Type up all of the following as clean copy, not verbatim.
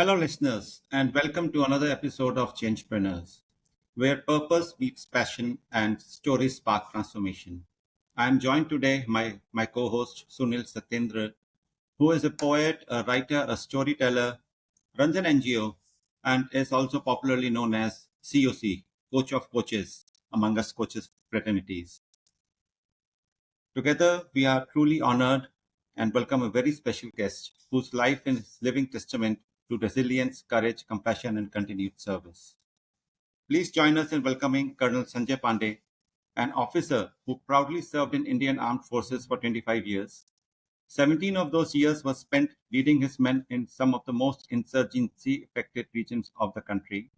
Hello, listeners, and welcome to another episode of Changepreneurs, where purpose meets passion and stories spark transformation. I am joined today by my co-host Sunil Satyendra, who is a poet, a writer, a storyteller, runs an NGO, and is also popularly known as COC, Coach of Coaches, among us coaches fraternities. Together, we are truly honored and welcome a very special guest whose life is living testament to resilience, courage, compassion, and continued service. Please join us in welcoming Colonel Sanjay Pande, an officer who proudly served in Indian Armed Forces for 25 years. 17 of those years were spent leading his men in some of the most insurgency-affected regions of the country.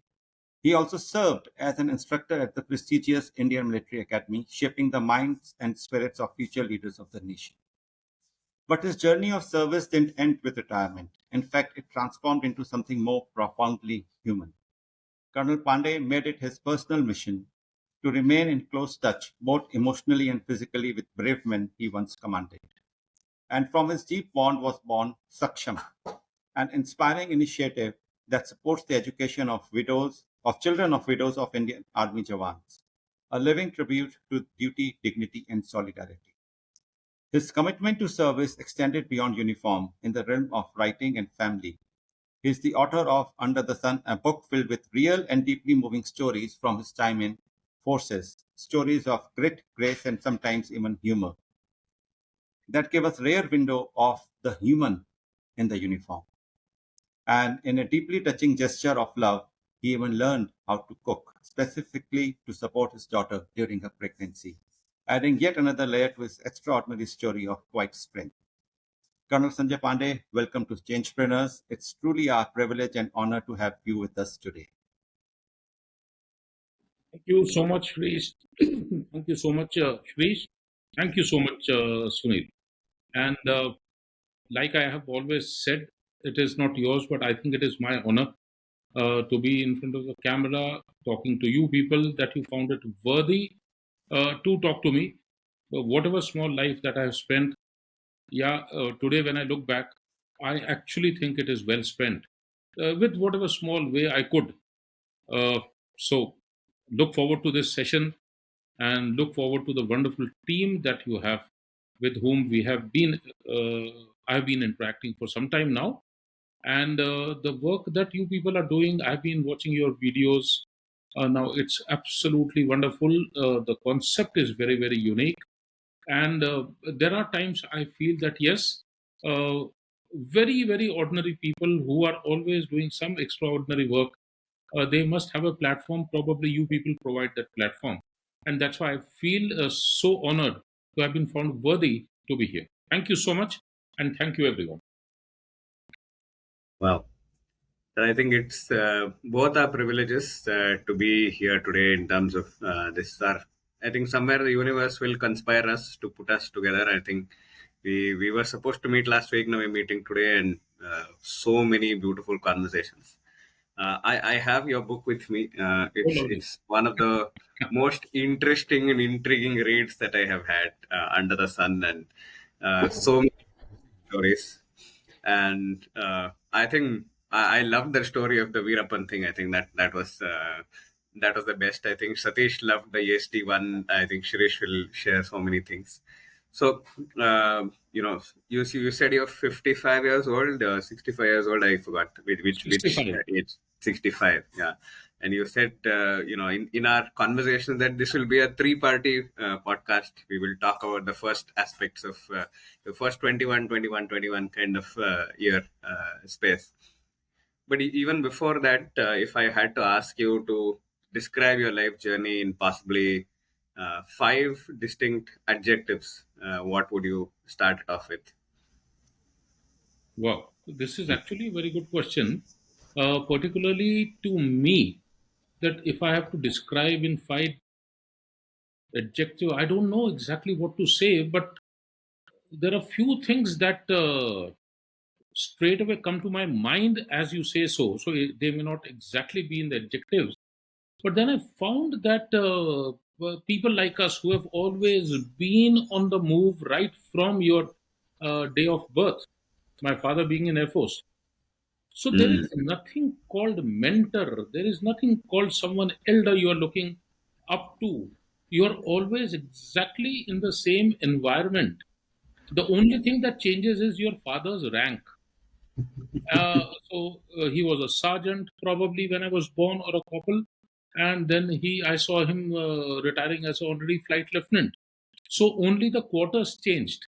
He also served as an instructor at the prestigious Indian Military Academy, shaping the minds and spirits of future leaders of the nation. But his journey of service didn't end with retirement. In fact, it transformed into something more profoundly human. Colonel Pandey made it his personal mission to remain in close touch, both emotionally and physically, with brave men he once commanded. And from his deep bond was born Saksham, an inspiring initiative that supports the education of children of widows of Indian Army Jawans, a living tribute to duty, dignity, and solidarity. His commitment to service extended beyond uniform in the realm of writing and family. He is the author of Under the Sun, a book filled with real and deeply moving stories from his time in forces, stories of grit, grace, and sometimes even humor that give us rare window of the human in the uniform. And in a deeply touching gesture of love, he even learned how to cook, specifically to support his daughter during her pregnancy, adding yet another layer to his extraordinary story of quiet strength. Colonel Sanjay Pande, welcome to Changepreneurs. It's truly our privilege and honor to have you with us today. Thank you so much, Shreesh. Thank you so much, Shreesh. Thank you so much, Sunil. And like I have always said, it is not yours, but I think it is my honor to be in front of the camera talking to you people that you found it worthy to talk to me. Whatever small life that I have spent, yeah, today when I look back, I actually think it is well spent with whatever small way I could. Uh, so, look forward to this session and look forward to the wonderful team that you have with whom we have been I've been interacting for some time now, and the work that you people are doing, I've been watching your videos. Now it's absolutely wonderful. The concept is very very unique, and there are times I feel that yes, uh, very very ordinary people who are always doing some extraordinary work, they must have a platform. Probably you people provide that platform, and that's why I feel so honored to have been found worthy to be here. Thank you so much, and thank you everyone. Wow. And I think it's both our privileges to be here today in terms of this. I think somewhere the universe will conspire us to put us together. I think we were supposed to meet last week, now we're meeting today, and so many beautiful conversations. I have your book with me. Oh, lovely. It's one of the most interesting and intriguing reads that I have had under the sun, and so many stories. And I think I loved the story of the Veerappan thing. I think that was the best. I think Satish loved the EST one. I think Shirish will share so many things. So you said you're 55 years old, 65 years old. I forgot which 65. age. 65. Yeah. And you said, in our conversation that this will be a three-party podcast. We will talk about the first aspects of the first 21 kind of year space. But even before that, if I had to ask you to describe your life journey in possibly five distinct adjectives, what would you start it off with? Wow, this is actually a very good question, particularly to me. That if I have to describe in five adjective, I don't know exactly what to say, but there are few things that straight away come to my mind as you say so. So they may not exactly be in the adjectives, but then I found that people like us who have always been on the move right from your day of birth, my father being in Air Force, So there is nothing called mentor. There is nothing called someone elder you are looking up to. You are always exactly in the same environment. The only thing that changes is your father's rank. He was a sergeant probably when I was born, or a corporal, and then I saw him retiring as an honorary flight lieutenant. So only the quarters changed.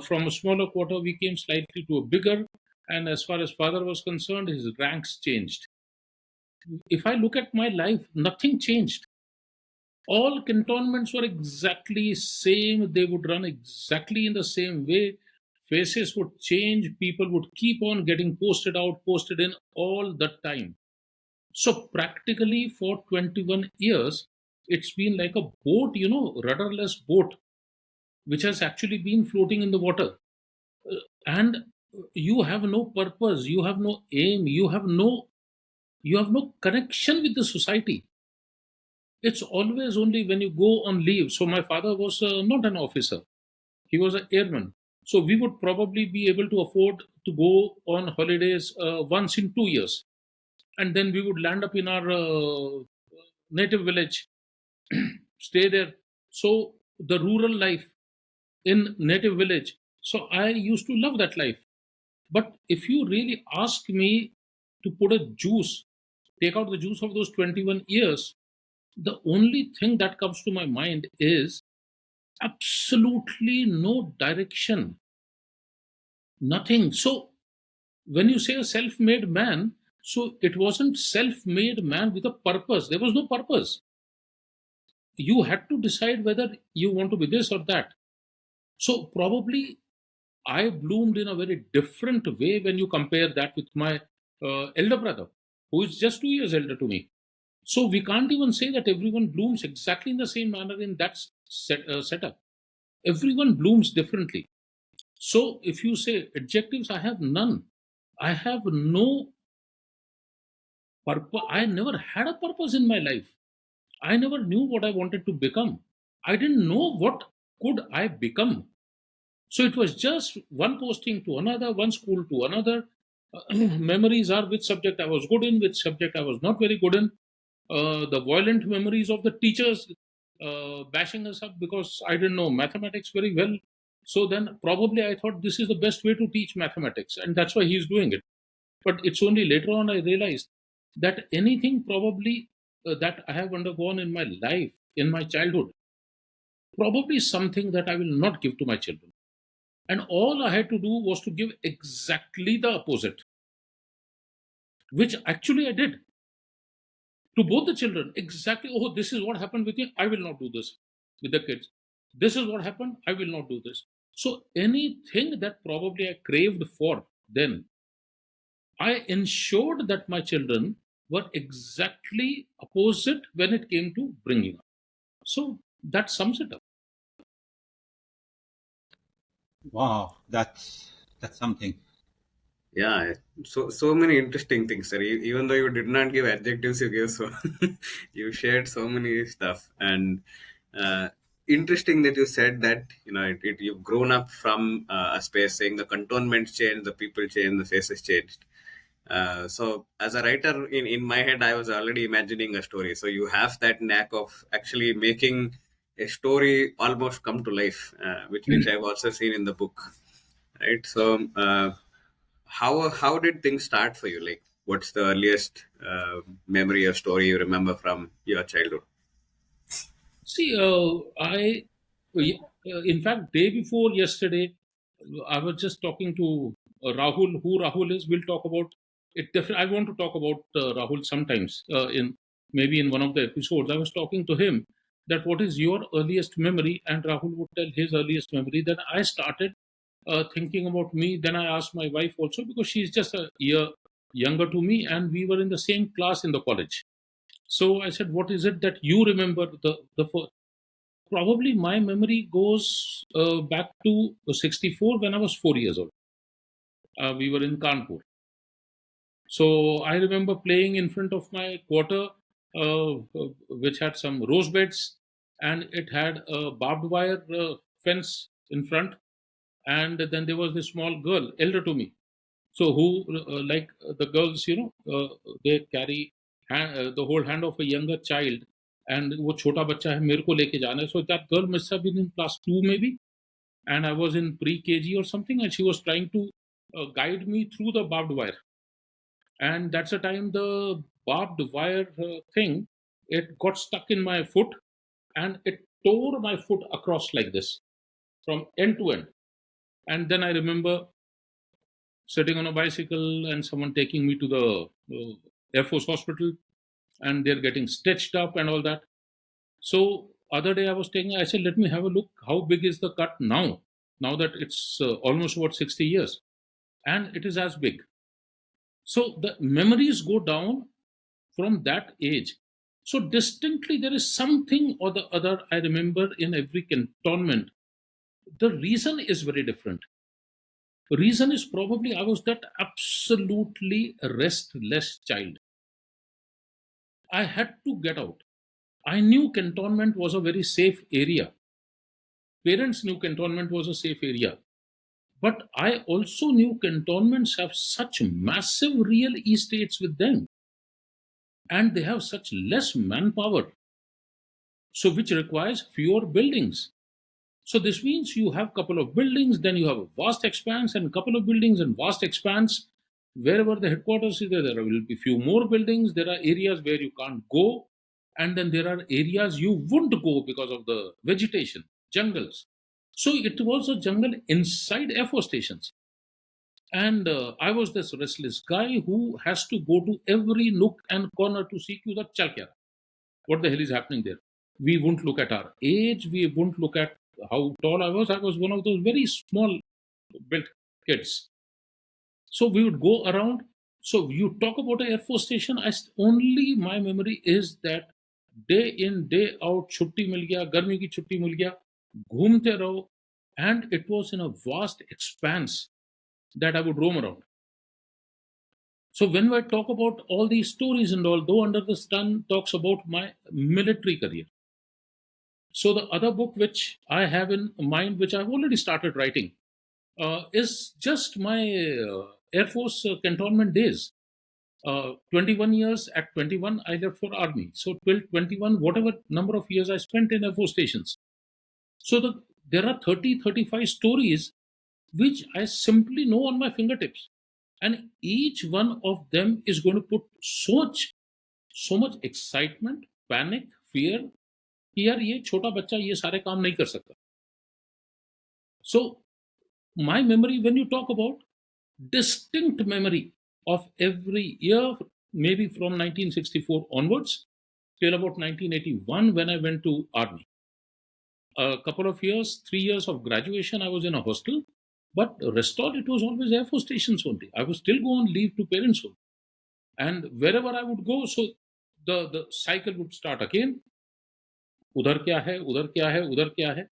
From a smaller quarter, we came slightly to a bigger, and as far as father was concerned, his ranks changed. If I look at my life, nothing changed. All cantonments were exactly same. They would run exactly in the same way. Faces would change. People would keep on getting posted out, posted in all the time. So practically for 21 years, it's been like a boat, rudderless boat, which has actually been floating in the water. And you have no purpose, you have no aim, you have no connection with the society. It's always only when you go on leave. So my father was not an officer, he was an airman. So we would probably be able to afford to go on holidays once in 2 years, and then we would land up in our native village, stay there. So the rural life in native village, so I used to love that life. But if you really ask me to put a juice, take out the juice of those 21 years, the only thing that comes to my mind is absolutely no direction, nothing. So when you say a self made man, so it wasn't self made man with a purpose. There was no purpose. You had to decide whether you want to be this or that. So probably I bloomed in a very different way when you compare that with my elder brother, who is just 2 years elder to me. So we can't even say that everyone blooms exactly in the same manner in that setup. Everyone blooms differently. So if you say adjectives, I have none. I have no purpose. I never had a purpose in my life. I never knew what I wanted to become. I didn't know what could I become. So it was just one posting to another, one school to another. Memories are which subject I was good in, which subject I was not very good in. The violent memories of the teachers bashing us up because I didn't know mathematics very well. So then probably I thought this is the best way to teach mathematics, and that's why he's doing it. But it's only later on I realized that anything probably that I have undergone in my life, in my childhood, probably something that I will not give to my children. And all I had to do was to give exactly the opposite, which actually I did to both the children. Exactly, oh, this is what happened with you. I will not do this with the kids. This is what happened. I will not do this. So anything that probably I craved for then, I ensured that my children were exactly opposite when it came to bringing up. So that sums it up. Wow, that's something. Yeah, so many interesting things, sir. Even though you did not give adjectives, you gave so you shared so many stuff. And uh, interesting that you said that you've grown up from a space saying the cantonments changed, the people changed, the faces changed. So as a writer, in my head, I was already imagining a story. So you have that knack of actually making a story almost come to life, which I've also seen in the book, right? So. How did things start for you? Like, what's the earliest memory or story you remember from your childhood? See, in fact, day before yesterday, I was just talking to Rahul. Who Rahul is, we'll talk about it. I want to talk about Rahul sometimes in maybe in one of the episodes. I was talking to him that what is your earliest memory, and Rahul would tell his earliest memory. Then I started thinking about me. Then I asked my wife also because she's just a year younger to me, and we were in the same class in the college. So I said, "What is it that you remember the first?" Probably my memory goes back to 64 when I was 4 years old. We were in Kanpur. So I remember playing in front of my quarter, which had some rose beds, and it had a barbed wire fence in front. And then there was this small girl, elder to me. So who like the girls, they carry the whole hand of a younger child, and वो छोटा बच्चा है मेरे को लेके जाना है. So that girl must have been in class 2 maybe, and I was in pre-KG or something, and she was trying to guide me through the barbed wire. And that's the time the barbed wire thing, it got stuck in my foot, and it tore my foot across like this from end to end. And then I remember sitting on a bicycle and someone taking me to the Air Force hospital, and they're getting stitched up and all that. So other day I was taking, I said, let me have a look. How big is the cut now? Now that it's almost about 60 years, and it is as big. So the memories go down from that age. So distinctly, there is something or the other I remember in every cantonment. The reason is very different. Reason is probably I was that absolutely restless child. I had to get out. I knew cantonment was a very safe area. Parents knew cantonment was a safe area. But I also knew cantonments have such massive real estates with them, and they have such less manpower, so which requires fewer buildings. So this means you have couple of buildings, then you have a vast expanse and couple of buildings and vast expanse. Wherever the headquarters is there, there will be few more buildings. There are areas where you can't go, and then there are areas you wouldn't go because of the vegetation, jungles. So it was a jungle inside Air Force stations. And I was this restless guy who has to go to every nook and corner to see कि उधर चल क्या रहा है. What the hell is happening there? We won't look at our age. We won't look at how tall I was. I was one of those very small built kids. So we would go around. So you talk about an Air Force station. Only my memory is that day in day out, छुट्टी मिल गया, गर्मी की छुट्टी मिल गया, घूमते रहो, and it was in a vast expanse that I would roam around. So when I talk about all these stories and all, though under the sun talks about my military career. So the other book which I have in mind, which I've already started writing, is just my Air Force cantonment days. 21 years, at 21, I left for Army. So till 21, whatever number of years I spent in Air Force stations. So there are 30, 35 stories which I simply know on my fingertips. And each one of them is going to put so much excitement, panic, fear, कि यार ये छोटा बच्चा ये सारे काम नहीं कर सकता. So my memory, when you talk about distinct memory of every year, maybe from 1964 onwards till about 1981 when I went to Army. A couple of years, 3 years of graduation, I was in a hostel, but rest all it was always Air Force stations only. I would still go on leave to parents home, and wherever I would go, so the cycle would start again. उधर क्या है, उधर क्या है, उधर क्या है,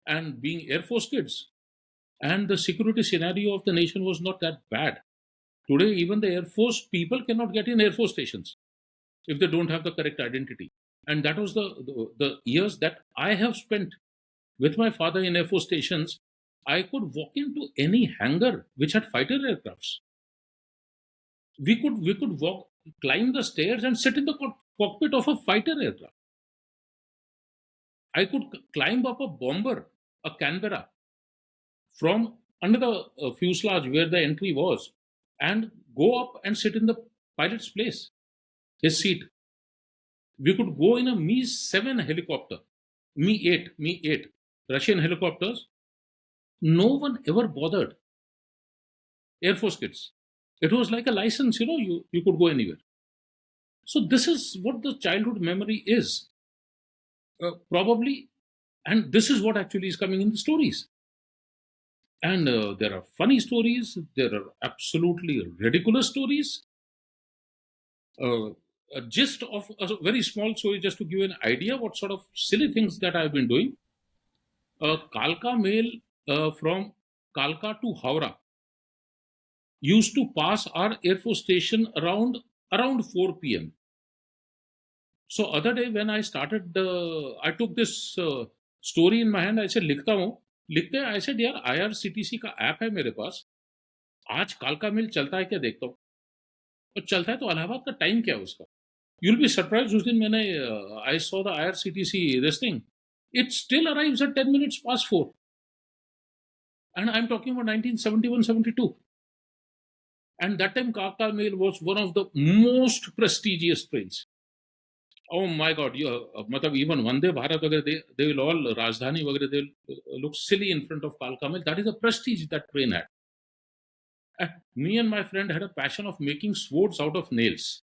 and being Air Force kids, and the security scenario of the nation was not that bad. Today, even the Air Force people cannot get in Air Force stations if they don't have the correct identity. And that was the years that I have spent with my father in Air Force stations. I could walk into any hangar which had fighter aircrafts. We could walk, climb the stairs and sit in the cockpit of a fighter aircraft. I could climb up a bomber, a Canberra, from under the fuselage where the entry was, and go up and sit in the pilot's place, his seat. We could go in a Me-7 helicopter, Me-8, Russian helicopters. No one ever bothered. Air Force kids. It was like a license, you could go anywhere. So this is what the childhood memory is. Probably, and this is what actually is coming in the stories. And there are funny stories, there are absolutely ridiculous stories. A gist of a very small story, just to give you an idea what sort of silly things that I've been doing. Kalka mail from Kalka to Howrah used to pass our Air Force station around 4 p.m. So other day when I started, I took this story in my hand. I said लिखता हूँ, लिखते I said यार IRCTC का app है मेरे पास, आज कालका mail चलता है क्या देखता हूँ, और चलता है तो इलाहाबाद का टाइम क्या है उसका? You'll be surprised. उस दिन मैंने I saw the IRCTC this thing. It still arrives at 10 minutes past 4. And I'm talking about 1971-72. And that time Kaka Mail was one of the most prestigious trains. Oh my God! मतलब even Vande Bharat वगैरह, they will all Rajdhani वगैरह, they will look silly in front of Kalka Mail. That is the prestige that train had. And me and my friend had a passion of making swords out of nails.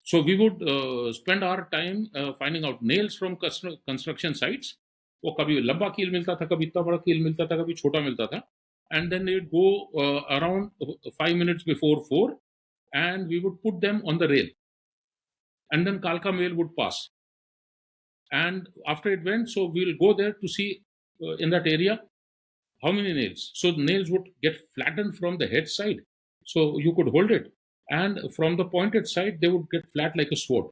So we would spend our time finding out nails from construction sites. वो कभी लंबा कील मिलता था, कभी इतना बड़ा कील मिलता था, कभी छोटा मिलता था. And then they would go around 5 minutes before 4, and we would put them on the rail. And then Kalka mail would pass. And after it went, so we'll go there to see in that area how many nails. So the nails would get flattened from the head side, so you could hold it, and from the pointed side they would get flat like a sword.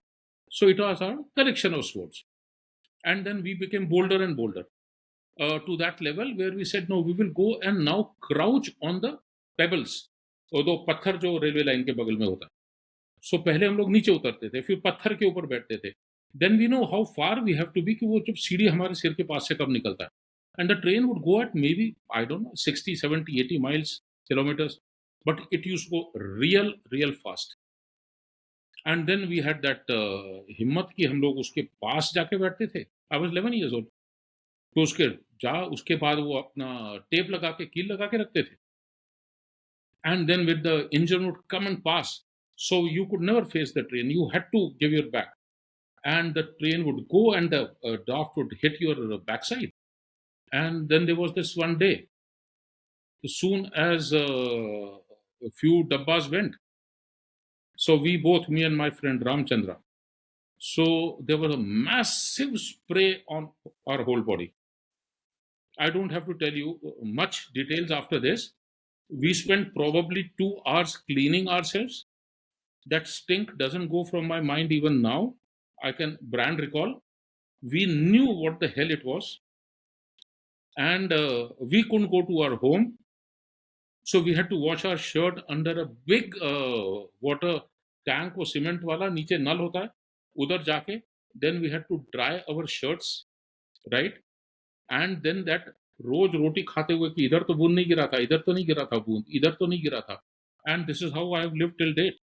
So it was a collection of swords, and then we became bolder and bolder to that level where we said no, we will go and now crouch on the pebbles, और दो पत्थर जो railway line के बगल में होता. सो पहले हम लोग नीचे उतरते थे, फिर पत्थर के ऊपर बैठते थे. Then we know how far we have to be, कि वो जब सीढ़ी हमारे सिर के पास से कब निकलता है. And the train would go at may be, I don't no, 60, 70, 80 miles kilometers, but it used to go real fast. And then we had that हिम्मत कि हम लोग उसके पास जाके बैठते थे. I was 11 years old. तो उसके बाद वो अपना टेप लगा के, कील लगा के रखते थे. And then with the engine would come and pass. So you could never face the train. You had to give your back. And the train would go and the draft would hit your backside. And then there was this one day. As soon as a few dabbas went, so we both, me and my friend Ramchandra, so there was a massive spray on our whole body. I don't have to tell you much details after this. We spent probably 2 hours cleaning ourselves. That stink doesn't go from my mind even now. I can brand recall. We knew what the hell it was, and we couldn't go to our home. So we had to wash our shirt under a big water tank, वो cement वाला, नीचे नल होता है, उधर जाके. Then we had to dry our shirts, right? And then that, रोज रोटी खाते हुए कि इधर तो बूंद नहीं गिरा था, इधर तो नहीं गिरा था बूंद, इधर तो नहीं गिरा था. And this is how I have lived till date.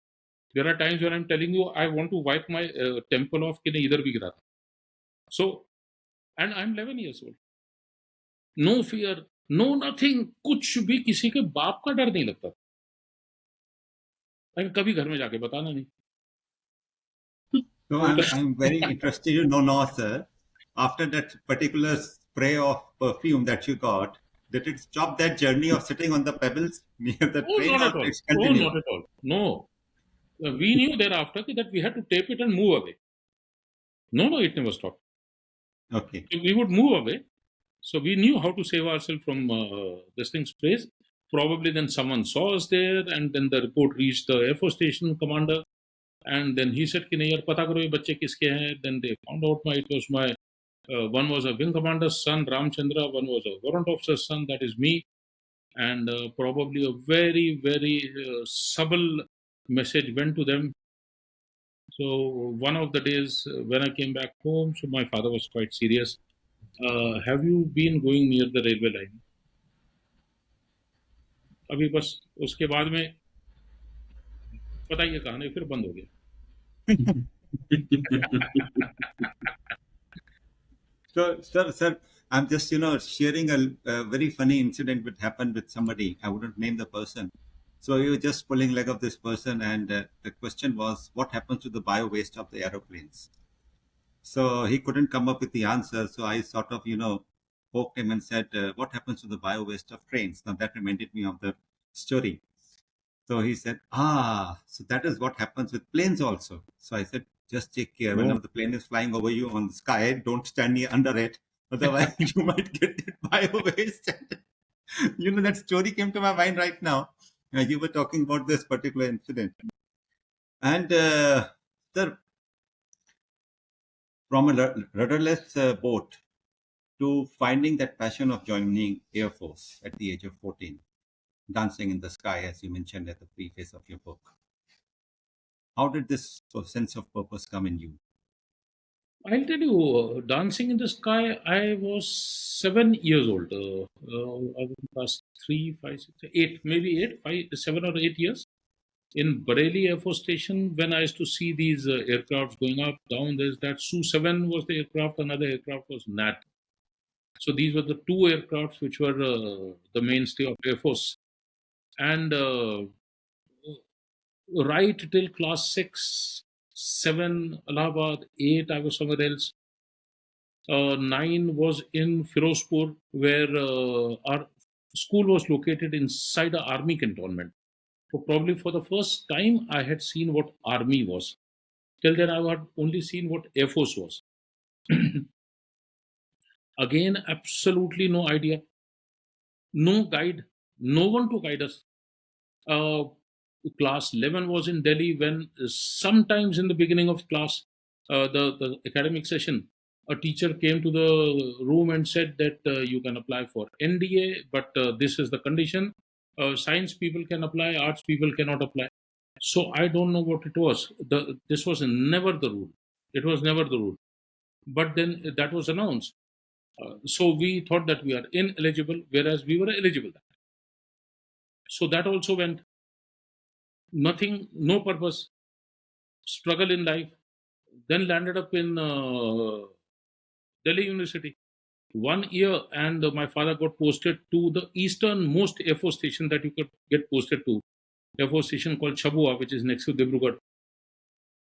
There are times when I'm telling you I want to wipe my temple off कि नहीं इधर भी गिरा था. So, and I'm 11 years old. No fear, no nothing. कुछ भी, किसी के बाप का डर नहीं लगता. लेकिन कभी घर में जाके बताना नहीं. So I'm very interested to know now, sir, after that particular spray of perfume that you got, did it stop that journey of sitting on the pebbles near the Oh, train, not or at all. it's Oh, continued? not at all. No. We knew thereafter that we had to tape it and move away. No, it never stopped. Okay. So we would move away. So we knew how to save ourselves from this thing sprays. Probably then someone saw us there, and then the report reached the Air Force Station commander, and then he said कि नहीं यार पता करो ये बच्चे किसके हैं. Then they found out it was my one was a wing commander's son Ramchandra, one was a warrant officer's son, that is me, and probably a very subtle message went to them. So one of the days when I came back home, so my father was quite serious. Have you been going near the railway line? अभी बस उसके बाद में पता ही है कहानी फिर बंद हो गया. So, sir, I'm just sharing a very funny incident which happened with somebody. I wouldn't name the person. So you were just pulling leg of this person, and the question was, what happens to the bio waste of the aeroplanes? So he couldn't come up with the answer. So I sort of poked him and said, what happens to the bio waste of trains? Now that reminded me of the story. So he said, so that is what happens with planes also. So I said, just take care. Whenever the plane is flying over you on the sky, don't stand near under it. Otherwise, you might get that bio waste. That story came to my mind right now. You were talking about this particular incident. And sir, from a rudderless boat to finding that passion of joining Air Force at the age of 14. dancing in the sky, as you mentioned at the preface of your book. How did this sense of purpose come in you? I'll tell you, Dancing in the Sky, I was 7 years old. I was past 3, 5, 6, 8, maybe 7 or 8 years in Bareilly Air Force Station. When I used to see these aircrafts going up, down, there's that Su-7 was the aircraft, another aircraft was NAT. So these were the two aircrafts which were the mainstay of Air Force. And right till class 6, 7, Allahabad, 8, I was somewhere else. 9 was in Firozpur, where our school was located inside an army cantonment. So probably for the first time, I had seen what army was. Till then, I had only seen what Air Force was. Again, absolutely no idea, no guide, no one to guide us. Uh, Class 11 was in Delhi when sometimes in the beginning of class, the academic session, a teacher came to the room and said that you can apply for NDA, but this is the condition. Science people can apply, arts people cannot apply. So I don't know what it was. This was never the rule. It was never the rule. But then that was announced. So we thought that we are ineligible, whereas we were eligible. So that also went. Nothing, no purpose, struggle in life. Then landed up in Delhi University. 1 year, and my father got posted to the easternmost Air Force station that you could get posted to. Air Force station called Chabua, which is next to Dibrugarh.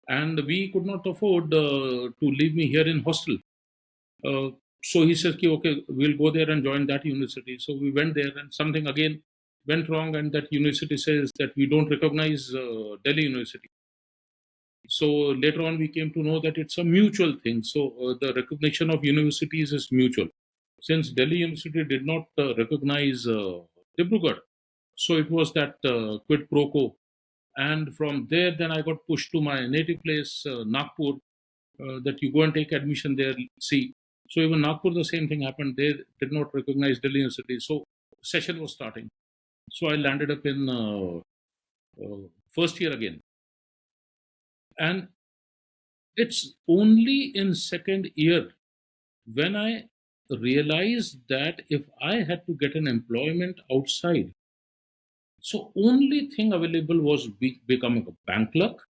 And we could not afford to leave me here in hostel. So he says, okay, we'll go there and join that university. So we went there, and something again went wrong, and that university says that we don't recognize Delhi University. So later on, we came to know that it's a mutual thing. So the recognition of universities is mutual. Since Delhi University did not recognize Dibrugarh, so it was that quid pro quo. And from there, then I got pushed to my native place, Nagpur, that you go and take admission there, see. So even Nagpur, the same thing happened. They did not recognize Delhi University. So session was starting. So I landed up in first year again. And it's only in second year when I realized that if I had to get an employment outside, so only thing available was becoming a bank clerk,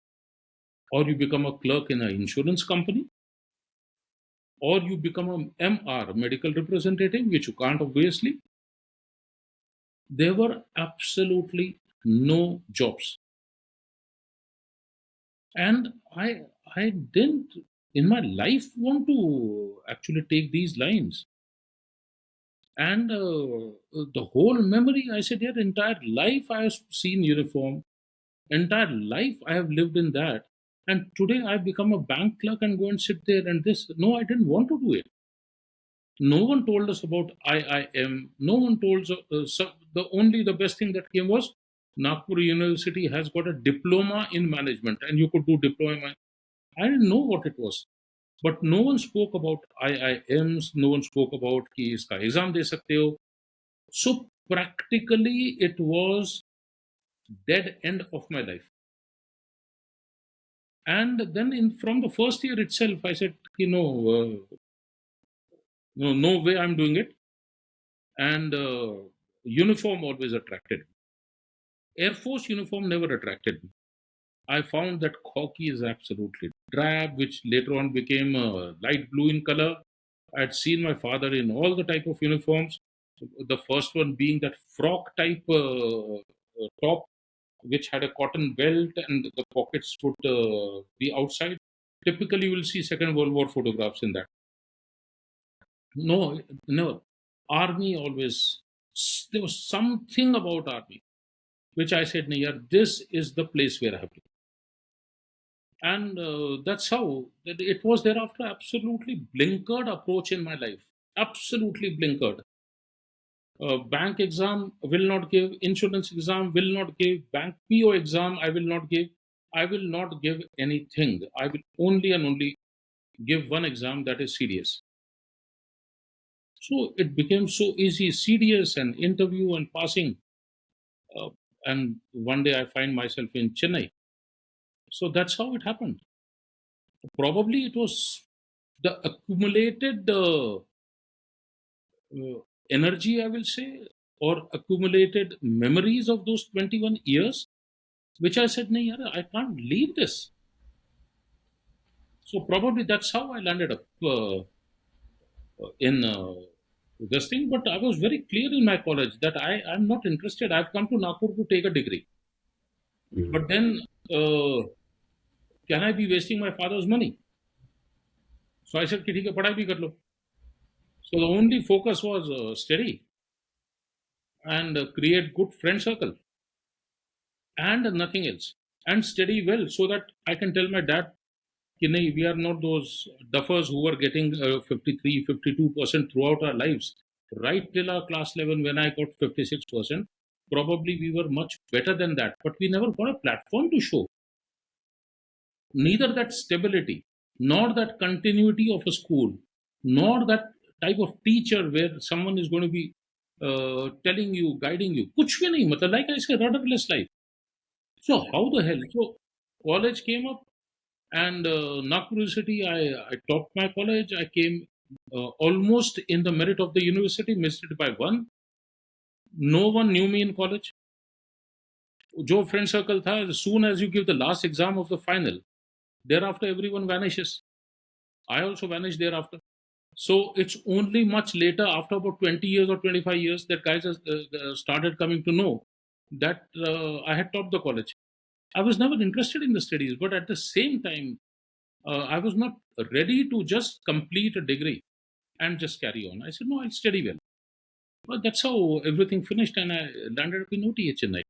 or you become a clerk in an insurance company, or you become a MR, medical representative, which you can't obviously. There were absolutely no jobs. And I didn't in my life want to actually take these lines. And the whole memory, I said, yeah, entire life I have seen uniform, entire life I have lived in that. And today I become a bank clerk and go and sit there and this. No, I didn't want to do it. No one told us about IIM. No one told us. The best thing that came was Nagpur University has got a diploma in management, and you could do diploma. I didn't know what it was. But no one spoke about IIMs. No one spoke about कि इसका exam दे सकते हो. So practically, it was dead end of my life. And then from the first year itself, I said, no way I'm doing it. And uniform always attracted me. Air Force uniform never attracted me. I found that khaki is absolutely drab, which later on became light blue in color. I'd seen my father in all the type of uniforms. The first one being that frock type top, which had a cotton belt and the pockets would be outside. Typically, you will see Second World War photographs in that. No, never. Army always. There was something about army which I said, no, yeah, this is the place where I have to. And that's how it was thereafter. Absolutely blinkered approach in my life. Absolutely blinkered. Bank exam will not give, insurance exam will not give, bank PO exam I will not give. I will not give anything. I will only and only give one exam, that is CDS. So it became so easy, CDS and interview and passing. and one day I find myself in Chennai. So that's how it happened. Probably it was the accumulated energy, I will say, or accumulated memories of those 21 years, which I said, "Nee, yaar, I can't leave this." So probably that's how I landed up in this thing. But I was very clear in my college that I'm not interested. I've come to Nagpur to take a degree. But then, can I be wasting my father's money? So I said, "कि ठीक है, पढ़ाई भी कर लो." So the only focus was study and create good friend circle and nothing else, and study well so that I can tell my dad, कि नहीं, we are not those duffers who were getting 53, 52% throughout our lives. Right till our class 11, when I got 56%, probably we were much better than that, but we never got a platform to show. Neither that stability, nor that continuity of a school, nor that type of teacher where someone is going to be telling you, guiding you. कुछ भी नहीं, मतलब like I said, rudderless life. So how the hell? So college came up, and Nagpur City, I topped my college. I came almost in the merit of the university, missed it by one. No one knew me in college. जो friend circle था, as soon as you give the last exam of the final, thereafter everyone vanishes. I also vanished thereafter. So it's only much later, after about 20 years or 25 years, that guys started coming to know that I had topped the college. I was never interested in the studies, but at the same time, I was not ready to just complete a degree and just carry on. I said, no, I'll study well. But that's how everything finished, and I landed up in OTH Chennai.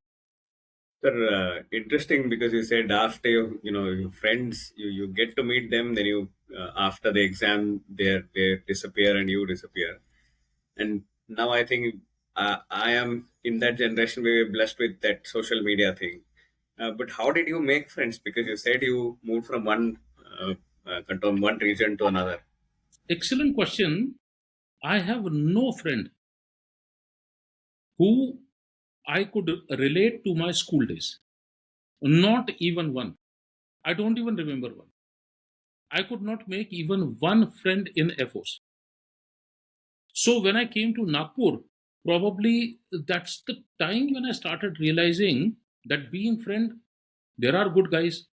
Sir, interesting, because you said after your friends, you get to meet them, then you after the exam they disappear and you disappear. And now I think I am in that generation where we're blessed with that social media thing. But how did you make friends? Because you said you moved from one canton, one region to another. Excellent question. I have no friend who I could relate to my school days. Not even one. I don't even remember one. I could not make even one friend in Air Force. So when I came to Nagpur, probably that's the time when I started realizing that being friend, there are good guys,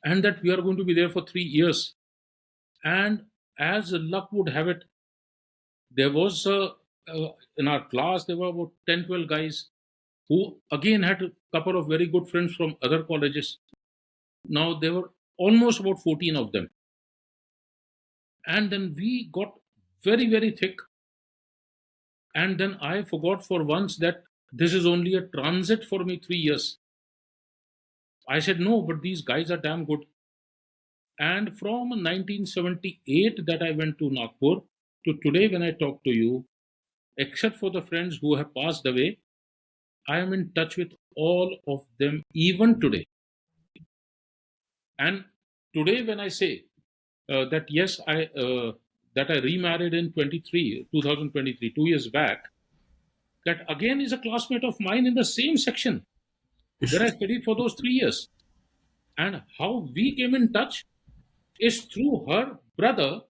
and that we are going to be there for 3 years. And as luck would have it, there was in our class there were about 10, 12 guys who again had a couple of very good friends from other colleges. Now there were almost about 14 of them. And then we got very, very thick. And then I forgot for once that this is only a transit for me, 3 years. I said, no, but these guys are damn good. And from 1978 that I went to Nagpur to today when I talk to you, except for the friends who have passed away, I am in touch with all of them even today. And today when I say that yes, I remarried in 2023, 2 years back, that again is a classmate of mine in the same section where I studied for those 3 years. And how we came in touch is through her brother,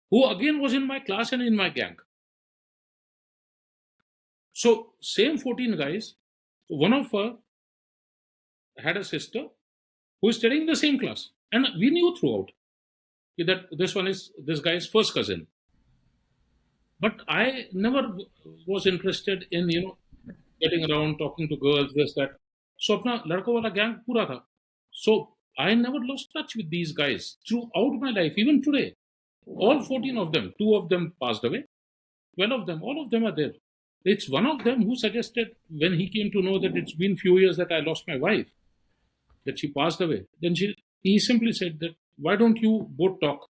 who again was in my class and in my gang. So same 14 guys, one of her had a sister who is studying the same class. And we knew throughout that this one is this guy's first cousin. But I never was interested in, getting around, talking to girls, this, that. So अपना लड़कों वाला gang पूरा था. So I never lost touch with these guys throughout my life, even today. All 14 of them, 2 of them passed away, 12 of them, all of them are there. It's one of them who suggested, when he came to know that it's been few years that I lost my wife, that she passed away, then he simply said that, why don't you both talk?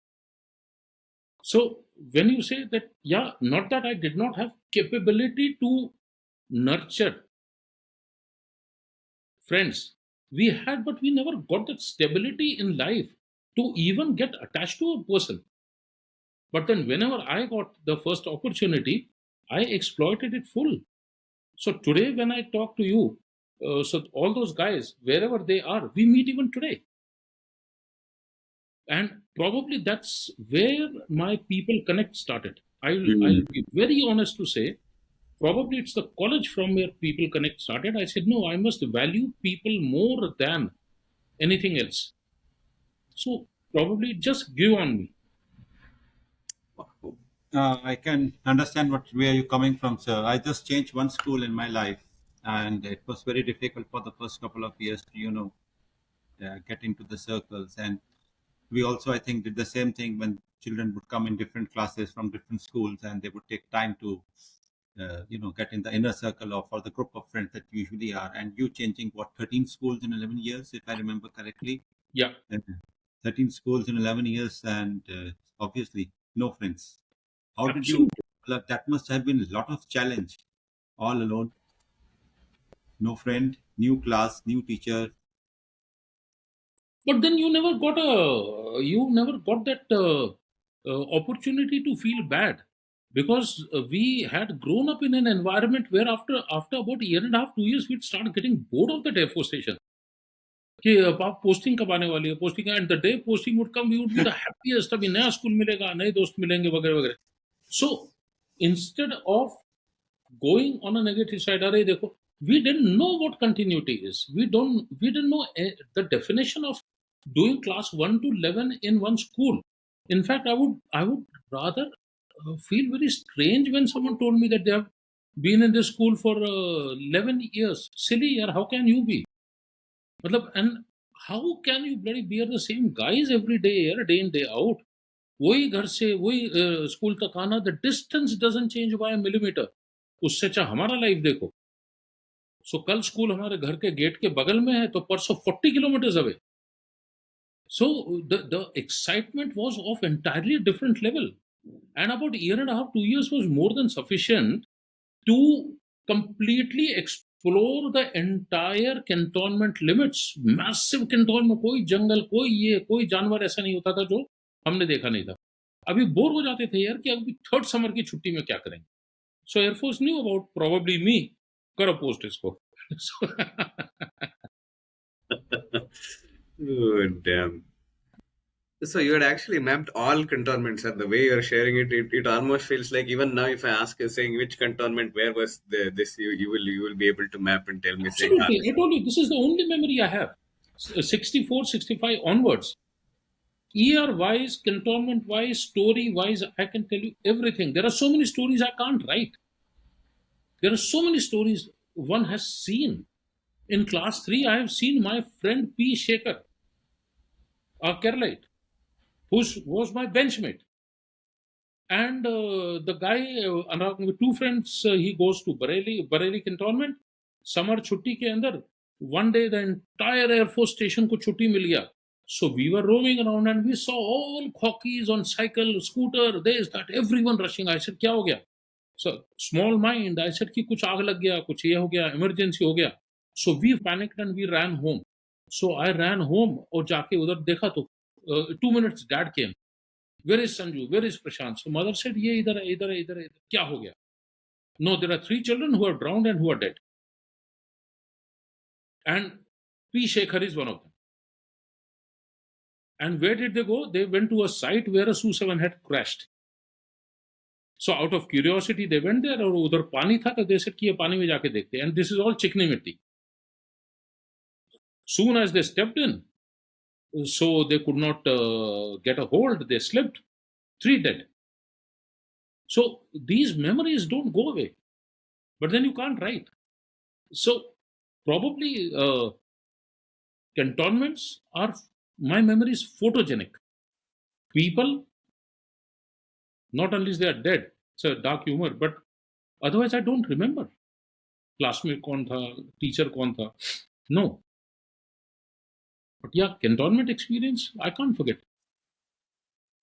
So when you say that, yeah, not that I did not have capability to nurture friends, we had, but we never got that stability in life to even get attached to a person. But then whenever I got the first opportunity, I exploited it full. So today when I talk to you, So all those guys, wherever they are, we meet even today. And probably that's where my people connect started. I'll be very honest to say, probably it's the college from where people connect started. I said, no, I must value people more than anything else. So probably just give on me. I can understand where you're coming from, sir. I just changed one school in my life, and it was very difficult for the first couple of years to, get into the circles. And we also, I think, did the same thing when children would come in different classes from different schools, and they would take time to, get in the inner circle of or the group of friends that usually are. And you changing what 13 schools in 11 years, if I remember correctly. Yeah. 13 schools in 11 years, and obviously no friends. How did you? Absolutely. That must have been a lot of challenge. All alone, no friend, new class, new teacher. But then you never got that opportunity to feel bad, because we had grown up in an environment where after about a year and a half, 2 years, we'd start getting bored of that Air Force station. कि आप posting कब आने वाली है, posting, and the day posting would come we would be the happiest, अभी नया school मिलेगा, नए दोस्त मिलेंगे, वगैरह वगैरह. So instead of going on a negative side, अरे देखो, we didn't know what continuity is. We didn't know the definition of doing class 1 to 11 in one school. In fact, I would rather feel very strange when someone told me that they have been in this school for 11 years. Silly, yaar, how can you be? मतलब, and how can you bloody bear the same guys every day, यार, day in day out? वही घर से वही school तक आना, the distance doesn't change bye millimetre. उससे अच्छा हमारा लाइफ देखो. सो कल स्कूल हमारे घर के गेट के बगल में है, तो परसों 40 kilometre away. So the excitement was of entirely different level, and about a year and a half, 2 years was more than sufficient to completely explore the entire cantonment limits. Massive cantonment, कोई जंगल, कोई जानवर ऐसा नहीं होता था जो हमने देखा नहीं था. अभी बोर हो जाते थे यार कि अभी थर्ड समर की छुट्टी में क्या करेंगे. So air force knew about probably me. करो पोस्ट इसको. Oh, damn. So you had actually mapped all cantonments, and the way you're sharing it almost feels like even now, if I ask you saying which cantonment, where was this, you will be able to map and tell me saying, Absolutely. I told you, this is the only memory I have. 64, 65 onwards. Year wise, cantonment wise, story wise, I can tell you everything. There are so many stories I can't write. There are so many stories one has seen. In class 3, I have seen my friend P. Shekhar, a Keralite, who was my benchmate. And the guy, along with two friends, he goes to Bareilly cantonment. Summer छुट्टी के अंदर, one day the entire Air Force station को छुट्टी मिल गया. So we were roaming around and we saw all khokis on cycle, scooter, this, that, everyone rushing. I said, क्या हो गया? So small mind, I said कि कुछ आग लग गया, कुछ ये हो गया, emergency हो गया. So we panicked and we ran home. So I ran home और जाके उधर देखा तो 2 minutes dad came. Where is Sanju? Where is Prashant? So mother said, ये इधर है, इधर है, इधर है. क्या हो गया? No, there are 3 children who are drowned and who are dead. And P. Shekhar is one of them. And where did they go? They went to a site where a Su-7 had crashed. So out of curiosity, they went there, और उधर पानी था, तो they said कि ये पानी में जाके देखते हैं. And this is all चिकनी मिट्टी. Soon as they stepped in, so they could not get a hold. They slipped. 3 dead. So these memories don't go away. But then you can't write. So probably cantonments are, my memory is photogenic. People, not unless they are dead, it's a dark humor, but otherwise I don't remember. Classmate कौन था, teacher कौन था, no. But yeah, cantonment experience, I can't forget.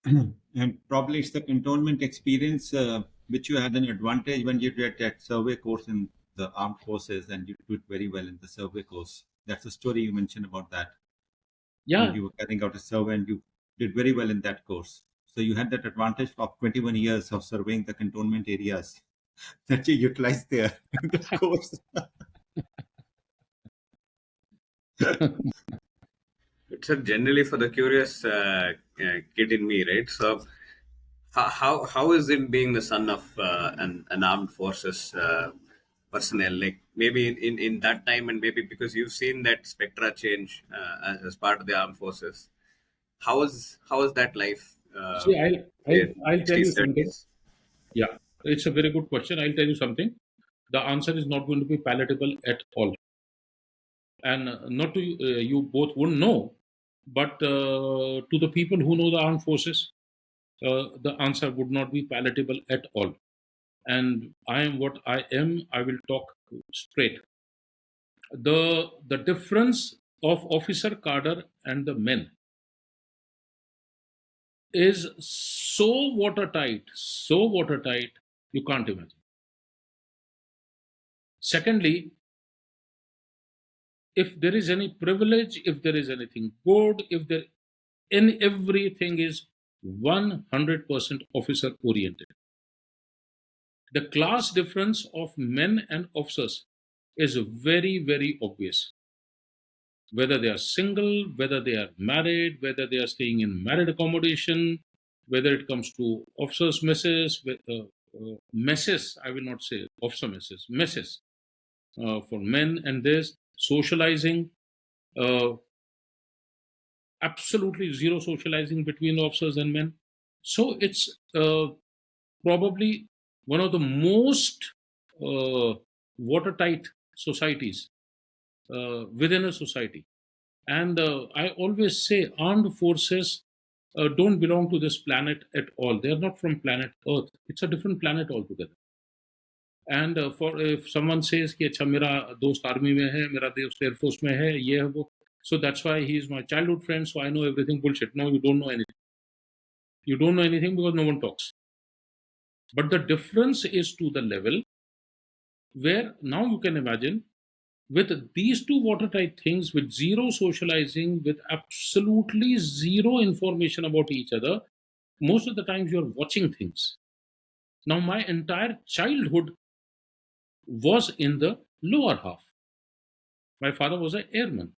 And probably it's the cantonment experience which you had an advantage when you did that survey course in the armed forces, and you did very well in the survey course. That's the story you mentioned about that. Yeah, When you were carrying out a survey and you did very well in that course. So you had that advantage of 21 years of surveying the cantonment areas that you utilized there in the course. It's generally for the curious kid in me, right? So, how is it being the son of an armed forces personnel? Like maybe in that time, and maybe because you've seen that spectra change as part of the armed forces. How is that life See, in I'll tell you 60s, something. 70s? Yeah, it's a very good question. I'll tell you something. The answer is not going to be palatable at all. And not to you both wouldn't know, but to the people who know the armed forces, the answer would not be palatable at all. And I am what I am. I will talk straight. The difference of officer cadre and the men is so watertight, you can't imagine. Secondly, if there is any privilege, if there is anything good, if there in everything is 100% officer oriented. The class difference of men and officers is very, very obvious. Whether they are single, whether they are married, whether they are staying in married accommodation, whether it comes to officers' messes, messes, I will not say officer messes for men, and there's socializing, uh, absolutely zero socializing between officers and men. So it's probably one of the most watertight societies within a society. And I always say armed forces don't belong to this planet at all. They are not from planet Earth. It's a different planet altogether. And for if someone says कि अच्छा मेरा दोस्त army में है, मेरा दोस्त air force में है, ये है वो, so that's why he is my childhood friend, so I know everything. Bullshit. No, you don't know anything. You don't know anything because no one talks. But the difference is to the level where now you can imagine with these two watertight things, with zero socializing, with absolutely zero information about each other, most of the times you're watching things. Now, my entire childhood was in the lower half. My father was an airman.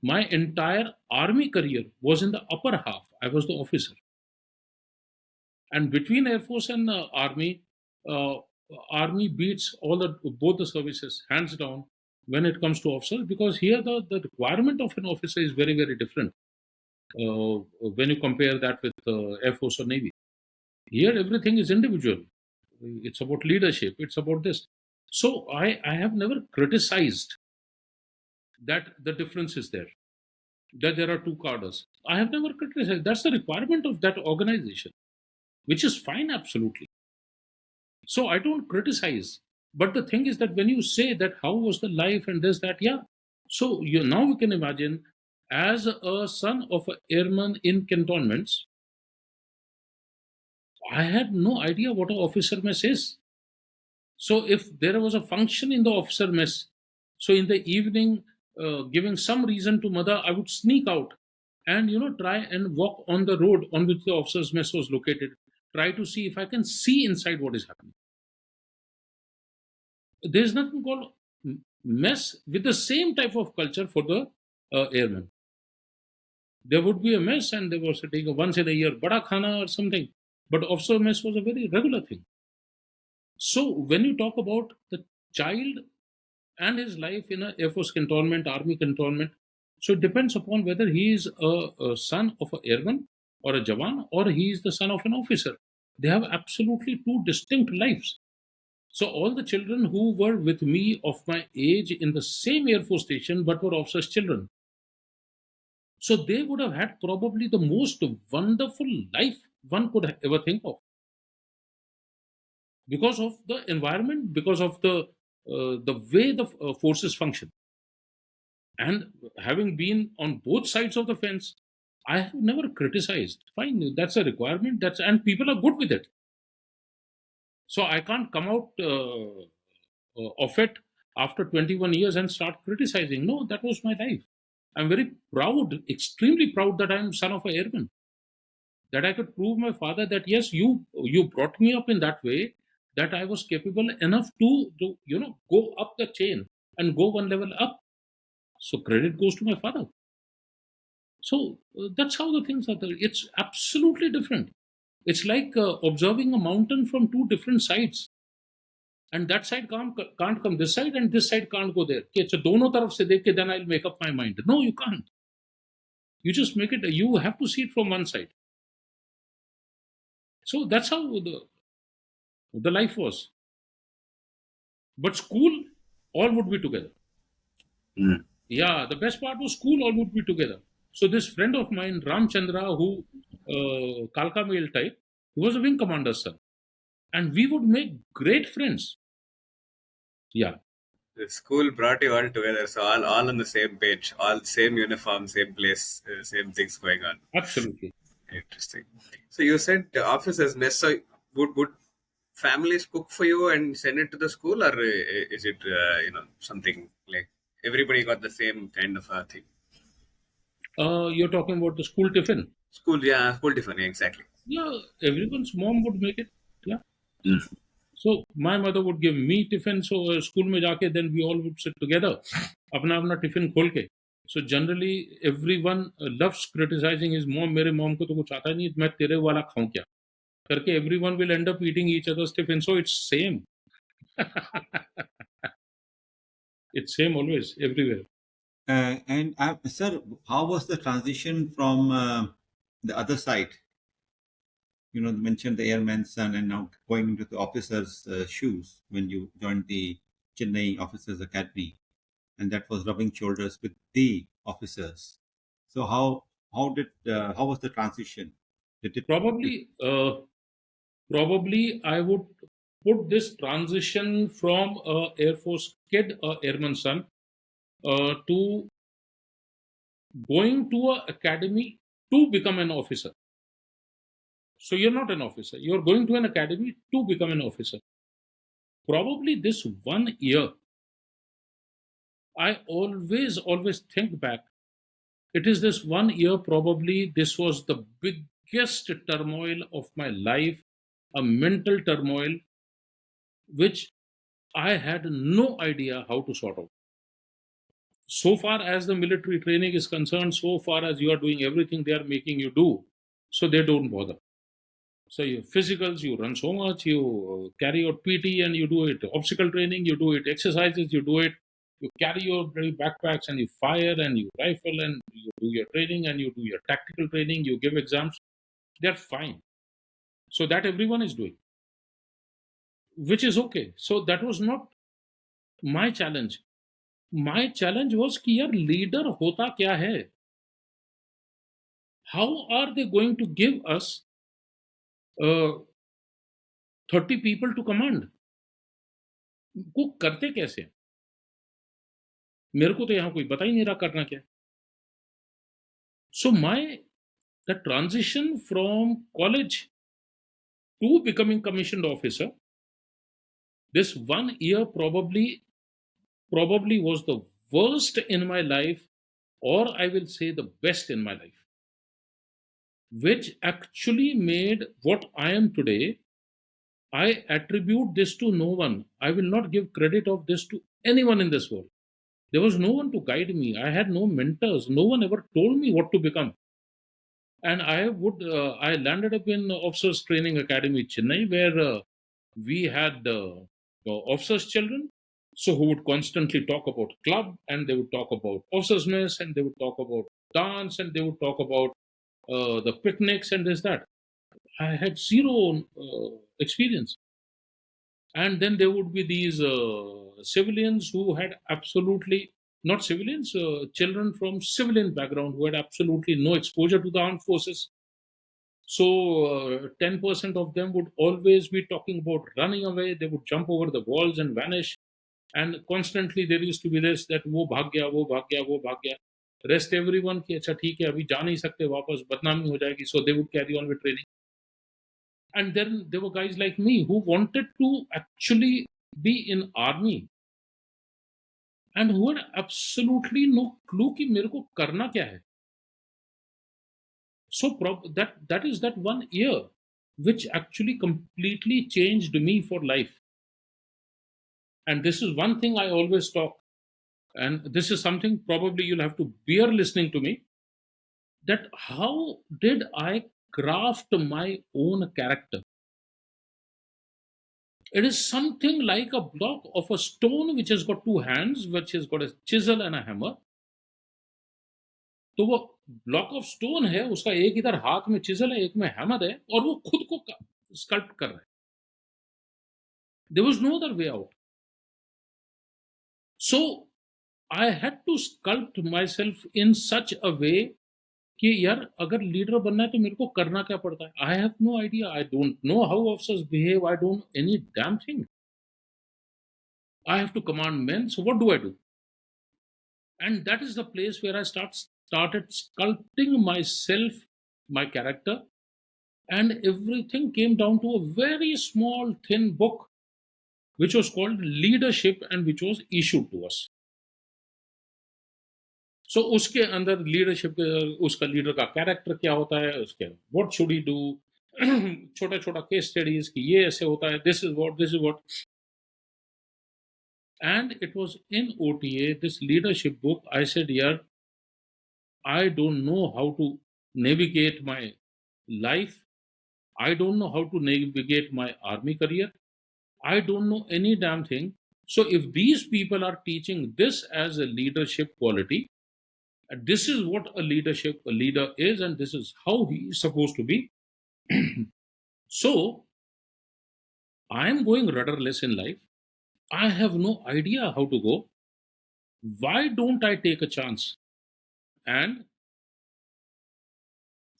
My entire army career was in the upper half. I was the officer. And between Air Force and uh, Army beats all the both the services hands down when it comes to officers, because here the requirement of an officer is very, very different when you compare that with Air Force or Navy. Here everything is individual. It's about leadership. It's about this. So I have never criticized that the difference is there, that there are two cadres. I have never criticized. That's the requirement of that organization, which is fine, absolutely. So I don't criticize. But the thing is that when you say that how was the life and this, that, yeah. So you now you can imagine as a son of an airman in cantonments, I had no idea what an officer mess is. So if there was a function in the officer mess, so in the evening, giving some reason to mother, I would sneak out and try and walk on the road on which the officer's mess was located. Try to see if I can see inside what is happening. There's nothing called mess with the same type of culture for the airmen. There would be a mess and there was a take a once in a year bada khana or something, but officer mess was a very regular thing. So when you talk about the child and his life in a Air Force cantonment, Army cantonment, so it depends upon whether he is a son of an airman or a jawan or he is the son of an officer. They have absolutely two distinct lives. So all the children who were with me of my age in the same Air Force station but were officers' children. So they would have had probably the most wonderful life one could ever think of because of the environment, because of the way the forces function. And having been on both sides of the fence, I have never criticized. Fine, that's a requirement. That's and people are good with it. So I can't come out of it after 21 years and start criticizing. No, that was my life. I'm very proud, extremely proud that I'm son of a airman. That I could prove my father that yes, you brought me up in that way that I was capable enough to go up the chain and go one level up. So credit goes to my father. So that's how the things are. It's absolutely different. It's like observing a mountain from two different sides. And that side can't come this side and this side can't go there. Okay, so दोनों तरफ से देख के then I'll make up my mind. No, you can't. You just make it, you have to see it from one side. So that's how the life was. But school, all would be together. Mm. Yeah, the best part was school, all would be together. So this friend of mine, Ramchandra, who Kalka Mail type, he was a wing commander's son. And we would make great friends. Yeah, The school brought you all together, so all on the same page, all same uniform, same place, same things going on. absolutely. Interesting. So you said the officers mess. So would families cook for you and send it to the school, or is it something like everybody got the same kind of thing? You're talking about the school tiffin. School, yeah, school tiffin, yeah, exactly. Yeah, everyone's mom would make it. Yeah. Mm. So my mother would give me tiffin. So school में जाके then we all would sit together. अपना अपना tiffin खोल के. So generally everyone loves criticizing his mom. मेरे mom को तो कुछ आता नहीं. मैं तेरे वाला खाऊं क्या? करके everyone will end up eating each other's tiffin. So it's same. It's same always everywhere. And sir, how was the transition from the other side? You mentioned the airman's son and now going into the officer's shoes when you joined the Chennai Officers Academy, and that was rubbing shoulders with the officers. So how was the transition? Did it Probably I would put this transition from a Air Force kid, a airman son, to going to a academy to become an officer. So you're not an officer. You're going to an academy to become an officer. Probably this 1 year, I always think back. It is this 1 year, probably this was the biggest turmoil of my life, a mental turmoil, which I had no idea how to sort out. So far as the military training is concerned, so far as you are doing everything they are making you do, so they don't bother. So your physicals, you run so much, you carry out PT and you do it. Obstacle training, you do it. Exercises, you do it. You carry your bloody backpacks and you fire and you rifle and you do your training and you do your tactical training. You give exams. They're fine. So that everyone is doing, which is okay. So that was not my challenge. My challenge was कि यार leader होता क्या है? How are they going to give us 30 people to command? वो करते कैसे हैं? मेरे को तो यहाँ कोई बता ही नहीं रहा करना क्या है. So the transition from college to becoming commissioned officer, this 1 year probably was the worst in my life, or I will say the best in my life, which actually made what I am today. I attribute this to no one. I will not give credit of this to anyone in this world. There was no one to guide me. I had no mentors. No one ever told me what to become. And I landed up in Officers Training Academy, Chennai, where we had officers' children, so who would constantly talk about club, and they would talk about officers' mess, and they would talk about dance, and they would talk about the picnics and this that. I had zero experience. And then there would be these civilians who had absolutely not civilians, children from civilian background who had absolutely no exposure to the armed forces. So 10% of them would always be talking about running away. They would jump over the walls and vanish. And constantly there used to be this that वो भाग गया, वो भाग गया, वो भाग गया. Rest everyone कि अच्छा ठीक है अभी जा नहीं सकते वापस बदनामी हो जाएगी. So they would carry on with training. And then there were guys like me who wanted to actually be in army and who had absolutely no clue कि मेरे को करना क्या है. So that is that 1 year which actually completely changed me for life. And this is one thing I always talk. and this is something probably you'll have to bear listening to me, that how did I craft my own character? It is something like a block of a stone which has got two hands, which has got a chisel and a hammer. तो वो block of stone है, उसका एक इधर हाथ में chisel है, एक में हैमर है, और वो खुद को स्कल्प्ट कर रहा है. There was no other way out. So I had to sculpt myself in such a way कि यार अगर लीडर बनना है तो मेरे को करना क्या पड़ता है. I have no idea, I don't know how officers behave, I don't any damn thing. I have to command men, so what do I do? And that is the place where I started sculpting myself, my character, and everything came down to a very small thin book which was called Leadership and which was issued to us. So उसके अंदर leadership, उसका leader का character क्या होता है, उसके what should he do, छोटा छोटा केस स्टडीज कि ये ऐसे होता है, this is what. And it was in OTA, this leadership book. I said, yeah, I don't know how to navigate my life. I don't know how to navigate my army career. I don't know any damn thing. So if these people are teaching this as a leadership quality, this is what a leader is, and this is how he is supposed to be. So I am going rudderless in life. I have no idea how to go. Why don't I take a chance and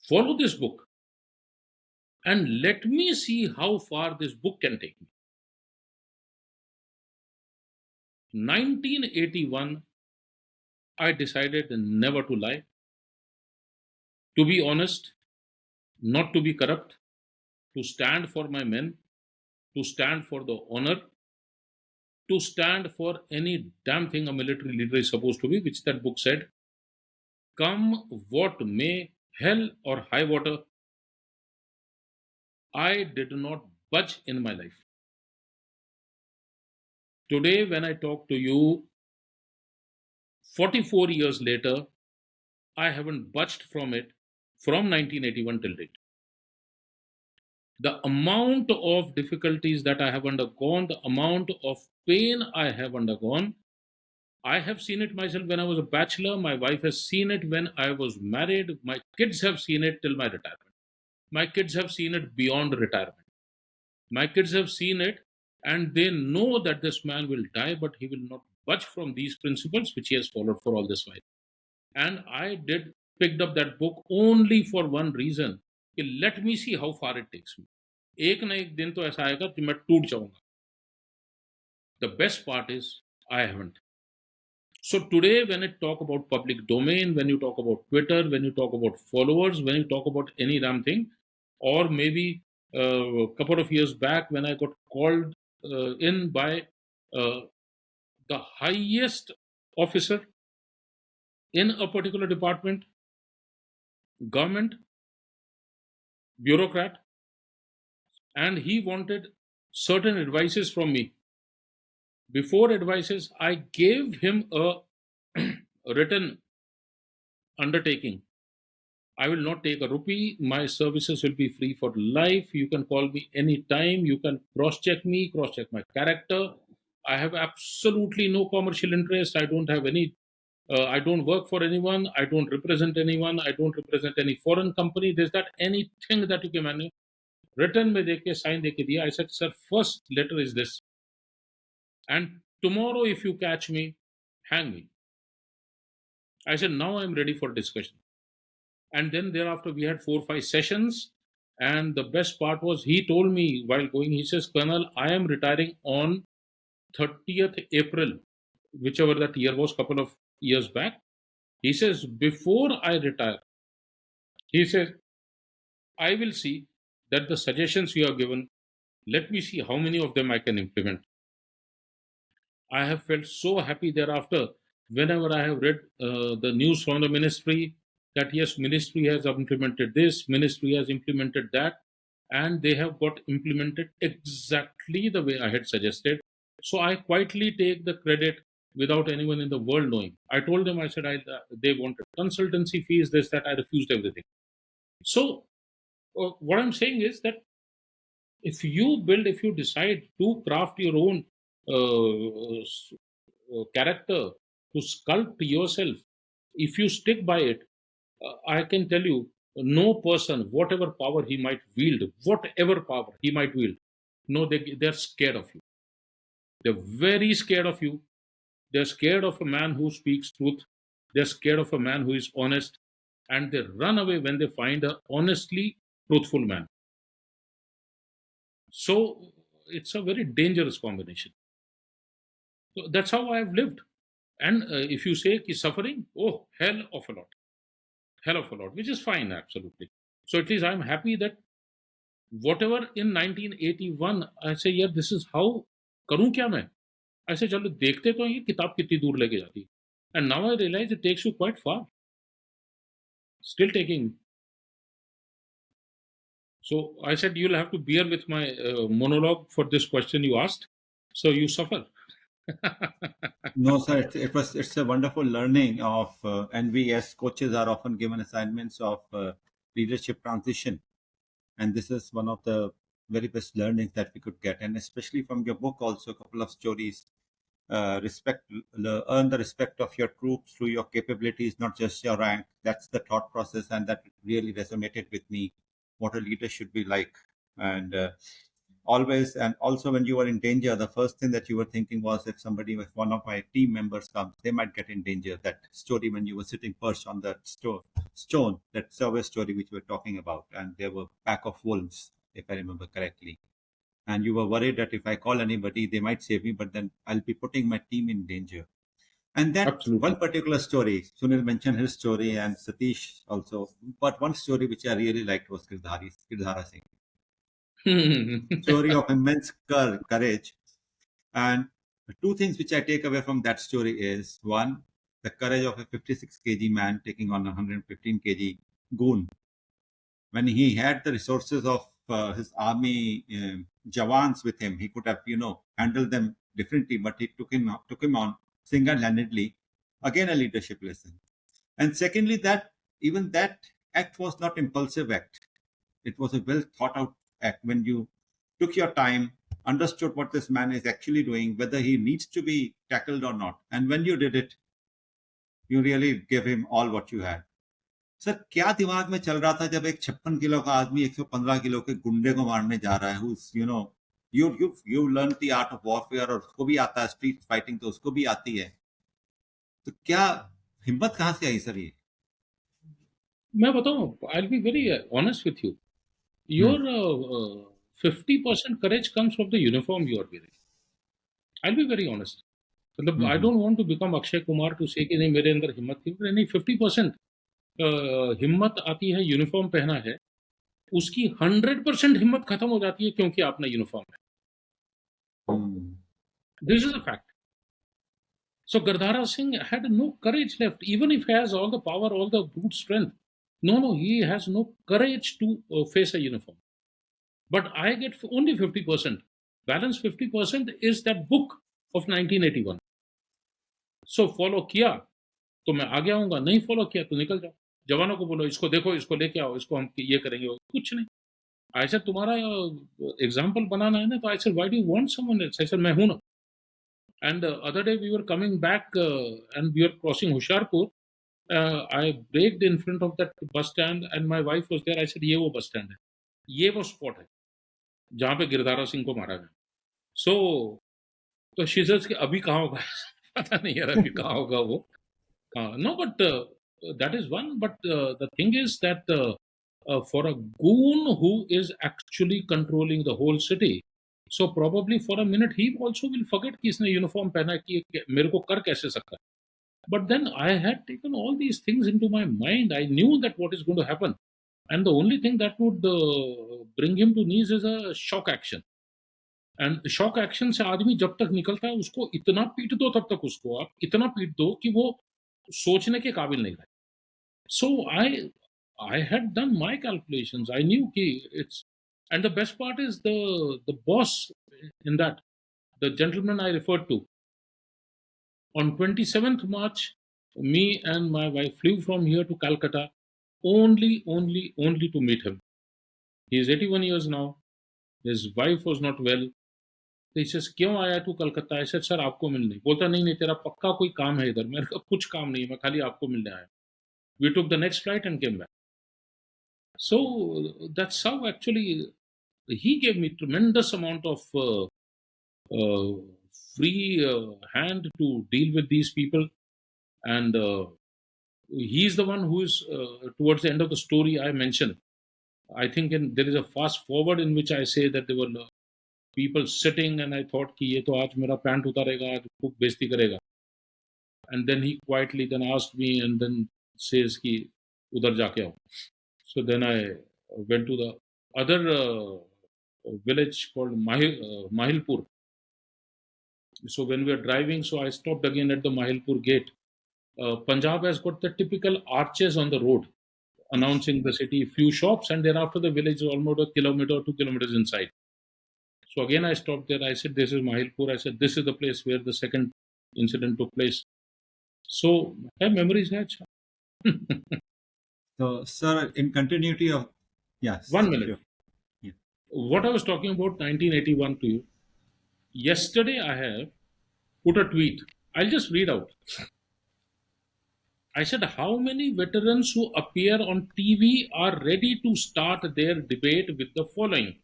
follow this book, and let me see how far this book can take me. 1981, I decided never to lie, to be honest, not to be corrupt, to stand for my men, to stand for the honor, to stand for any damn thing a military leader is supposed to be, which that book said. Come what may, hell or high water, I did not budge in my life. Today, when I talk to you, 44 years later, I haven't budged from it from 1981 till date. The amount of difficulties that I have undergone, the amount of pain I have undergone, I have seen it myself when I was a bachelor. My wife has seen it when I was married. My kids have seen it till my retirement. My kids have seen it beyond retirement. My kids have seen it, and they know that this man will die, but he will not budge from these principles which he has followed for all this while. And I picked up that book only for one reason. Let me see how far it takes me. एक ना एक दिन तो ऐसा आएगा कि मैं टूट जाऊंगा. The best part is I haven't. So today, when I talk about public domain, when you talk about Twitter, when you talk about followers, when you talk about any damn thing, or maybe a couple of years back when I got called in by the highest officer in a particular department, government, bureaucrat, and he wanted certain advices from me. Before advices, I gave him a written undertaking. I will not take a rupee. My services will be free for life. You can call me anytime. You can cross-check me, cross-check my character. I have absolutely no commercial interest. I don't have any, I don't work for anyone. I don't represent anyone. I don't represent any foreign company. There's not anything that you can manage. Written में देके sign देके दिया. I said, sir, first letter is this. And tomorrow, if you catch me, hang me. I said, now I'm ready for discussion. And then thereafter, we had 4 or 5 sessions. And the best part was he told me while going, he says, Colonel, I am retiring on 30th April, whichever that year was, couple of years back. He says, before I retire, he says, I will see that the suggestions you have given, let me see how many of them I can implement. I have felt so happy thereafter whenever I have read the news from the ministry that yes, ministry has implemented this, ministry has implemented that, and they have got implemented exactly the way I had suggested. So I quietly take the credit without anyone in the world knowing. I told them, I said, they wanted consultancy fees, this, that. I refused everything. So, what I'm saying is that if you decide to craft your own character, to sculpt yourself, if you stick by it, I can tell you, no person, whatever power he might wield, no, they're scared of you. They're very scared of you. They're scared of a man who speaks truth. They're scared of a man who is honest. And they run away when they find a honestly truthful man. So it's a very dangerous combination. So that's how I've lived. And if you say ki suffering, oh, hell of a lot, which is fine, absolutely. So at least I'm happy that whatever in 1981, I say, yeah, this is how, करूं क्या मैं? ऐसे चलो देखते तो हैं ये किताब कितनी दूर लेके जाती है. And now I realize it takes you quite far. Still taking. So I said, you'll have to bear with my monologue for this question you asked. So you suffer. No, sir, it's a wonderful learning of, and we as coaches are often given assignments of leadership transition, and this is one of the very best learnings that we could get, and especially from your book also a couple of stories. Earn the respect of your troops through your capabilities, not just your rank. That's the thought process, and that really resonated with me. What a leader should be like, and always, and also when you were in danger, the first thing that you were thinking was, if one of my team members comes, they might get in danger. That story when you were sitting perched on that stone, that service story which we were talking about, and there were pack of wolves, if I remember correctly. And you were worried that if I call anybody, they might save me, but then I'll be putting my team in danger. And that Absolutely. one particular story, Sunil mentioned his story and Satish also, but one story which I really liked was Girdhara Singh. Story of immense courage. And two things which I take away from that story is, one, the courage of a 56 kg man taking on a 115 kg goon. When he had the resources of his army jawans with him, he could have, handled them differently, but he took him on single-handedly. Again, a leadership lesson. And secondly, that even that act was not impulsive act. It was a well thought out act. When you took your time, understood what this man is actually doing, whether he needs to be tackled or not, and when you did it, you really gave him all what you had. Sir क्या दिमाग में चल रहा था जब एक 56 kilo का आदमी 115 किलो के गुंडे को मारने जा रहा है, you learn the art of warfare, और उसको भी आता है स्ट्रीट फाइटिंग, तो उसको भी आती है, तो क्या हिम्मत कहाँ से आई सर ये? मैं बताऊं, I'll be very honest with you. Your 50% courage comes from the uniform you are wearing. I'll be very honest. मतलब I don't want to become Akshay Kumar to say कि नहीं मेरे अंदर हिम्मत थी, नहीं, 50% हिम्मत आती है यूनिफॉर्म पहना है, उसकी 100% हिम्मत खत्म हो जाती है क्योंकि आपने यूनिफॉर्म है. This is a fact. So Girdhara Singh had no courage left, even if he has all the power, all the brute strength. No, he has no courage to face a uniform. But I get only 50%. Balance 50% is that book of 1981. So follow किया तो मैं आगे आऊंगा, नहीं follow किया तो निकल जाओ. जवानों को बोलो इसको देखो, इसको लेके आओ, इसको हम ये करेंगे, कुछ नहीं. I said तुम्हारा एग्जाम्पल बनाना है ना, तो I said why do you want someone else? I said मैं हूं ना. And the other day we were coming back and we were crossing Hoshiarpur. I braked in front of that bus stand and my wife was there. I said ये वो bus stand है, ये वो spot है जहाँ पे गिरधारा सिंह को मारा गया. तो she says कि अभी कहाँ होगा? पता नहीं यार अभी कहाँ होगा वो. No, but that is one. But the thing is that for a goon who is actually controlling the whole city, so probably for a minute he also will forget कि इसने uniform पहना है कि मेरे को कर कैसे सकता है. But then I had taken all these things into my mind. I knew that what is going to happen. And the only thing that would bring him to knees is a shock action. And shock action से आदमी जब तक निकलता है उसको इतना पीट दो, तब तक उसको आप इतना पीट दो कि वो सोचने के काबिल नहीं रहे. So I had done my calculations. I knew कि it's, and the best part is the boss in that, the gentleman I referred to, On 27th March, me and my wife flew from here to Calcutta only to meet him. He is 81 years now. His wife was not well. He says, क्यों आया तू Calcutta? I said, sir आपको मिलने. बोलता नहीं तेरा पक्का कोई काम है इधर. मैंने कहा कुछ काम नहीं, मैं खाली आपको मिलने आया. We took the next flight and came back. So that's how actually he gave me tremendous amount of free hand to deal with these people, and he's the one who is towards the end of the story I mentioned. I think there is a fast forward in which I say that there were people sitting, and I thought कि ये तो आज मेरा pant उतारेगा, आज खूब बेइज्जती करेगा. And then he quietly then asked me and then says कि उधर जाके आओ. So then I went to the other village called Mahilpur. So when we were driving, so I stopped again at the Mahilpur gate. Punjab has got the typical arches on the road announcing the city, few shops, and thereafter the village is almost a kilometer or 2 kilometers inside. So again I stopped there. I said, this is Mahilpur. I said, this is the place where the second incident took place. So my memories are. So, sir, in continuity of, yes. 1 minute. Sure. Yeah. What I was talking about 1981 to you. Yesterday I have put a tweet. I'll just read out. I said, how many veterans who appear on TV are ready to start their debate with the following?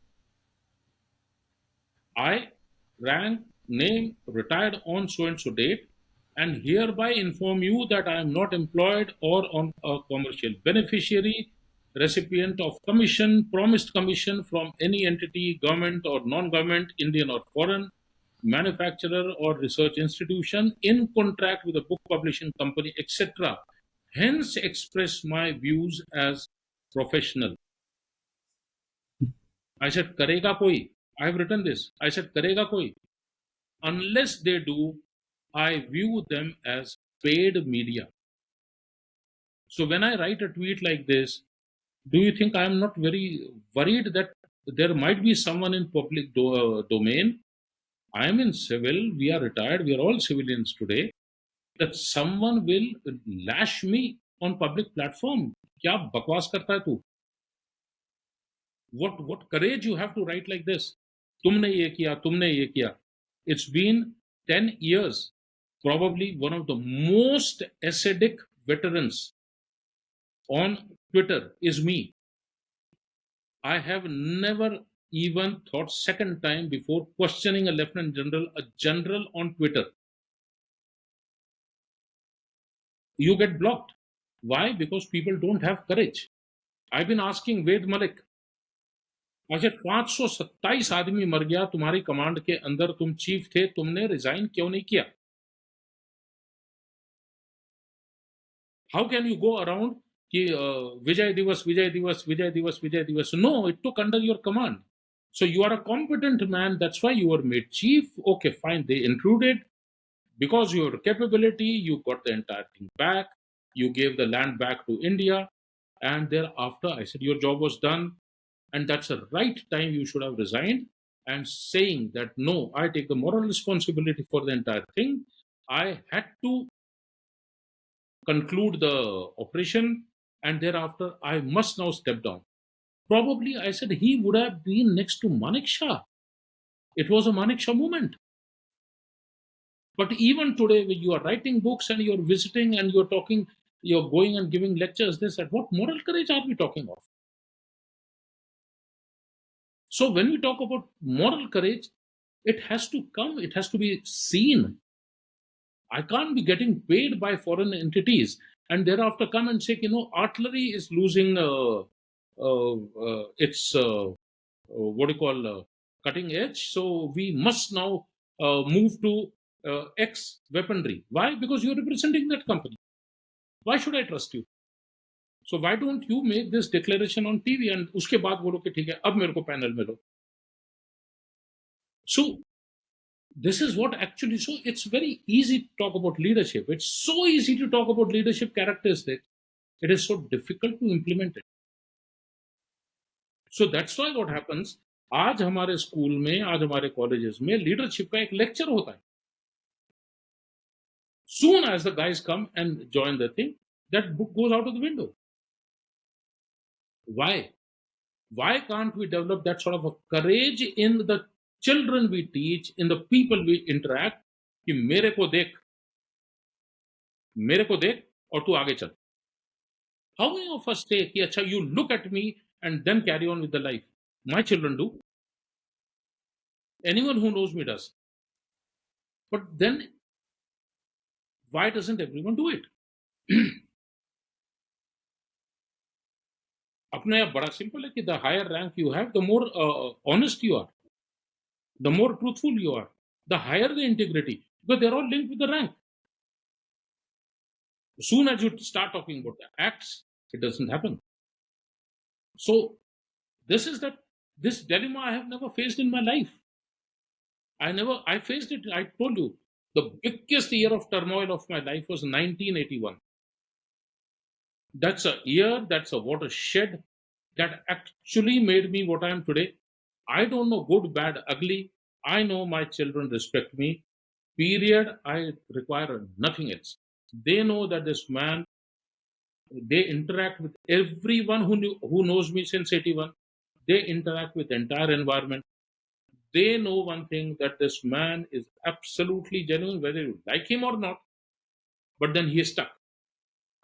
I, rank, name, retired on so and so date, and hereby inform you that I am not employed or on a commercial beneficiary, recipient of commission, promised commission from any entity, government or non-government, Indian or foreign, manufacturer or research institution in contract with a book publishing company, etc. Hence express my views as professional. I said, karega koi. I have written this. I said, karega koi. Unless they do, I view them as paid media. So when I write a tweet like this, do you think I am not very worried that there might be someone in public domain? I am in civil, we are retired, we are all civilians today, that someone will lash me on public platform. क्या बकवास करता है तू? What courage you have to write like this? तुमने ये किया, तुमने ये किया. It's been 10 years. Probably one of the most acidic veterans on Twitter is me. I have never even thought second time before questioning a lieutenant general, a general on Twitter. You get blocked. Why? Because people don't have courage. I've been asking Ved Malik. अच्छा 527 आदमी मर गया तुम्हारी command के अंदर, तुम chief थे, तुमने रिजाइन क्यों नहीं किया? How can you go around कि Vijay Divas, Vijay Divas, Vijay Divas, Vijay Divas? No, it took under your command. So you are a competent man. That's why you were made chief. Okay, fine. They intruded. Because your capability, you got the entire thing back. You gave the land back to India. And thereafter, I said, your job was done. And that's the right time you should have resigned and saying that, no, I take the moral responsibility for the entire thing. I had to conclude the operation, and thereafter I must now step down. Probably, I said, he would have been next to Manik Shah. It was a Manik Shah movement. But even today, when you are writing books and you're visiting and you're talking, you're going and giving lectures, they said, what moral courage are we talking of? So when we talk about moral courage, it has to come, it has to be seen. I can't be getting paid by foreign entities and thereafter come and say, artillery is losing its, cutting edge. So we must now move to X weaponry. Why? Because you're representing that company. Why should I trust you? So why don't you make this declaration on TV and uske baad bolo ki theek hai, ab mere ko panel mein lo. So this is what actually, so it's very easy to talk about leadership. It's so easy to talk about leadership characteristics. It is so difficult to implement it. So that's why what happens, आज हमारे school में, आज हमारे colleges में leadership का एक lecture होता है. Soon as the guys come and join the thing, that book goes out of the window. Why? Why can't we develop that sort of a courage in the children we teach, in the people we interact, कि मेरे को देख और तू आगे चल. How many of us say कि अच्छा, you look at me and then carry on with the life? My children do. Anyone who knows me does. But then why doesn't everyone do it? अपने आप बड़ा simple है कि the higher rank you have, the more honest you are, the more truthful you are, the higher the integrity, because they're all linked with the rank. As soon as you start talking about the acts, it doesn't happen. So this dilemma I have never faced in my life. I faced it. I told you, the biggest year of turmoil of my life was 1981. That's a watershed that actually made me what I am today. I don't know good, bad, ugly. I know my children respect me. Period. I require nothing else. They know that this man, they interact with everyone who knows me since 81. They interact with the entire environment. They know one thing, that this man is absolutely genuine, whether you like him or not, but then he is stuck.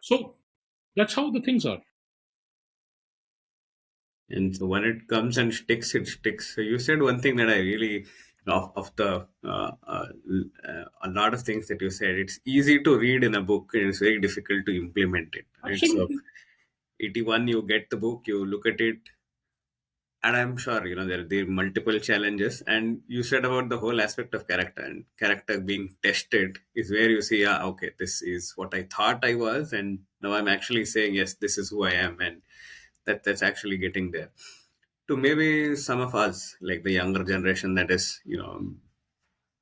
So that's how the things are. And so when it comes and sticks, it sticks. So you said one thing that I really, of the a lot of things that you said, it's easy to read in a book and it's very difficult to implement it. Right? So Absolutely. 81, you get the book, you look at it, and I'm sure there are multiple challenges. And you said about the whole aspect of character, and character being tested is where you see, okay, this is what I thought I was, and now I'm actually saying, yes, this is who I am, and that's actually getting there. To maybe some of us, like the younger generation, that is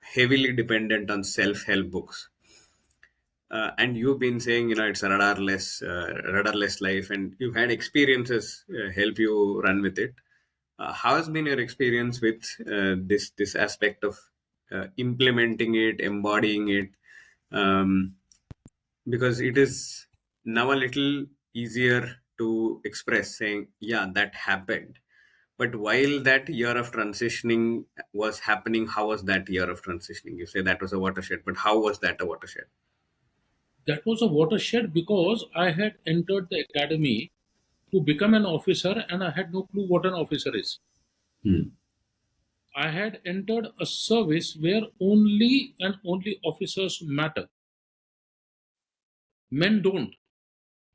heavily dependent on self-help books. And you've been saying, it's a radarless life, and you've had experiences help you run with it. How has been your experience with this aspect of implementing it, embodying it? Because it is now a little easier to express, saying, yeah, that happened. But while that year of transitioning was happening, how was that year of transitioning? You say that was a watershed, but how was that a watershed? That was a watershed because I had entered the academy to become an officer and I had no clue what an officer is. I had entered a service where only and only officers matter. Men don't.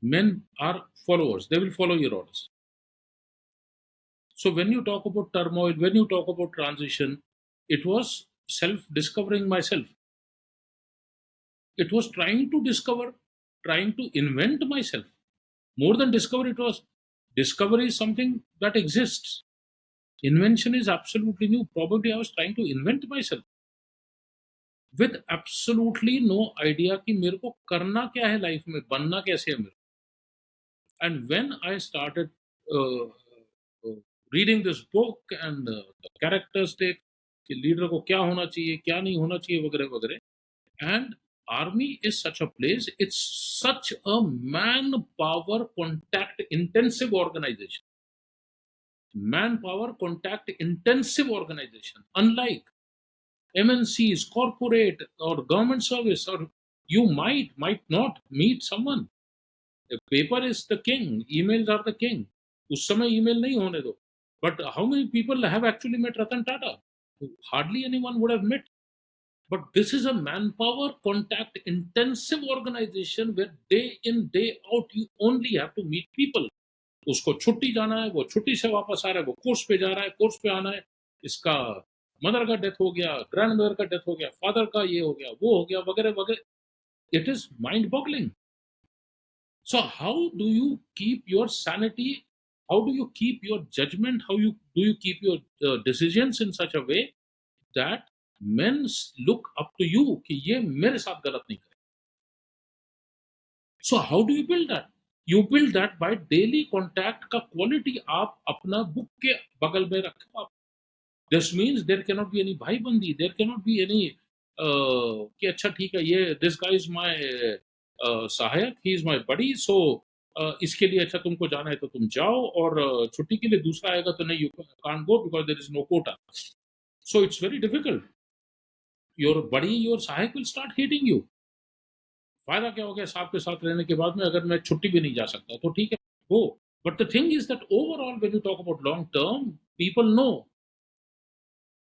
Men are followers. They will follow your orders. So when you talk about turmoil, when you talk about transition, it was self-discovering myself. It was trying to discover, trying to invent myself. More than discover, it was discovery is something that exists. Invention is absolutely new. Probably I was trying to invent myself with absolutely no idea कि मेरे को करना क्या है life में, बनना कैसे है मेरे को. And when I started reading this book and the characters take कि लीडर को क्या होना चाहिए, क्या नहीं होना चाहिए, वगैरह वगैरह. And army is such a place. It's such a manpower contact intensive organization. Manpower contact intensive organization. Unlike MNCs, corporate or government service, or you might not meet someone. The paper is the king. Emails are the king. उस समय email नहीं होने दो. But how many people have actually met Ratan Tata? Hardly anyone would have met. But this is a manpower contact intensive organization where day in, day out, you only have to meet people. उसको छुट्टी जाना है, वो छुट्टी से वापस आ रहा है, वो कोर्स पे जा रहा है, कोर्स पे आना है, इसका मदर का डेथ हो गया, ग्रैंड मदर का डेथ हो गया, फादर का ये हो गया, वो हो गया, वगैरह वगैरह. It is mind boggling. So how do you keep your sanity? How do you keep your judgment? How do you keep your decisions in such a way that men look up to you कि ये मेरे साथ गलत नहीं करे. So how do you build that? You build that by daily contact का quality आप अपना book के बगल में रखो आप. This means there cannot be any भाईबंदी, there cannot be any कि अच्छा ठीक है, ये दिस गाय इज माय सहायक, ही इज माय बडी, सो इसके लिए अच्छा तुमको जाना है तो तुम जाओ, और छुट्टी के लिए दूसरा आएगा तो नहीं, you can't go because there is no quota. So it's very difficult. Your buddy, your sahayak will start hating you. फायदा क्या हो गया साहब के साथ रहने के बाद में, अगर मैं छुट्टी भी नहीं जा सकता तो ठीक है, go. But the thing is that overall when you talk about long term, people know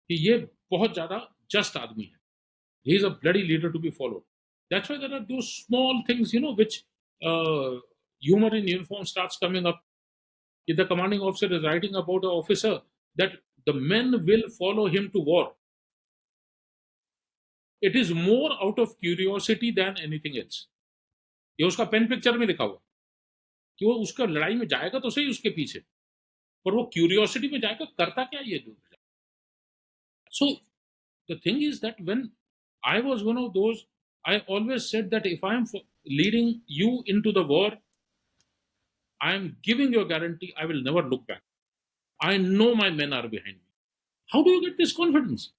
कि ये बहुत ज्यादा जस्ट आदमी है. He is a bloody leader to be followed. That's why there are those small things, which humor in uniform starts coming up. If the commanding officer is writing about an officer, that the men will follow him to war. It is more out of curiosity than anything else. ये उसका pen picture में लिखा हुआ कि वो उसका लड़ाई में जाएगा तो सही उसके पीछे, पर वो क्यूरियोसिटी में जाएगा, करता क्या ये लोग. So the thing is that when I was one of those, I always said that if I am leading you into the war, I am giving you a guarantee I will never look back. I know my men are behind me. How do you get this confidence?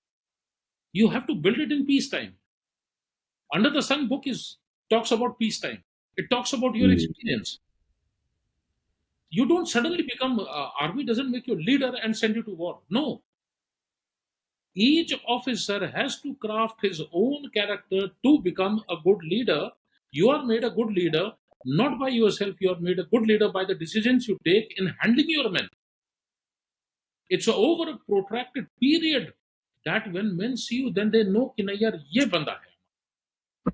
You have to build it in peacetime. Under the Sun book is talks about peacetime. It talks about your experience. You don't suddenly become army doesn't make you leader and send you to war. No. Each officer has to craft his own character to become a good leader. You are made a good leader not by yourself. You are made a good leader by the decisions you take in handling your men. It's over a protracted period that when men see you, then they know कि नहीं यार ये बंदा है.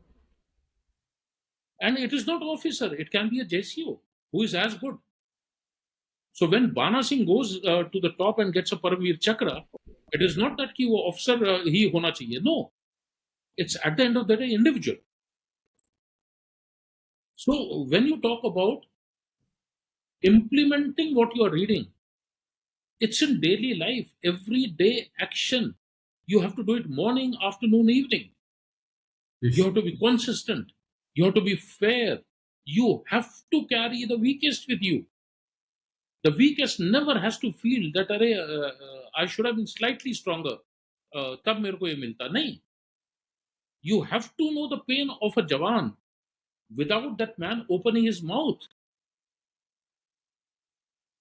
And it is not officer, it can be a JCO who is as good. So when Bana Singh goes to the top and gets a Paramveer Chakra, it is not that कि वो officer ही होना चाहिए. No, it's at the end of the day individual. So when you talk about implementing what you are reading, it's in daily life, everyday action. You have to do it morning, afternoon, evening. You have to be consistent. You have to be fair. You have to carry the weakest with you. The weakest never has to feel that I should have been slightly stronger. तब मेरे को ये मिलता नहीं. You have to know the pain of a jawan without that man opening his mouth.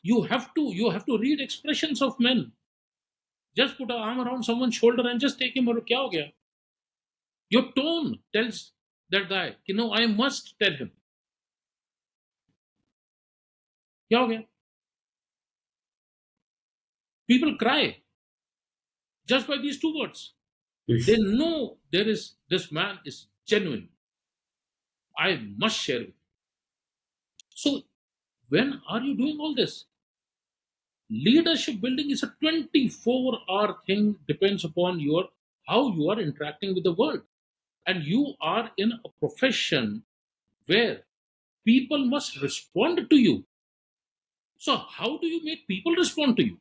You have to read expressions of men. Just put an arm around someone's shoulder and just take him, और क्या हो गया? Your tone tells that guy, no, I must tell him. क्या हो गया? People cry just by these two words. They know this man is genuine. I must share with him. So when are you doing all this? Leadership building is a 24-hour thing, depends upon how you are interacting with the world. And you are in a profession where people must respond to you. So how do you make people respond to you?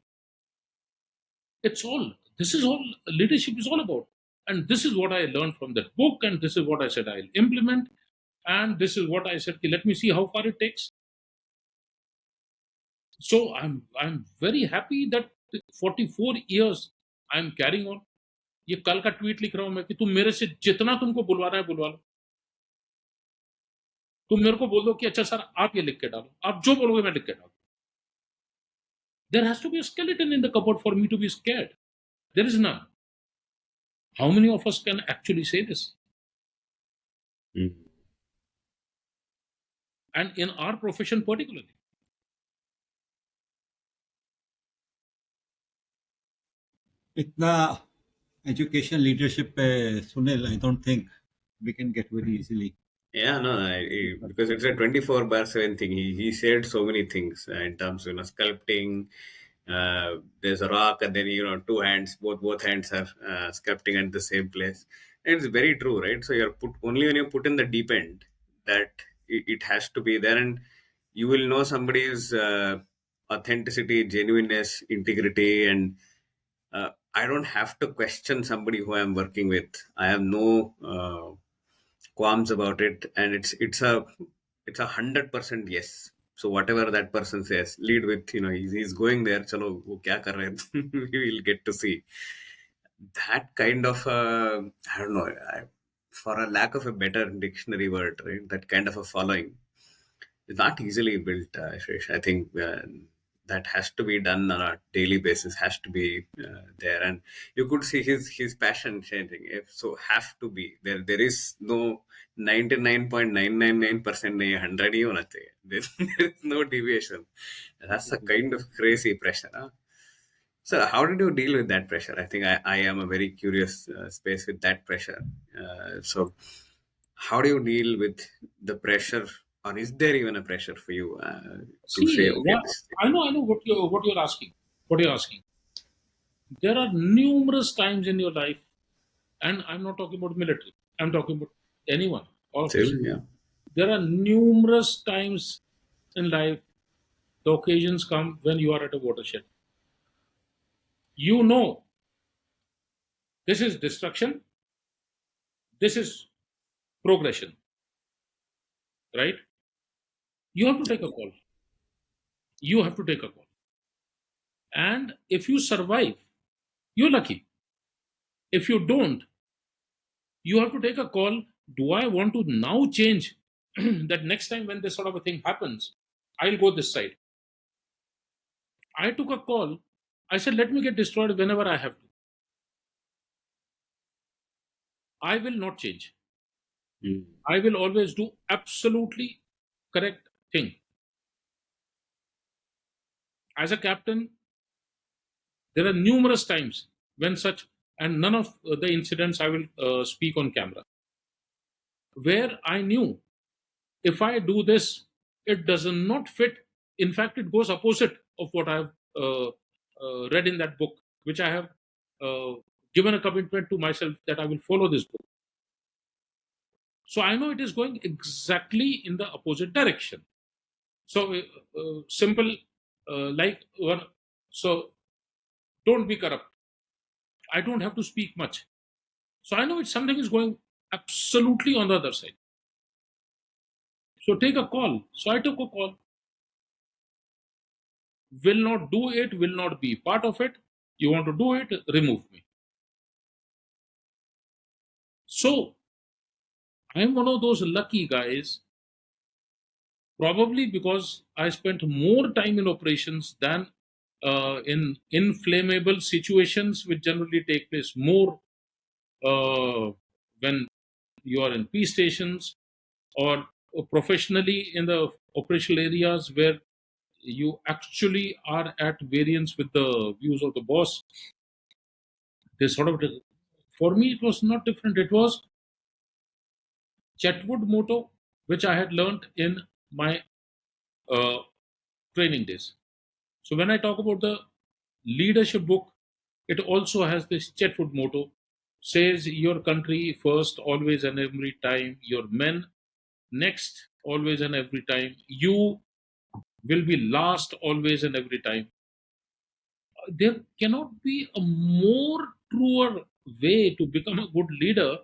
This is all leadership is all about. And this is what I learned from that book, and this is what I said I'll implement. And this is what I said, let me see how far it takes. So I'm very happy that 44 years I'm carrying on. ये कल का tweet लिख रहा हूं मैं कि तुम मेरे से जितना तुमको बुलवा रहा है बुलवा लो. तुम मेरे को बोल दो कि अच्छा सर आप ये लिख के डालो, आप जो बोलोगे मैं लिख के डालूं. There has to be a skeleton in the cupboard for me to be scared. There is none. How many of us can actually say this? And in our profession particularly. इतना education leadership पे Sunil, I don't think we can get very easily. Yeah, no, because it's a 24/7 thing. He said so many things in terms of sculpting. There's a rock, and then two hands, both hands are sculpting at the same place. And it's very true, right? So you're only when you put in the deep end that it has to be there, and you will know somebody's authenticity, genuineness, integrity, and I don't have to question somebody who I'm working with. I have no qualms about it, and it's a 100% yes. So whatever that person says, lead with he's going there. Chalo, wo kya kar rahe? We will get to see. that kind of I don't know, for a lack of a better dictionary word, right? That kind of a following is not easily built, Shresh. I think that has to be done on a daily basis, has to be there, and you could see his passion changing. If so, have to be there. There is no 99.999% 100 ही होना चाहिए. There is no deviation. That's a kind of crazy pressure. Huh? So, how did you deal with that pressure? I think I am a very curious space with that pressure. So, how do you deal with the pressure, or is there even a pressure for you to say, See, okay, yeah, this? I know what you're asking. What you're asking. There are numerous times in your life, and I'm not talking about military. I'm talking about anyone, all of us. Yeah. There are numerous times in life the occasions come when you are at a watershed. You know this is destruction, this is progression, right? You have to take a call. You have to take a call. And if you survive, you're lucky. If you don't, you have to take a call. Do I want to now change that next time when this sort of a thing happens, I'll go this side? I took a call. I said, let me get destroyed whenever I have to. I will not change. Mm. I will always do absolutely correct thing. As a captain, there are numerous times when such, and none of the incidents I will speak on camera, where I knew if I do this, it does not fit. In fact, it goes opposite of what I've read in that book, which I have uh, given a commitment to myself that I will follow this book. So I know it is going exactly in the opposite direction. So simple, like one. So don't be corrupt. I don't have to speak much. So I know it's something is going absolutely on the other side. So take a call. So I took a call. Will not do it, will not be part of it. You want to do it, remove me. So I'm one of those lucky guys, probably because I spent more time in operations than in inflammable situations, which generally take place more when you are in peace stations or professionally in the operational areas where you actually are at variance with the views of the boss. This sort of, for me, it was not different. It was Chetwood motto, which I had learned in my uh, training days. So when I talk about the leadership book, it also has this Chetwood motto, says your country first, always and every time, your men next, always and every time, you will be last, always and every time. There cannot be a more truer way to become a good leader.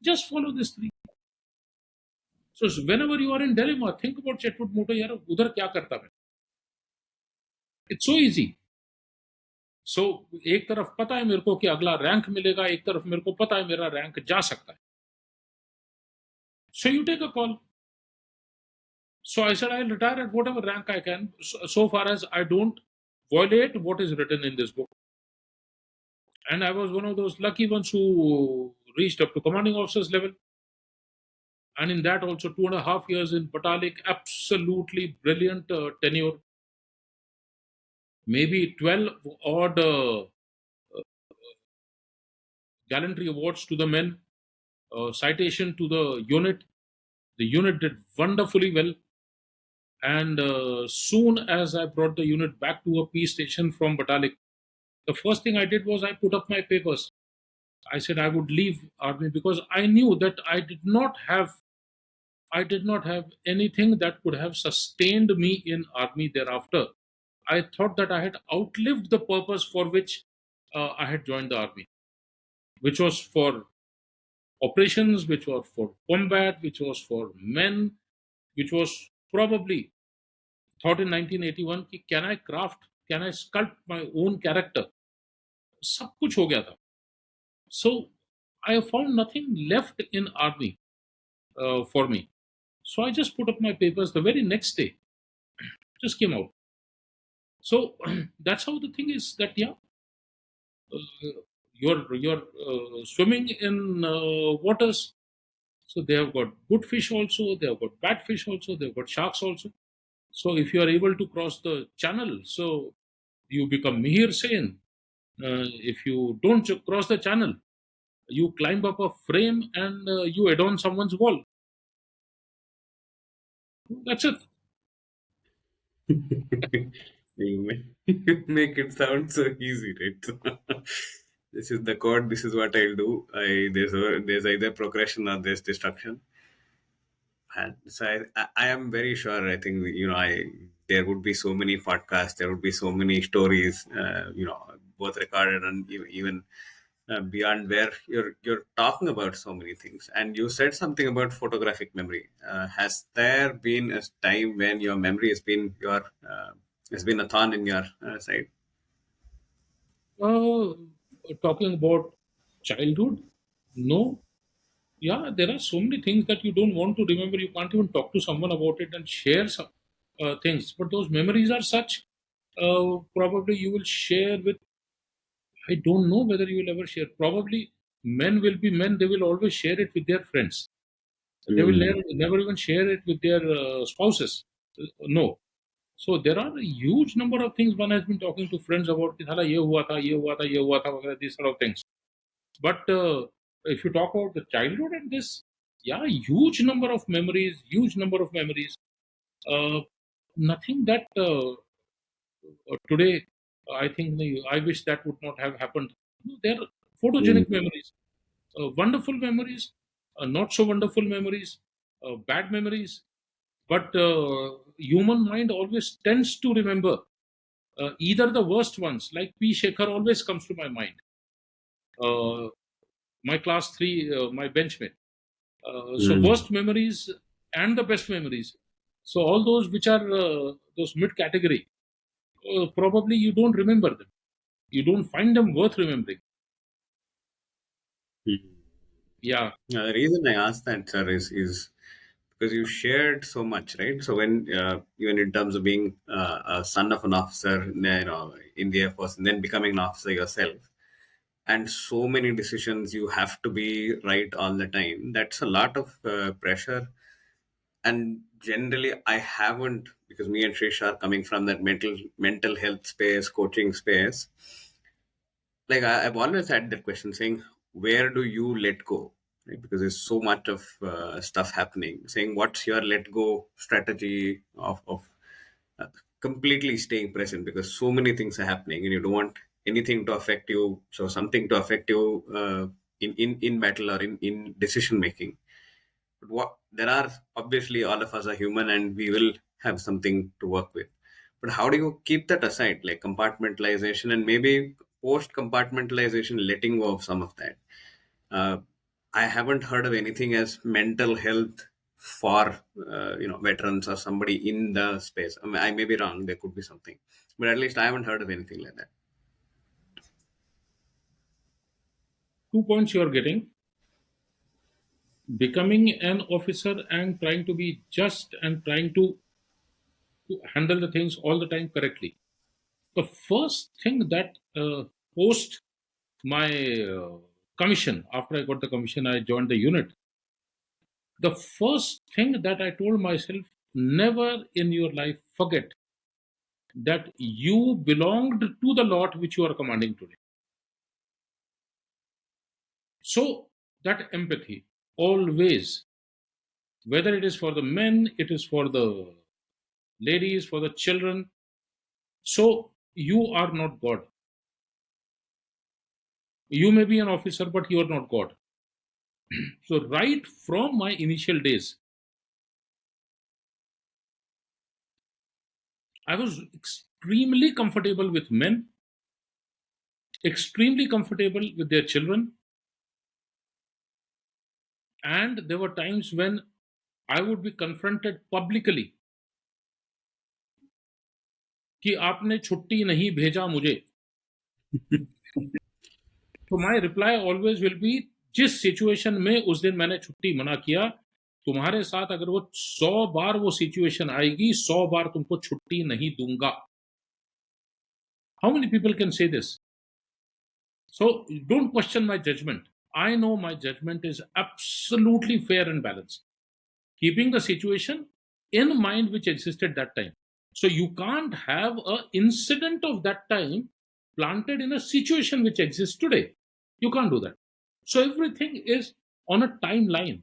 Just follow these three. So whenever you are in dilemma, think about Chetwood motto. यार उधर क्या करता मैं? It's so easy. So एक तरफ पता है मेरे को कि अगला रैंक मिलेगा, एक तरफ मेरे को पता है मेरा रैंक जा सकता है. So you take a call. So I said I'll retire at whatever rank I can, so far as I don't violate what is written in this book. And I was one of those lucky ones who reached up to commanding officers level. And in that also 2.5 years in Patalik, absolutely brilliant tenure. Maybe 12 odd gallantry awards to the men, citation to the unit. The unit did wonderfully well. And soon as I brought the unit back to a peace station from Batalik, the first thing I did was I put up my papers. I said I would leave army because I knew that I did not have anything that could have sustained me in army thereafter. I thought that I had outlived the purpose for which I had joined the army, which was for operations, which was for combat, which was for men, which was probably thought in 1981 कि can I sculpt my own character. सब कुछ हो गया था. So I found nothing left in army for me. So I just put up my papers the very next day, just came out. So that's how the thing is that, yeah, you're swimming in waters. So they have got good fish also, they have got bad fish also, they've got sharks also. So if you are able to cross the channel, so you become Mihir Sen. If you don't cross the channel, you climb up a frame and you adorn someone's wall. That's it. You make it sound so easy, right? This is the code. This is what I'll do. There's either progression or there's destruction. And so I am very sure. I think there would be so many podcasts. There would be so many stories. Both recorded and even beyond where you're talking about so many things. And you said something about photographic memory. Has there been a time when your memory has been a thorn in your side? Uh, Talking about childhood, no. Yeah, there are so many things that you don't want to remember. You can't even talk to someone about it and share some things. But those memories are such. Probably you will share with. I don't know whether you will ever share. Probably men will be men. They will always share it with their friends. They will never even share it with their spouses. No. So there are a huge number of things one has been talking to friends about. कि साला ये हुआ था, ये हुआ था, ये हुआ था, वगैरह, these sort of things. But if you talk about the childhood and this, yeah, huge number of memories, huge number of memories. Uh, Nothing that today, I think I wish that would not have happened. No, they're photogenic memories, wonderful memories, not so wonderful memories, bad memories. But human mind always tends to remember either the worst ones, like P. Shekhar always comes to my mind. Uh, my class three, my benchmate. So worst memories and the best memories. So all those which are those mid category, probably you don't remember them. You don't find them worth remembering. Yeah. The reason I asked that, sir, is because you shared so much, right? So when even in terms of being a son of an officer, in the Air Force, and then becoming an officer yourself, and so many decisions you have to be right all the time. That's a lot of pressure. And generally, I haven't, because me and Trish are coming from that mental health space, coaching space. Like I've always had that question, saying, where do you let go? Right? Because there's so much of stuff happening. Saying, what's your let go strategy of uh, completely staying present, because so many things are happening and you don't want anything to affect you. So something to affect you in battle or in decision making. But there are, obviously, all of us are human and we will have something to work with. But how do you keep that aside, like compartmentalization and maybe post compartmentalization, letting go of some of that? Uh, I haven't heard of anything as mental health for veterans or somebody in the space. I mean, I may be wrong. There could be something, but at least I haven't heard of anything like that. 2 points you are getting. Becoming an officer and trying to be just and trying to handle the things all the time correctly. The first thing that post my commission, after I got the commission, I joined the unit. The first thing that I told myself, never in your life forget that you belonged to the lot which you are commanding today. So that empathy, always, whether it is for the men, it is for the ladies, for the children. So you are not God. You may be an officer, but you are not God. So right from my initial days, I was extremely comfortable with men, extremely comfortable with their children, and there were times when I would be confronted publicly कि आपने छुट्टी नहीं भेजा मुझे. तो my reply always will be, जिस situation में उस दिन मैंने छुट्टी मना किया, तुम्हारे साथ अगर वो 100 बार वो सिचुएशन आएगी, 100 बार तुमको छुट्टी नहीं दूंगा. How many people can say this? So don't question my judgment. I know my judgment is absolutely fair and balanced, keeping the situation in mind which existed that time. So you can't have a incident of that time planted in a situation which exists today. You can't do that. So everything is on a timeline.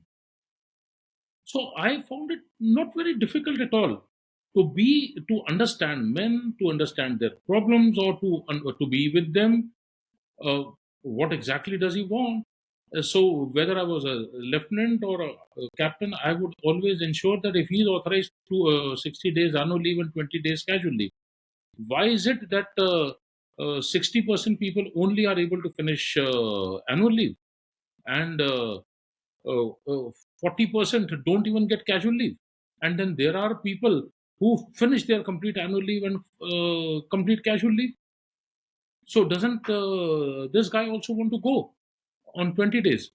So I found it not very difficult at all to understand men, to understand their problems, or to be with them. What exactly does he want? So whether I was a lieutenant or a captain, I would always ensure that if he is authorized to 60 days annual leave and 20 days casual leave, why is it that 60% people only are able to finish annual leave, and 40% don't even get casual leave? And then there are people who finish their complete annual leave and complete casual leave. So doesn't this guy also want to go on 20 days?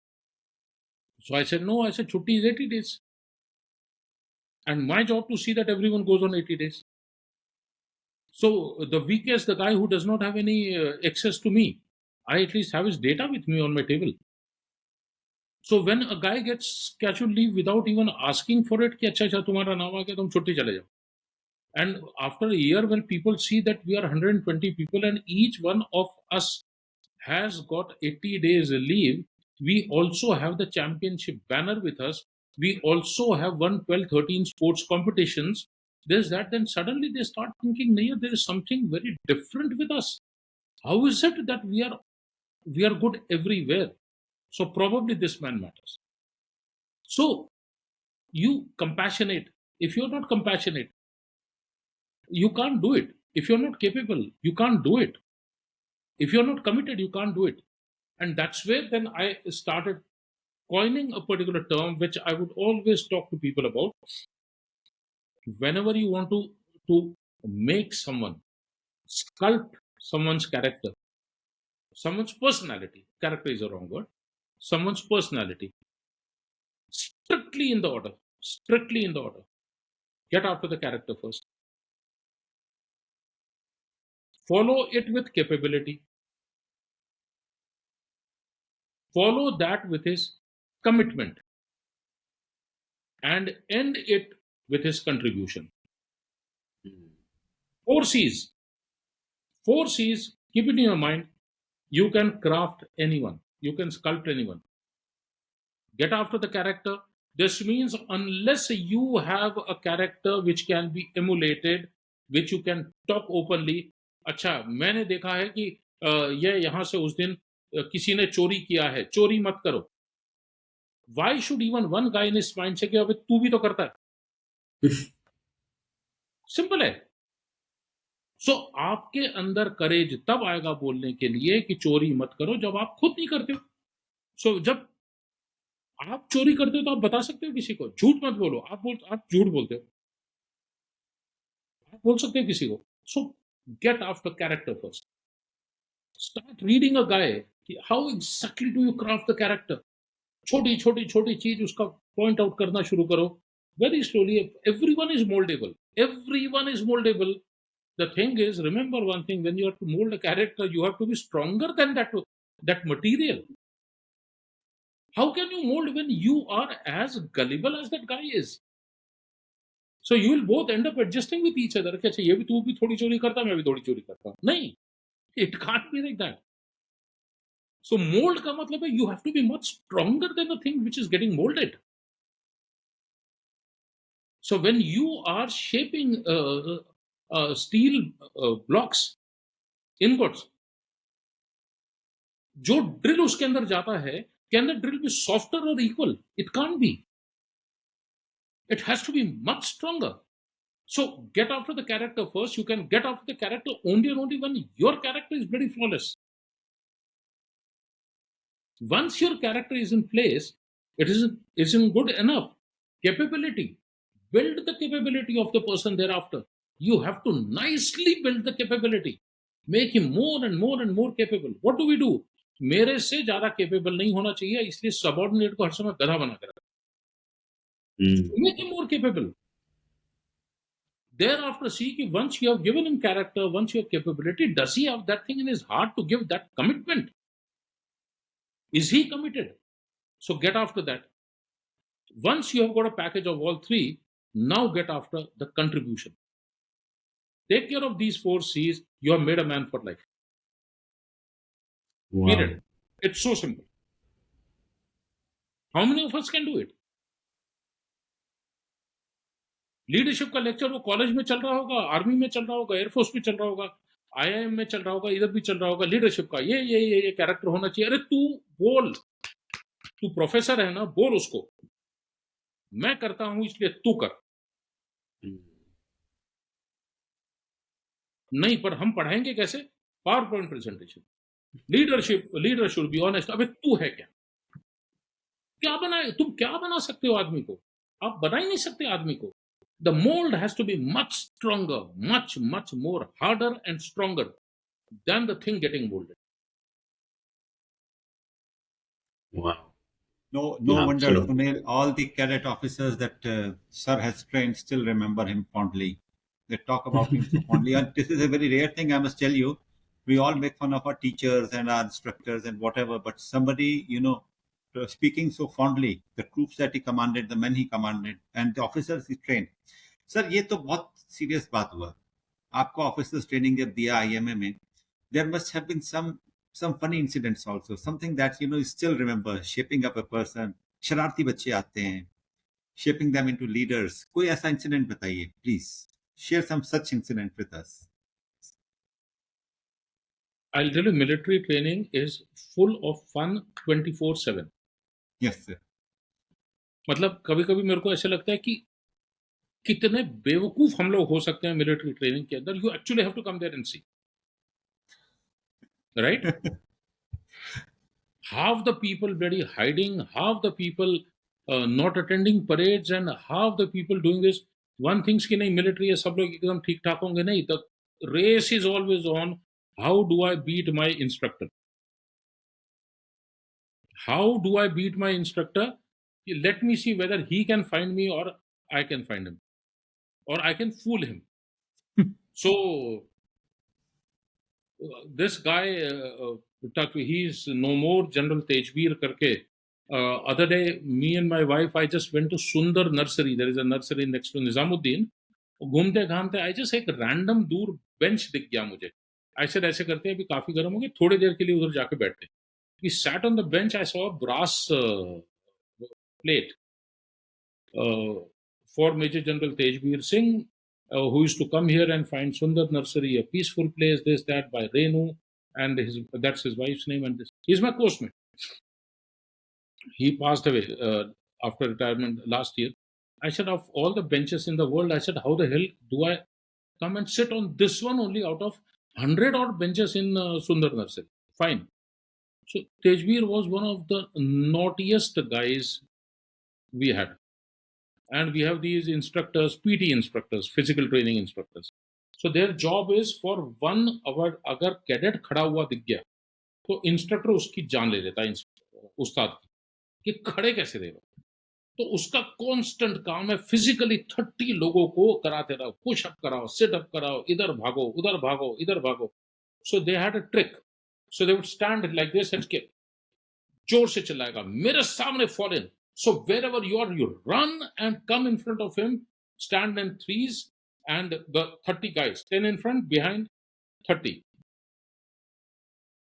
So I said, no, I said, Chutti is 80 days. And my job to see that everyone goes on 80 days. So the weakest, the guy who does not have any access to me, I at least have his data with me on my table. So when a guy gets casual leave without even asking for it, कि अच्छा अच्छा तुम्हारा नाम आ गया तुम छुट्टी चले जाओ. And after a year, when people see that we are 120 people and each one of us has got 80 days leave, we also have the championship banner with us. We also have won 12, 13 sports competitions. There's that. Then suddenly they start thinking, "Nair, there is something very different with us. How is it that we are good everywhere?" So probably this man matters. So you compassionate. If you're not compassionate, you can't do it. If you're not capable, you can't do it. If you're not committed, you can't do it. And that's where then I started coining a particular term which I would always talk to people about. Whenever you want to make someone, sculpt someone's character, someone's personality, character is a wrong word, someone's personality, strictly in the order, strictly in the order. Get after the character first. Follow it with capability. Follow that with his commitment, and end it with his contribution. Four C's. Four C's, keep it in your mind. You can craft anyone. You can sculpt anyone. Get after the character. This means unless you have a character which can be emulated, which you can talk openly. अच्छा मैंने देखा है कि ये यहाँ से उस दिन किसी ने चोरी किया है, चोरी मत करो. Why should even one guy in his mind say कि अबे तू भी तो करता है? सिंपल है. सो आपके अंदर करेज तब आएगा बोलने के लिए कि चोरी मत करो जब आप खुद नहीं करते हो. सो जब आप चोरी करते हो तो आप बता सकते हो किसी को. झूठ मत बोलो. आप झूठ बोलते हो, आप बोल सकते हो किसी को. सो get after character first. Start reading a guy. How exactly do you craft the character. छोटी छोटी छोटी चीज उसका पॉइंट आउट करना शुरू करो. Very slowly. Everyone is mouldable. Everyone is mouldable. The thing is, remember one thing: when you have to mold a character, you have to be stronger than that material. How can you mold when you are as gullible as that guy is? So you will both end up adjusting with each other. कि अच्छा ये भी तू भी थोड़ी चोरी करता, मैं भी थोड़ी चोरी करता. नहीं, it can't be like that. So mold का मतलब है you have to be much stronger than the thing which is getting molded. So when you are shaping steel blocks, ingots, जो ड्रिल उसके अंदर जाता है, can the drill be softer और equal? It can't be. It has to be much stronger. So get after the character first. You can get after the character only and only when your character is very flawless. Once your character is in place, it isn't good enough. Capability. Build the capability of the person thereafter. You have to nicely build the capability. Make him more and more and more capable. What do we do? मेरे से ज्यादा capable नहीं होना चाहिए, इसलिए subordinate को हर समय गधा बना कर make him more capable. Thereafter, see कि once you have given him character, once you have capability, does he have that thing in his heart to give that commitment? Is he committed? So get after that. Once you have got a package of all three, now get after the contribution. Take care of these 4 C's, you have made a man for life. Wow. Period. It's so simple. How many of us can do it? Leadership का lecture वो college में चल रहा होगा, army में चल रहा होगा, एयरफोर्स में चल रहा होगा, आईआईएम में चल रहा होगा, इधर भी चल रहा होगा. लीडरशिप का ये कैरेक्टर होना चाहिए. अरे तू बोल, तू प्रोफेसर है ना, बोल उसको, मैं करता हूं इसलिए तू कर. नहीं, पर हम पढ़ाएंगे कैसे? Power point presentation. Leader should be honest. अबे तू है क्या? क्या बनाए? तुम क्या बना सकते हो आदमी को? आप बना ही नहीं सकते आदमी को. The mold has to be much stronger, much more harder and stronger than the thing getting molded. Wow. No Yeah, wonder, absolutely. Sunil, all the cadet officers that Sir has trained still remember him fondly. They talk about him so fondly. And this is a very rare thing, I must tell you. We all make fun of our teachers and our instructors and whatever, but somebody, speaking so fondly, the troops that he commanded, the men he commanded, and the officers he trained. Sir, ये तो बहुत serious बात हुआ. आपको officers training जब दिया IMA में, there must have been some funny incidents also, something that you still remember, shaping up a person. शरारती बच्चे आते हैं, shaping them into leaders. कोई ऐसा incident बताइए, please share some such incident with us. I'll tell you, military training is full of fun 24/7. Yes, sir. मतलब कभी कभी मेरे को ऐसा लगता है कि कितने बेवकूफ हम लोग हो सकते हैं मिलिट्री ट्रेनिंग के अंदर. You actually have to come there and see, right? half the people bloody hiding, half the people not attending parades, and half the people doing this. One thinks कि नहीं मिलिट्री है, सब लोग एकदम ठीक ठाक होंगे. नहीं, the race is always on. How do I beat my instructor? How do I beat my instructor? Let me see whether he can find me or I can find him, or I can fool him. So this guy, he's no more, General Tejveer karke. Other day, me and my wife, I just went to Sundar Nursery. There is a nursery next to Nizamuddin. घूमते घामते I just एक random दूर bench दिख गया मुझे. I said ऐसे करते हैं, अभी काफी गर्म हो गए, थोड़ी देर के लिए उधर जाके बैठते हैं. We sat on the bench. I saw a brass plate for Major General Tejveer Singh, who used to come here and find Sundar Nursery a peaceful place, this, that, by Renu, and that's his wife's name, and this. He's my coachmate. He passed away after retirement last year. I said, of all the benches in the world, I said, how the hell do I come and sit on this one only out of 100 odd benches in Sundar Nursery? Fine. So Tejveer was one of the naughtiest guys we had. And we have these instructors, PT instructors, physical training instructors. So their job is for 1 hour, अगर cadet खड़ा हुआ दिख गया तो instructor उसकी जान ले लेता है उस्ताद की, कि खड़े कैसे देगा. तो उसका कांस्टेंट काम है फिजिकली 30 लोगों को कराते रहो, पुश अप कराओ, सिट अप कराओ, इधर भागो, उधर भागो, इधर भागो. So they had a trick. So they would stand like this and के जोर से चिल्लाएगा, मेरे सामने fall in. So wherever you are, you run and come in front of him, stand in threes, and the 30 guys, 10 in front, behind 30.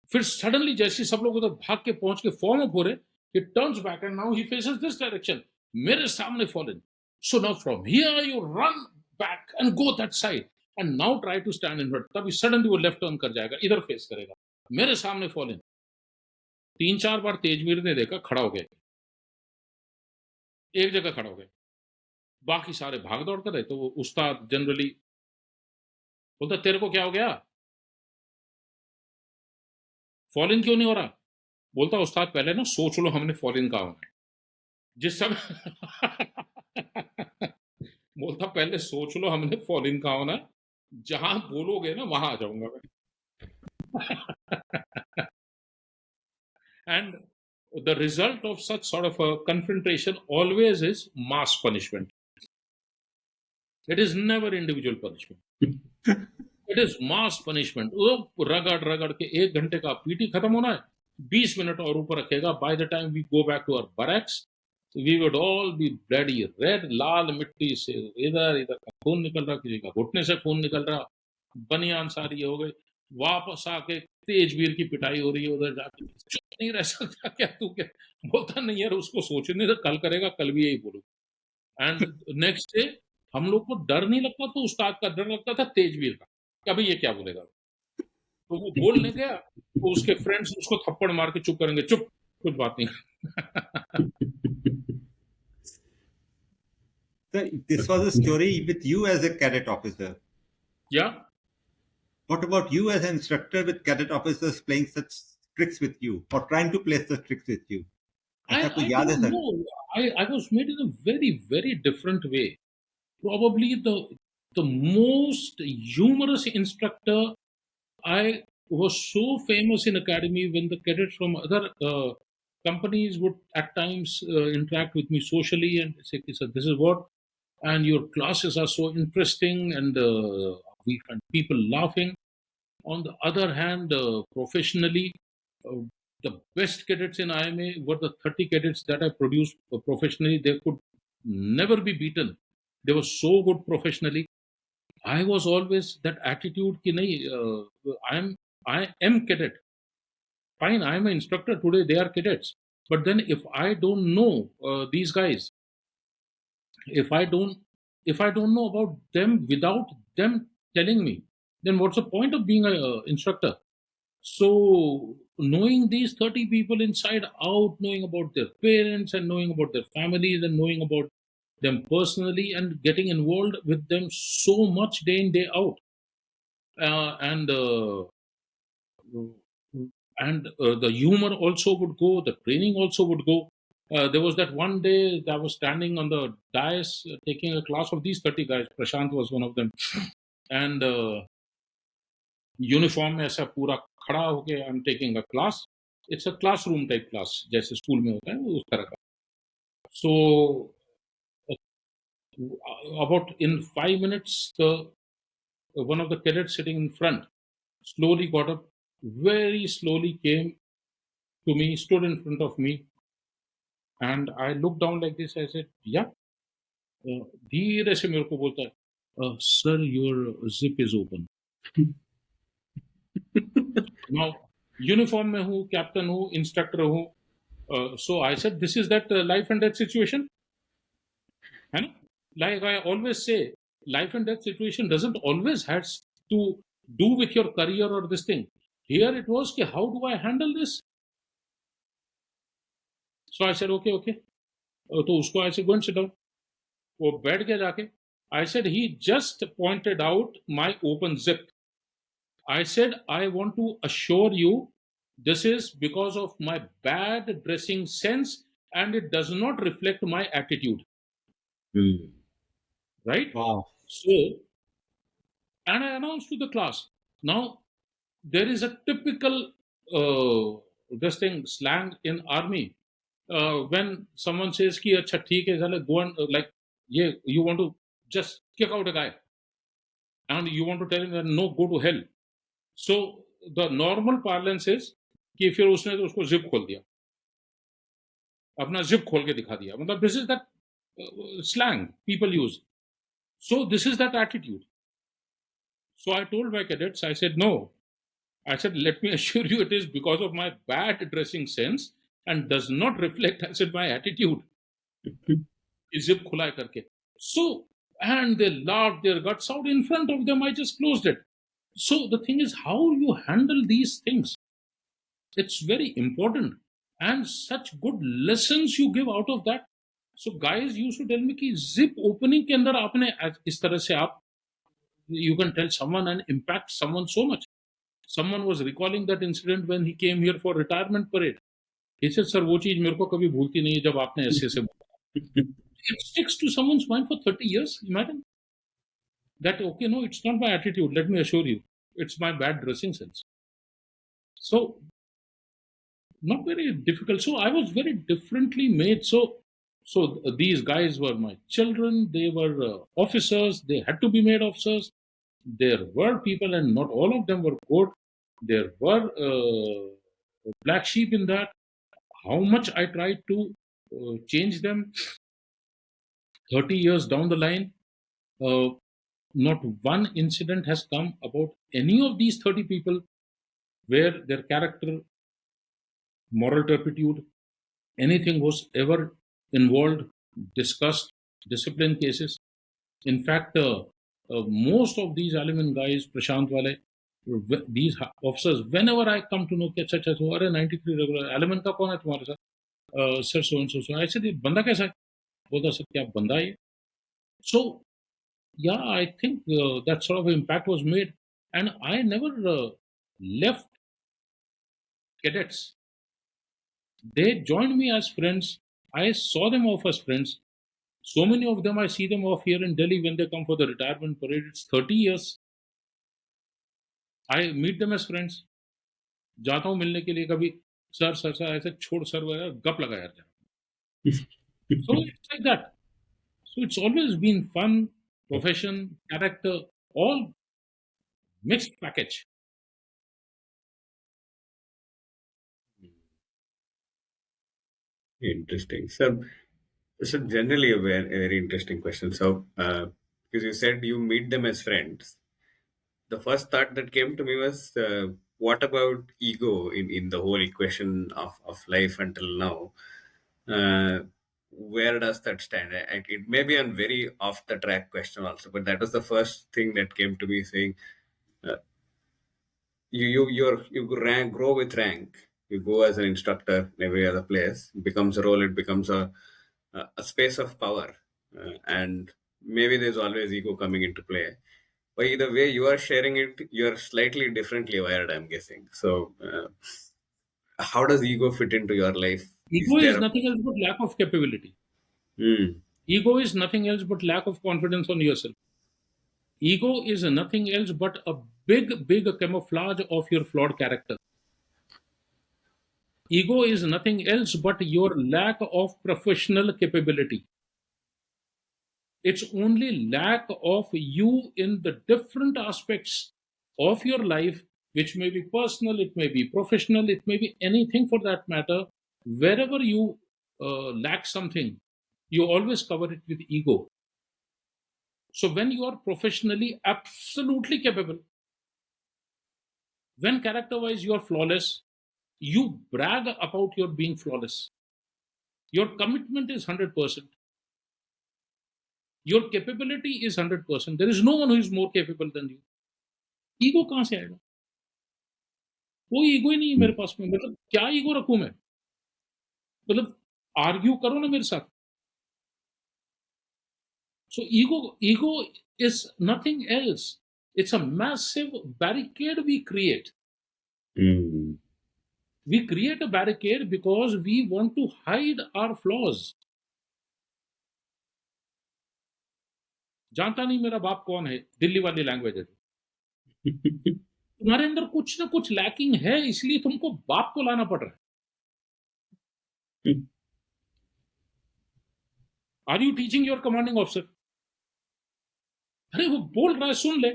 फिर suddenly जैसे सब लोग उधर भाग के पहुंच के फॉर्म अप हो रहे, he turns back and now he faces this direction. मेरे सामने fall in. So now from here you run back and go that side and now try to stand in front. तभी suddenly वो left turn कर जाएगा, इधर face करेगा, मेरे सामने fall in. 3-4 बार तेजवीर ने देखा, खड़ा हो गया, एक जगह खड़ा हो गए, बाकी सारे भाग दौड़ कर रहे. तो वो उस्ताद जनरली बोलता, तेरे को क्या हो गया, फॉल इन क्यों नहीं हो रहा? बोलता, उस्ताद पहले ना सोच लो हमने फॉल इन कहा होना है. जिस समय बोलता पहले सोच लो हमने फॉल इन कहा होना है, जहां बोलोगे ना वहां आ जाऊंगा मैं. And the result of such sort of a confrontation always is mass punishment. It is never individual punishment. It is mass punishment. वो रगड़ के 1 घंटे का पीटी खत्म होना है, 20 मिनट और ऊपर रखेगा. By the time we go back to our barracks, we would all be bloody red. लाल मिट्टी से इधर का खून निकल रहा, किसी का घुटने से खून निकल रहा, बनियान सारी हो गई. वापस आके तेजवीर की पिटाई हो रही है. उधर जाके चुप नहीं रह सकता क्या तू? क्या बोलता नहीं यार, उसको सोचने से कल करेगा, कल भी यही बोलू. एंड नेक्स्ट डे हम लोग को डर नहीं लगता तो उस्ताद का डर लगता था तेजवीर का, क्या भाई ये क्या बोलेगा. तो वो बोलने गया तो उसके फ्रेंड्स उसको थप्पड़ मार के चुप करेंगे, चुप कुछ बात नहीं. So this was a story with you as a cadet officer. Yeah. What about you as an instructor with cadet officers playing such tricks with you or trying to play such tricks with you? I don't know. I was made in a very, very different way. Probably the most humorous instructor. I was so famous in academy when the cadets from other companies would at times interact with me socially and say, "Sir, this is what," and your classes are so interesting, and we find people laughing. On the other hand, professionally, uh, the best cadets in IMA were the 30 cadets that I produced professionally. They could never be beaten. They were so good professionally. I was always that attitude ki nahi, I am cadet. Fine, I am an instructor today. They are cadets. But then if I don't know these guys, if I don't know about them without them telling me, then what's the point of being an instructor? So knowing these 30 people inside out, knowing about their parents and knowing about their families and knowing about them personally and getting involved with them so much day in day out, and the humor also would go, the training also would go. There was that one day that I was standing on the dais taking a class of these 30 guys. Prashant was one of them. And uniform में ऐसा पूरा खड़ा होके I am taking a class. It's a classroom type class जैसे school में होता है उस तरह का. सो about in 5 minutes the one of the cadets sitting in front slowly got up, very slowly came to me, stood in front of me, and I looked down like this. I said, yeah. धीरे से मेरे को बोलता है, sir, your zip is open. Now uniform में हूँ, captain हूँ, instructor हूँ. So I said, this is that life and death situation. And like I always say, life and death situation doesn't always has to do with your career or this thing. Here it was, कि how do I handle this? So I said, okay. तो उसको I said, go and sit down. वो बैठ गया जाके. I said, he just pointed out my open zip. I said, I want to assure you, this is because of my bad dressing sense and it does not reflect my attitude. Right? Wow. So, and I announced to the class. Now, there is a typical this thing slang in army. When someone says ki acha theek hai chale go and like yeah, you want to just kick out a guy and you want to tell him that no, go to hell. So the normal parlance is कि फिर उसने तो उसको zip खोल दिया, अपना zip खोल के दिखा दिया. मतलब this is that slang people use. So this is that attitude. So I told my cadets, I said, no. I said, let me assure you, it is because of my bad dressing sense and does not reflect, I said, my attitude. Zip khula hai karke. So, and they laughed their guts out in front of them. I just closed it. So the thing is how you handle these things. It's very important. And such good lessons you give out of that. So guys used to tell me कि zip opening के अंदर आपने इस तरह से आप you can tell someone and impact someone so much. Someone was recalling that incident when he came here for retirement parade. He said, sir, वो चीज मेरे को कभी भूलती नहीं है जब आपने ऐसे बोला. It sticks to someone's mind for 30 years. Imagine that. Okay, no, it's not my attitude. Let me assure you, it's my bad dressing sense. So not very difficult. So I was very differently made. So these guys were my children. They were officers. They had to be made officers. There were people, and not all of them were good. There were black sheep in that. How much I tried to change them 30 years down the line, uh, not one incident has come about any of these 30 people where their character, moral turpitude, anything was ever involved, discussed, discipline cases. In fact, most of these element guys, Prashant Wale, these officers, whenever I come to know कि अच्छा अच्छा तो अरे 93 regular element का कौन है तुम्हारे साथ sir so and so I said ये बंदा कैसा है बोलता सर क्या बंदा है ये so yeah I think that sort of impact was made and I never left cadets. They joined me as friends. I saw them off as friends. So many of them, I see them off here in Delhi when they come for the retirement parade. It's 30 years. I meet them as friends. जाता हूँ मिलने के लिए कभी sir sir sir ऐसे छोड़ sir वगैरह गप लगा यार so it's like that. So it's always been fun, profession, character, all mixed package. Interesting. So generally a very interesting question. So, because you said you meet them as friends, the first thought that came to me was, what about ego in the whole equation of life until now? Where does that stand? It may be a very off the track question also, but that was the first thing that came to me saying, uh, you grow with rank. You go as an instructor in every other place. It becomes a role. It becomes a space of power, and maybe there's always ego coming into play. But either way, you are sharing it. You're slightly differently wired, I'm guessing. So, how does ego fit into your life? Is Ego is there a nothing else but lack of capability. Hmm. Ego is nothing else but lack of confidence on yourself. Ego is nothing else but a big camouflage of your flawed character. Ego is nothing else but your lack of professional capability. It's only lack of you in the different aspects of your life, which may be personal, it may be professional, it may be anything for that matter. Wherever you lack something, you always cover it with ego. So when you are professionally absolutely capable, when character wise you are flawless, you brag about your being flawless. Your commitment is 100%. Your capability is 100%. There is no one who is more capable than you. Ego कहाँ से आएगा? कोई ego ही नहीं है मेरे पास में. मतलब क्या ईगो रखूं मैं? मतलब आर्ग्यू करो ना मेरे साथ. So ego is nothing else. It's a massive barricade we create. Hmm. We create a barricade because we want to hide our flaws. जानता नहीं मेरा बाप कौन है, दिल्ली वाली लैंग्वेज है. तुम्हारे अंदर कुछ ना कुछ लैकिंग है, इसलिए तुमको बाप को लाना पड़ रहा है. Are you teaching your commanding officer? अरे वो बोल रहा है, सुन ले.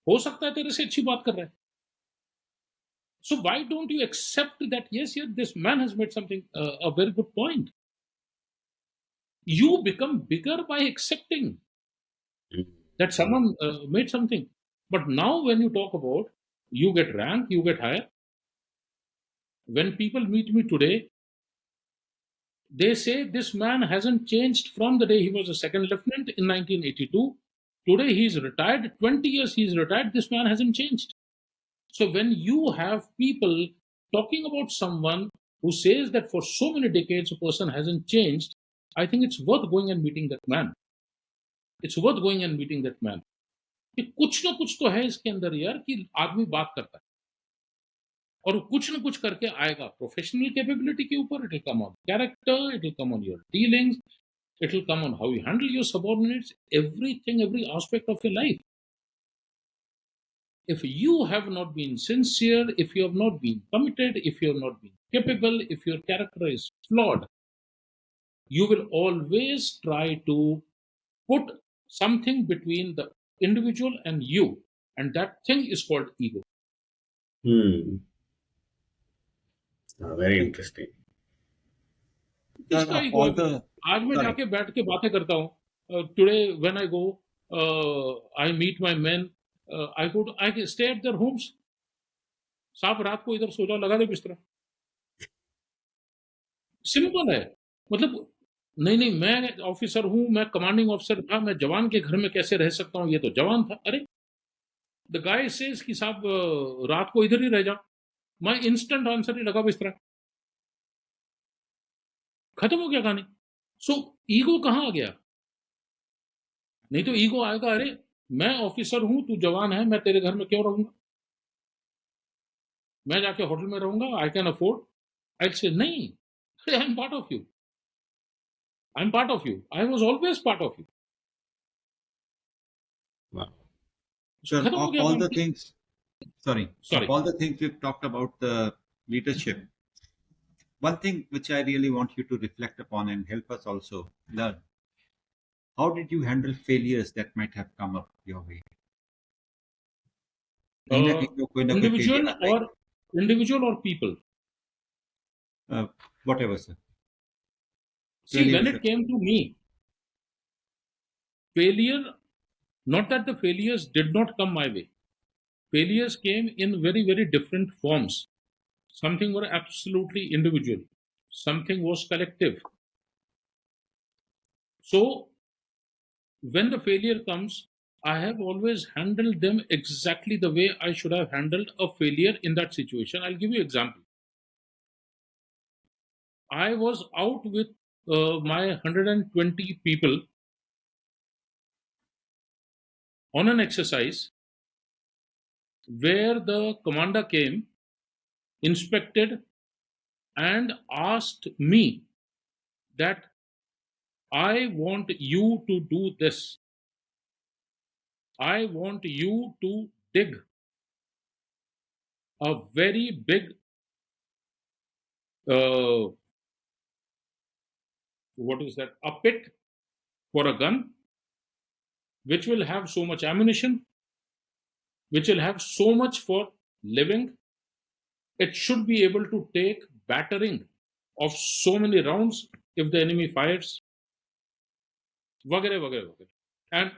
हो सकता है तेरे से अच्छी बात कर रहा है. So why don't you accept that, yes, this man has made something, a very good point. You become bigger by accepting that someone made something. But now when you talk about, you get rank, you get higher. When people meet me today, they say this man hasn't changed from the day he was a second lieutenant in 1982. Today he's retired, 20 years he's retired, this man hasn't changed. So when you have people talking about someone who says that for so many decades a person hasn't changed, I think it's worth going and meeting that man. It's worth going and meeting that man. कि कुछ ना कुछ तो है इसके अंदर यार कि आदमी बात करता है और कुछ ना कुछ करके आएगा. प्रोफेशनल कैपेबिलिटी के ऊपर it will come on character, it will come on your dealings, it will come on how you handle your subordinates, everything, every aspect of your life. If you have not been sincere, if you have not been committed, if you have not been capable, if your character is flawed, you will always try to put something between the individual and you, and that thing is called ego. Hmm. Very Okay. interesting. Sir, इसका of ego all है भाई. the आज मैं sorry, जाके बैठ के बातें करता हूँ. Today when I go, I meet my men, I stay at their homes. साहब रात को इधर सो जाओ, लगा दे बिस्तरा. सिंपल है. मतलब नहीं नहीं, मैं ऑफिसर हूं, मैं कमांडिंग ऑफिसर था, मैं जवान के घर में कैसे रह सकता हूं? ये तो जवान था. अरे द गाय सेज कि साहब रात को इधर ही रह जा. मैं इंस्टेंट आंसर ही लगा बिस्तरा. खत्म हो गया कहानी. सो ईगो कहाँ आ गया? नहीं तो ईगो आएगा, अरे मैं ऑफिसर हूं, तू जवान है, मैं तेरे घर में क्यों रहूंगा? मैं जाके होटल में रहूंगा, आई कैन अफोर्ड. आई से नहीं, I am part of you, I am part of you, I was always part of you. Wow. sir, खत्म हो of गया all काम. the things, sorry, of sorry. all the things we've talked about the leadership, one thing which I really want you to reflect upon and help us also learn, how did you handle failures that might have come up your way? कहीं ना कहीं तो कोई ना कोई failure individual आता ही और individual और पीपल. है. Whatever, sir. See, Failure when is it came to me, failure, not that the failures did not come my way. Failures came in very, very different forms. Something were absolutely individual, something was collective. So, when the failure comes, I have always handled them exactly the way I should have handled a failure in that situation. I'll give you an example. I was out with my 120 people on an exercise where the commander came, inspected, and asked me that I want you to do this. I want you to dig a very big, uh, what is that, a pit for a gun, which will have so much ammunition, which will have so much for living. It should be able to take battering of so many rounds if the enemy fires, वगैरह वगैरह वगैरह. And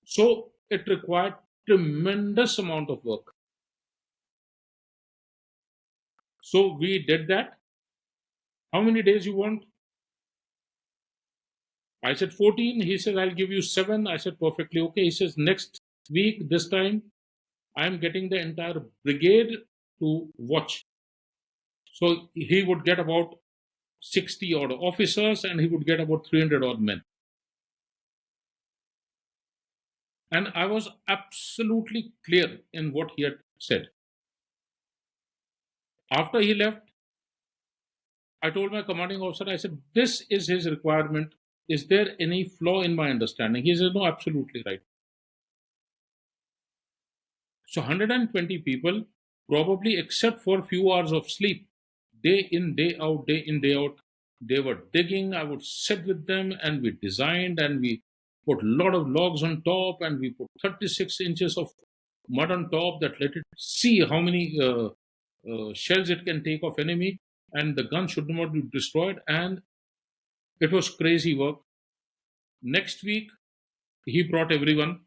so it required tremendous amount of work. So we did that. How many days you want? I said 14. He says, I'll give you 7. I said, perfectly okay. He says, next week, this time, I'm getting the entire brigade to watch. So he would get about 60 odd officers and he would get about 300 odd men. And I was absolutely clear in what he had said. After he left, I told my commanding officer, I said, this is his requirement. Is there any flaw in my understanding? He said, no, absolutely right. So 120 people, probably except for few hours of sleep, day in, day out, they were digging. I would sit with them and we designed and we put a lot of logs on top and we put 36 inches of mud on top that let it see how many shells it can take of enemy, and the gun should not be destroyed. And it was crazy work. Next week, he brought everyone,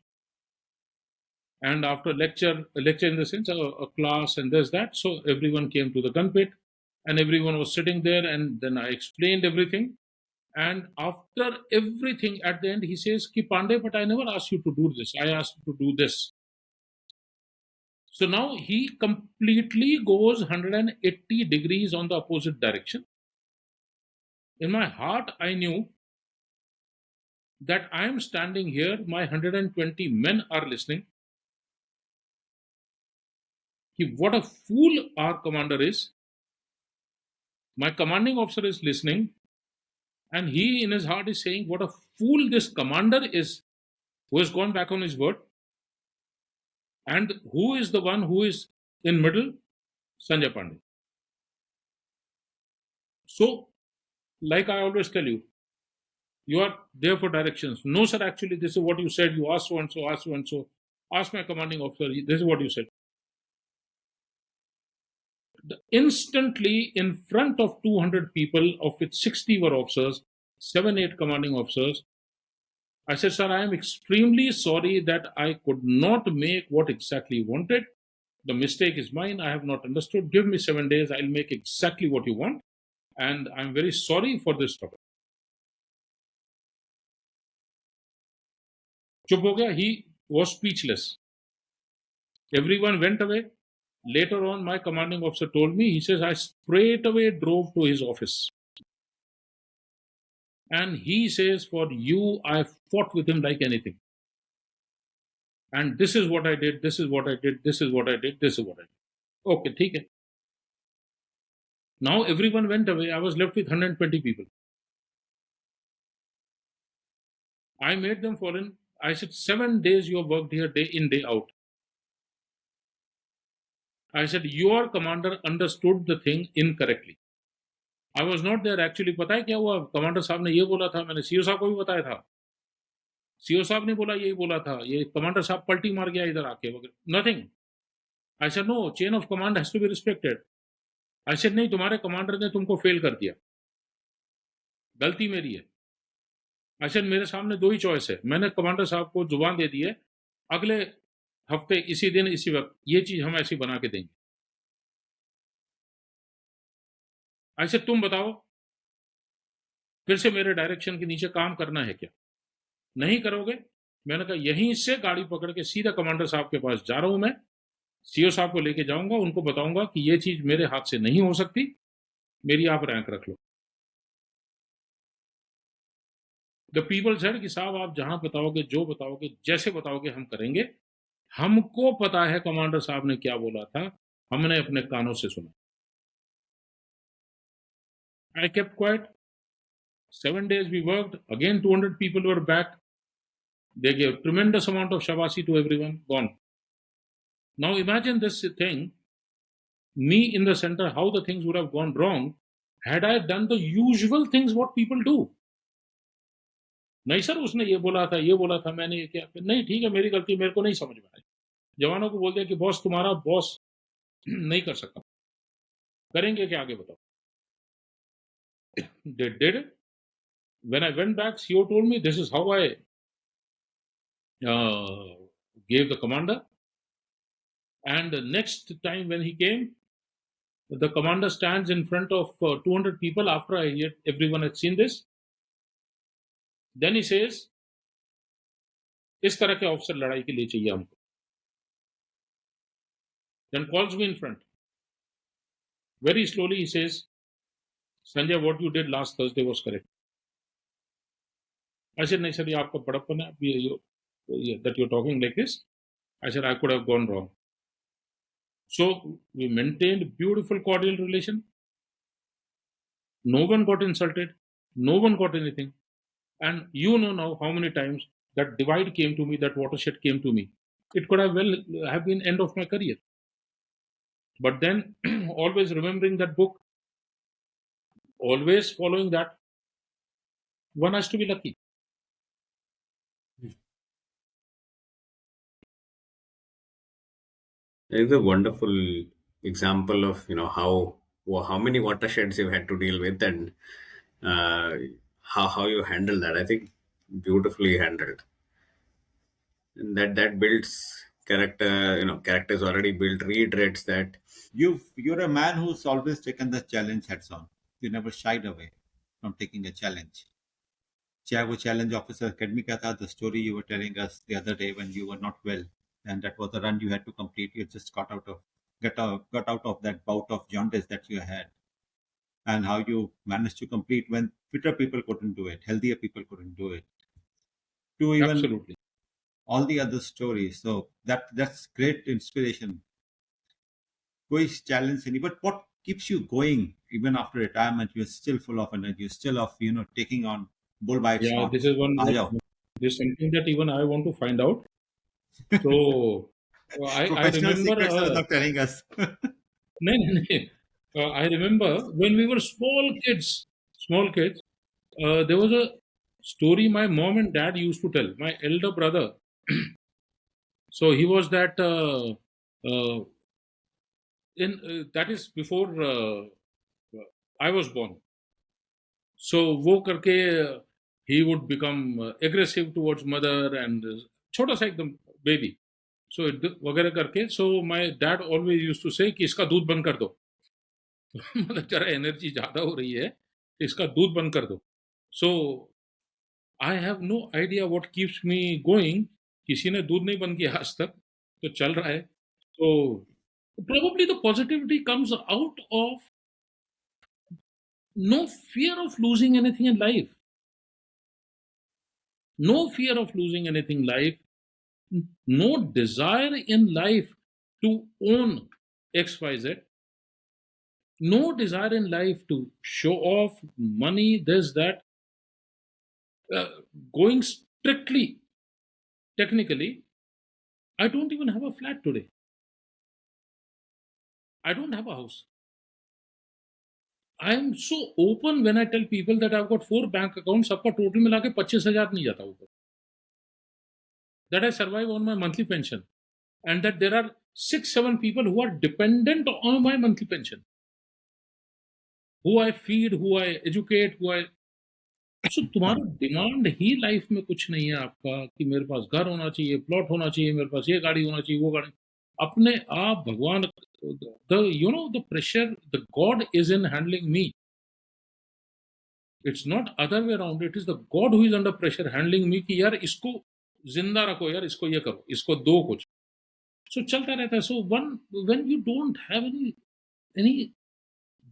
and after lecture in the sense a class and there's that, so everyone came to the gun pit, and everyone was sitting there, and then I explained everything. And after everything, at the end, he says, Ki Pandey, but I never asked you to do this. I asked you to do this. So now he completely goes 180 degrees on the opposite direction. In my heart, I knew that I am standing here, my 120 men are listening. What a fool our commander is. My commanding officer is listening, and he in his heart is saying, what a fool this commander is, who has gone back on his word. And who is the one who is in middle? Sanjay Pande. So, like I always tell you, you are there for directions. No, sir, actually, this is what you said. You asked so and so, asked so and so. Ask my commanding officer, this is what you said. Instantly, in front of 200 people, of which 60 were officers, 7, 8 commanding officers, I said, sir, I am extremely sorry that I could not make what exactly you wanted. The mistake is mine. I have not understood. Give me 7 days. I'll make exactly what you want. And I'm very sorry for this trouble. Chup ho gaya. He was speechless. Everyone went away. Later on, my commanding officer told me, he says, I straight away drove to his office. And he says, for you, I fought with him like anything. And this is what I did, this is what I did, this is what I did, this is what I did. Okay, theek hai. Now everyone went away. I was left with 120 people. I made them fall in. I said, 7 days you have worked here day in, day out. I said, your commander understood the thing incorrectly. I was not there actually. पता है क्या हुआ? Commander साहब ने ये बोला था, मैंने सीओ साहब को भी बताया था. सीओ साहब ने बोला यही बोला था, ये कमांडर साहब पलटी मार गया इधर आके वगैरह. Nothing. I said, no, chain of command has to be respected. I said, नहीं, तुम्हारे कमांडर ने तुमको फेल कर दिया, गलती मेरी है. I said, मेरे सामने 2 ही चॉइस है. मैंने कमांडर साहब को जुबान दे दी है, अगले हफ्ते इसी दिन इसी वक्त ये चीज हम ऐसी बना के देंगे. I said, तुम बताओ फिर से मेरे डायरेक्शन के नीचे काम करना है क्या? नहीं करोगे? मैंने कहा यहीं से गाड़ी पकड़ के सीधा कमांडर साहब के पास जा रहा हूं मैं. सीओ साहब को लेके जाऊंगा, उनको बताऊंगा कि ये चीज मेरे हाथ से नहीं हो सकती, मेरी आप रैंक रख लो. द पीपल सेड कि साहब आप जहां बताओगे, जो बताओगे, जैसे बताओगे हम करेंगे. हमको पता है कमांडर साहब ने क्या बोला था, हमने अपने कानों से सुना. I kept quiet. 7 days we worked. Again 200 people were back. They gave tremendous amount of shabashi to everyone. Gone. Now imagine this thing, me in the center, how the things would have gone wrong had I done the usual things what people do. नहीं sir उसने ये बोला था, मैंने ये किया. नहीं ठीक है, मेरी गलती, मेरे को नहीं समझ में आई. जवानों को बोल दिया कि बॉस तुम्हारा बॉस नहीं कर सकता, करेंगे क्या आगे बताओ. They did it. When I went back, CO told me this is how I gave the commander. And the next time when he came, the commander stands in front of 200 people after everyone had seen this. Then he says, इस तरह के officer लड़ाई के लिए चाहिए हमको. Then calls me in front. Very slowly he says, Sanjay, what you did last Thursday was correct. I said, नहीं sir ये आपका बड़प्पन है, that you're talking like this. I said, I could have gone wrong. So we maintained beautiful cordial relation. No one got insulted. No one got anything. And you know now how many times that divide came to me, that watershed came to me. It could have well have been end of my career. But then always remembering that book, always following that, one has to be lucky. It's a wonderful example of how many watersheds you've had to deal with, and how you handle that. I think beautifully handled. And that builds character. Character is already built. Reiterates that You're a man who's always taken the challenge heads on. You never shied away from taking a challenge. चाहे वो challenge officer academy का था, the story you were telling us the other day when you were not well, and that was the run you had to complete. You just got out of that bout of jaundice that you had, and how you managed to complete when fitter people couldn't do it, healthier people couldn't do it. To even Absolutely. all the other stories. So that's great inspiration. कोई challenge नहीं, but what keeps you going even after retirement? You're still full of energy. You're still of taking on bull by its Yeah, horns. this is one. आ जाओ. This is something that even I want to find out. So I Professional remember. secrets are not telling us. नहीं. I remember when we were small kids, there was a story my mom and dad used to tell. My elder brother, so he was that in that is before I was born. So वो करके he would become aggressive towards mother and छोटा सा एकदम baby. So वगैरह करके so my dad always used to say कि इसका दूध बंद कर दो. मतलब जरा एनर्जी ज्यादा हो रही है, इसका दूध बंद कर दो. So I have no idea what keeps me going. किसी ने दूध नहीं बंद किया आज तक, तो चल रहा है. So probably the positivity comes out of no fear of losing anything in life. No fear of losing anything in life. No desire in life to own XYZ. No desire in life to show off money, this, that. Going strictly technically, I don't even have a flat today. I don't have a house. I am so open when I tell people that I've got 4 bank accounts, सबका total मिला के 25,000 नहीं जाता ऊपर. That I survive on my monthly pension, and that there are 6-7 people who are dependent on my monthly pension, who I feed, who I educate, who I. So तुम्हारा demand ही life में कुछ नहीं है आपका कि मेरे पास घर होना चाहिए, प्लॉट होना चाहिए, मेरे पास ये गाड़ी होना चाहिए, वो गाड़ी. अपने आप भगवान, the pressure, the God is in handling me. It's not other way around. It is the God who is under pressure handling me कि यार इसको जिंदा रखो, यार इसको ये करो, इसको दो कुछ. So चलता रहता है. So when you don't have any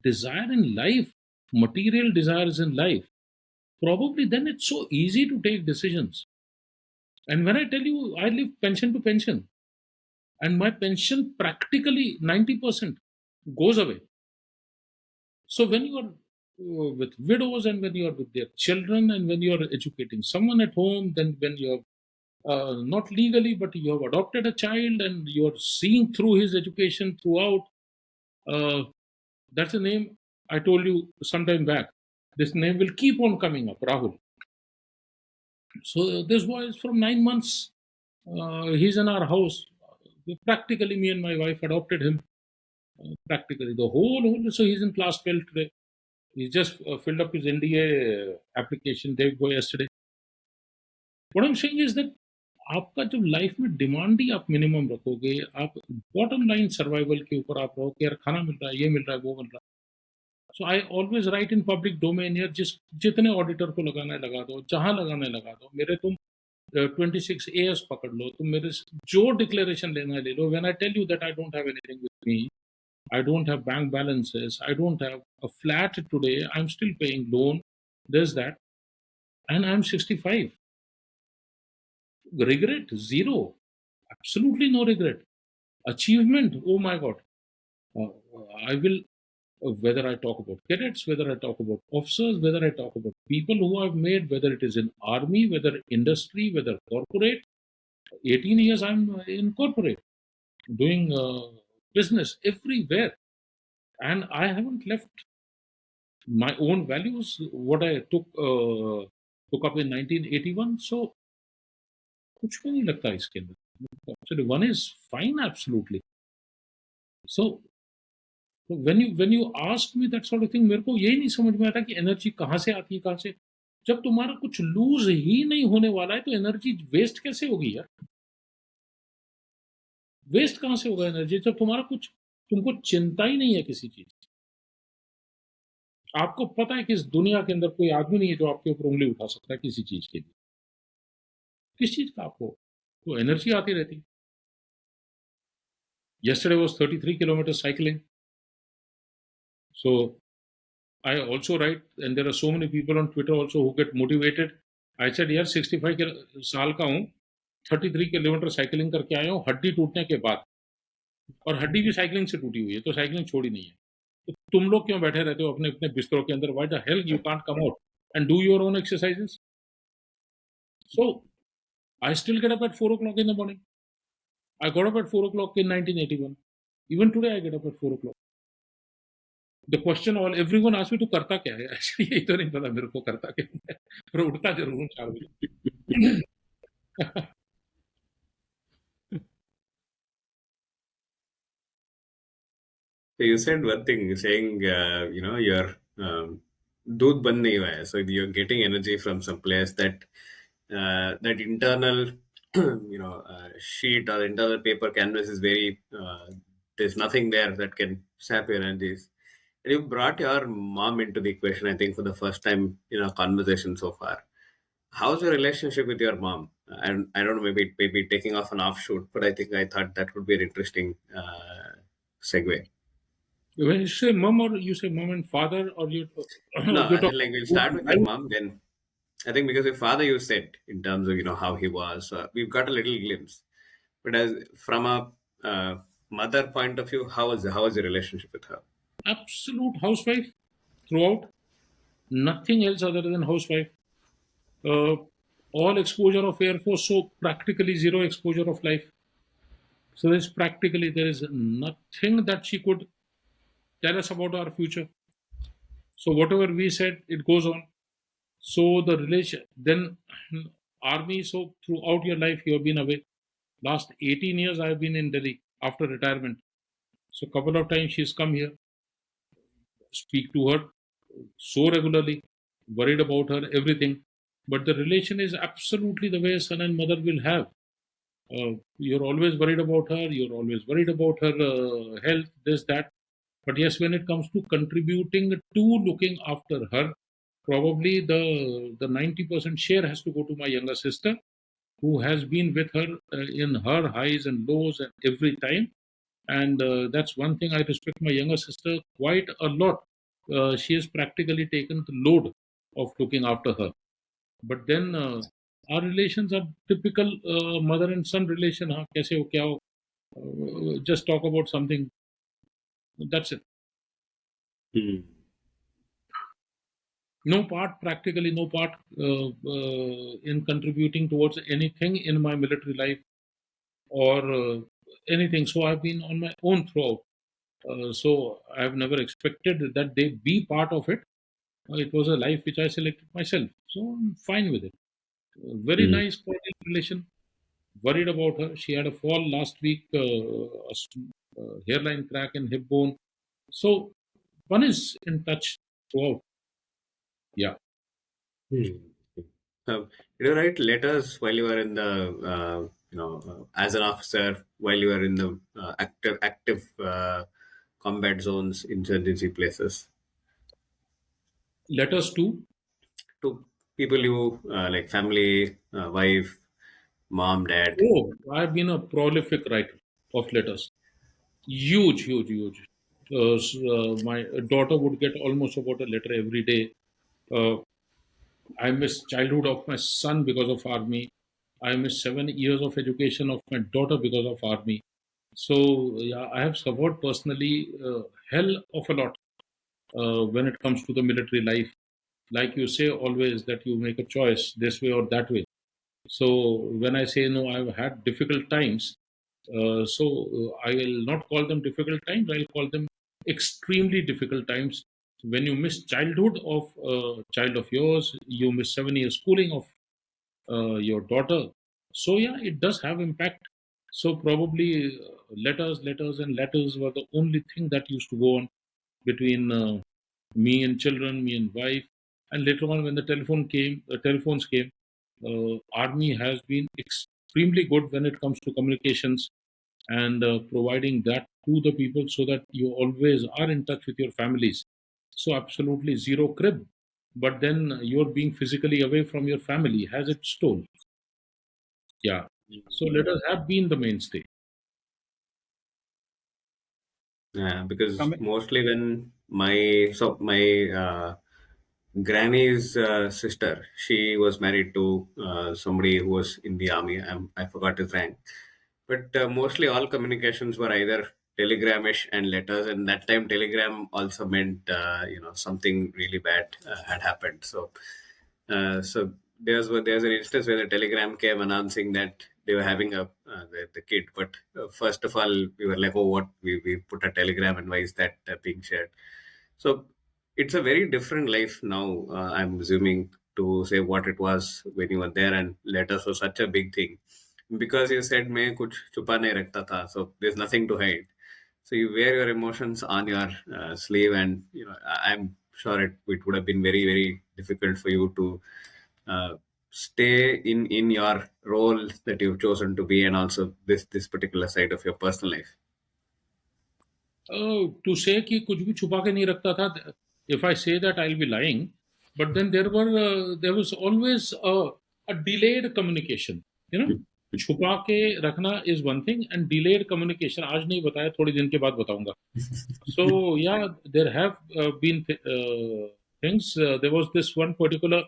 desire in life, material desires in life, probably then it's so easy to take decisions. And when I tell you I live pension to pension, and my pension practically 90% goes away. So when you are with widows, and when you are with their children, and when you are educating someone at home, then when you are not legally, but you have adopted a child and you are seeing through his education throughout, uh, that's a name I told you sometime back. This name will keep on coming up, Rahul. So this boy is from 9 months. He's in our house. Practically, me and my wife adopted him. Practically, the whole. So he's in class 12 today. He just filled up his NDA application day before yesterday. What I'm saying is that आपका जब life में demand ही आप minimum रखोगे, आप bottom line survival के ऊपर आप रहो कि यार खाना मिल रहा है, ये मिल रहा है, वो मिल रहा है. So I always write in public domain, यार जितने ऑडिटर को लगाना है लगा दो, जहां लगाना है लगा दो. मेरे तुम 26 AS पकड़ लो, तुम मेरे जो डिक्लेरेशन लेना है ले लो. When I tell you that I don't have anything with me, I don't have bank balances, I don't have a flat today, I'm still paying loan, there's that, and I'm 65. Regret? Zero. Absolutely no regret. Achievement? Oh my God. Uh, I will, whether I talk about cadets, whether I talk about officers, whether I talk about people who I've made, whether it is in army, whether industry, whether corporate. 18 years I'm in corporate, doing business everywhere. And I haven't left my own values, what I took up in 1981. So कुछ भी नहीं लगता इसके अंदर. Actually, one is fine, absolutely. So when you ask me that sort of thing, मेरे को यही नहीं समझ में आता कि एनर्जी कहाँ से आती है, कहाँ से. जब तुम्हारा कुछ लूज ही नहीं होने वाला है, तो एनर्जी वेस्ट कैसे होगी यार? वेस्ट कहाँ से होगा एनर्जी जब तुम्हारा कुछ, तुमको चिंता ही नहीं है किसी चीज. आपको पता है कि इस दुनिया के अंदर कोई आदमी नहीं है जो आपके ऊपर उंगली उठा सकता है किसी चीज के लिए. किस चीज का आपको तो एनर्जी आती रहती है. Yesterday was 33 kilometers cycling. So I also write, and there are so many people on Twitter also who get motivated. I said यार 65 साल का हूँ, 33 किलोमीटर साइकिलिंग करके आया हूँ हड्डी टूटने के बाद, और हड्डी भी साइकिलिंग से टूटी हुई है, तो साइकिलिंग छोड़ी नहीं है. तो तुम लोग क्यों बैठे रहते हो अपने अपने बिस्तरों के अंदर? Why the hell you can't come out and do your own exercises? So I still get up at 4 o'clock in the morning. I got up at 4 o'clock in 1981. Even today I get up at 4 o'clock. The question everyone asked me to करता क्या है? Actually यही तो नहीं पता मेरे को करता क्या है, पर उठता जरूर हूँ 4 बजे. So you said one thing, saying your दूध बंद नहीं हुआ है, so you're getting energy from some place that internal sheet or internal paper canvas is very there's nothing there that can sap your energies. And you brought your mom into the equation, I think, for the first time in our conversation so far. How's your relationship with your mom? And I don't know, maybe taking off an offshoot, but I thought that would be an interesting segue. When you say mom, or you say mom and father, or you No, you're I said, talking like, we'll about start with your life? mom, then I think because your father, you said in terms of how he was, we've got a little glimpse. But as from a mother point of view, how was your relationship with her? Absolute housewife throughout. Nothing else other than housewife. Uh, all exposure of Air Force, so practically zero exposure of life. So there is nothing that she could tell us about our future. So whatever we said, it goes on. So the relation then army. So throughout your life, you have been away. Last 18 years, I have been in Delhi after retirement. So couple of times she's come here, speak to her so regularly, worried about her, everything. But the relation is absolutely the way a son and mother will have. You're always worried about her, you're always worried about her health, this, that. But yes, when it comes to contributing to looking after her, probably the 90% share has to go to my younger sister, who has been with her in her highs and lows and every time. And that's one thing I respect my younger sister quite a lot. She has practically taken the load of looking after her. But then our relations are typical mother and son relation. हाँ, कैसे हो क्या हो? Just talk about something. That's it. Hmm. No part, practically no part in contributing towards anything in my military life or anything. So I've been on my own throughout. So I've never expected that they be part of it. It was a life which I selected myself. So I'm fine with it. Very Hmm. nice, cordial relation. Worried about her. She had a fall last week, hairline crack and hip bone. So one is in touch throughout. Yeah. Hmm. Did you write letters while you were in the, as an officer, while you were in the active combat zones, insurgency places, Letters to. to people you like, family, wife, mom, dad? Oh, I've been a prolific writer of letters. Huge, huge, huge. My daughter would get almost about a letter every day. Uh, I miss childhood of my son because of army. I miss 7 years of education of my daughter because of army. So yeah, I have suffered personally hell of a lot when it comes to the military life. Like you say always that you make a choice this way or that way. So when I say no, I've had difficult times. I will not call them difficult times. I'll call them extremely difficult times. When you miss childhood of a child of yours, you miss 7 years schooling of your daughter. So yeah, it does have impact. So probably letters, and letters were the only thing that used to go on between me and children, me and wife. And later on, when the telephones came, army has been extremely good when it comes to communications and providing that to the people so that you always are in touch with your families. So absolutely zero crib, but then you're being physically away from your family has its toll. Yeah. So letters have been the mainstay. Yeah, because Coming, mostly when my granny's sister, she was married to somebody who was in the army. I forgot his rank, but mostly all communications were either telegramish and letters, and that time telegram also meant something really bad had happened. So there's an instance where the telegram came announcing that they were having the kid, but first of all we were like, oh, what, we put a telegram and why is that being shared? So it's a very different life now, I'm assuming, to say what it was when you were there, and letters were such a big thing. Because you said, मैं कुछ छुपा नहीं रखता था, so there's nothing to hide. So you wear your emotions on your sleeve, and I'm sure it would have been very, very difficult for you to uh, stay in your role that you've chosen to be, and also this particular side of your personal life. To say कि कुछ भी छुपा के नहीं रखता था, if I say that I'll be lying, but then there was always a delayed communication, you know. छुपा के रखना is one thing and delayed communication, आज नहीं बताया, थोड़ी दिन के बाद बताऊंगा. So yeah, there have been things. There was this one particular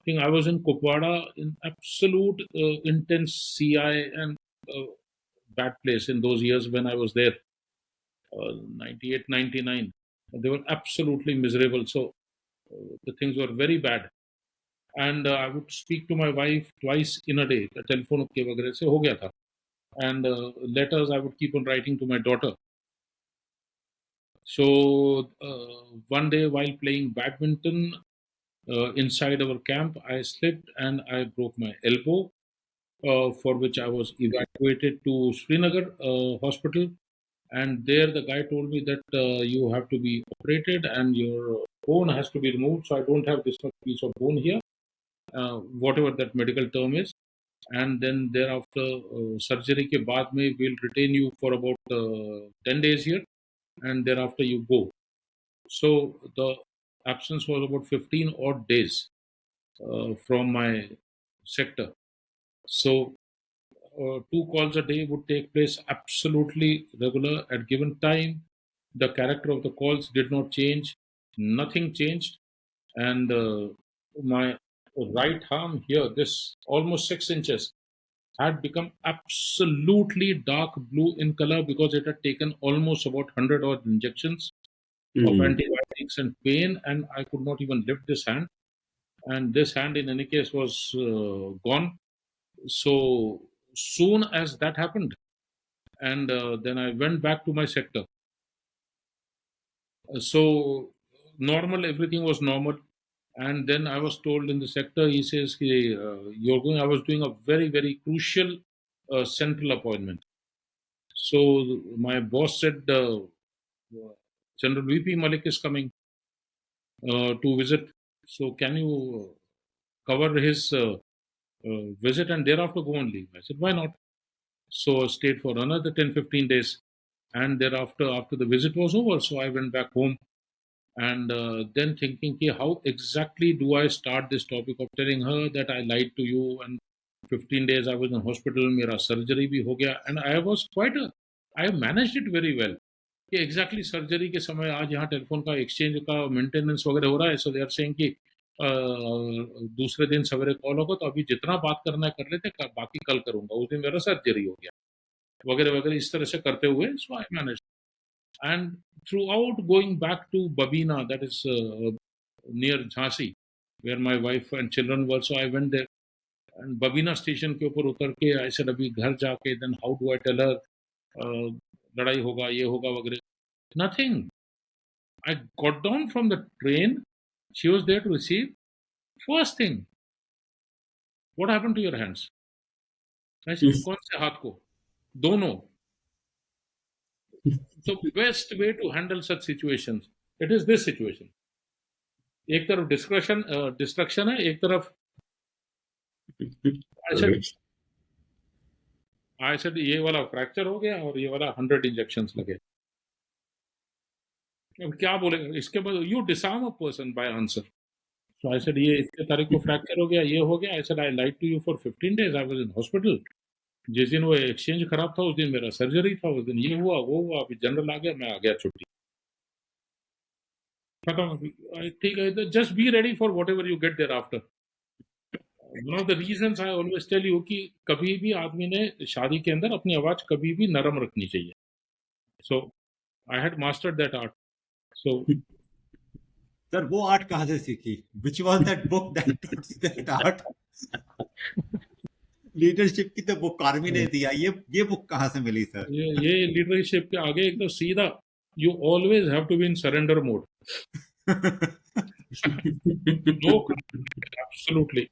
thing. I was in Kupwara in absolute intense CI and bad place in those years when I was there, 98, 99. They were absolutely miserable. So the things were very bad. And I would speak to my wife twice in a day. The telephone के वगैरह से हो गया था. And letters I would keep on writing to my daughter. So one day while playing badminton inside our camp, I slipped and I broke my elbow, for which I was evacuated to Srinagar hospital. And there the guy told me that you have to be operated and your bone has to be removed. So I don't have this much piece of bone here, whatever that medical term is. And then thereafter, surgery ke baad mein we'll retain you for about 10 days here, and thereafter you go. So the absence was about 15 odd days from my sector. So 2 calls a day would take place absolutely regular at given time. The character of the calls did not change. Nothing changed. And my right arm here, this almost 6 inches, had become absolutely dark blue in color because it had taken almost about 100 odd injections of antibiotics and pain, and I could not even lift this hand. And this hand, in any case, was gone. So soon as that happened, and then I went back to my sector. So normal, everything was normal. And then I was told in the sector, he says, you're going, I was doing a very, very crucial central appointment. So my boss said, General VP Malik is coming to visit. So can you cover his visit and thereafter go on leave? I said, why not? So I stayed for another 10, 15 days. And thereafter, after the visit was over, so I went back home. And then thinking, how exactly do I start this topic of telling her that I lied to you, and 15 days I was in hospital, mera surgery bhi ho gaya, and I managed it very well. कि exactly surgery के समय आज यहाँ telephone का exchange का maintenance वगैरह हो रहा है. सो दे आर सेइंग कि दूसरे दिन सवेरे कॉल होगा, तो अभी जितना बात करना है कर लेते, बाकी कल करूंगा, उस दिन मेरा सर्जरी हो गया वगैरह वगैरह. इस तरह से करते हुए so I manage. And throughout going back to Babina, that is near Jhansi, where my wife and children were, so I went there. And Babina station के ऊपर उतर के I said, अभी घर जाके then how do I tell her लड़ाई होगा, ये होगा वगैरह. Nothing. I got down from the train. She was there to receive. First thing, what happened to your hands? I said, कौन से हाथ को? दोनों. So best way to handle such situations, it is this situation. एक तरफ destruction है, एक तरफ I said ये वाला फ्रैक्चर हो गया और ये वाला 100 इंजेक्शंस लगे. अब क्या बोलेंगे इसके बाद? You disarm a person by answer. So I said ये इतने तारीख को फ्रैक्चर हो गया, ये हो गया. I said I lied to you for 15 days. I was in hospital. जिस दिन वो एक्सचेंज खराब था, उस दिन मेरा सर्जरी था, उस दिन ये हुआ वो हुआ, अभी जनरल आ गया, मैं आ गया छुट्टी. खत्म. ठीक है, just be ready for whatever you get thereafter. One of the reasons I always tell you कि कभी भी आदमी ने शादी के अंदर अपनी आवाज कभी भी नरम रखनी चाहिए. So I had mastered that art. So sir वो आर्ट कहाँ से सीखी? Which was that book that taught you that art? Leadership की तो बुक आर्मी ने दिया, ये बुक कहाँ से मिली सर? ये लीडरशिप के आगे एकदम सीधा You always have to be in surrender mode. No, absolutely.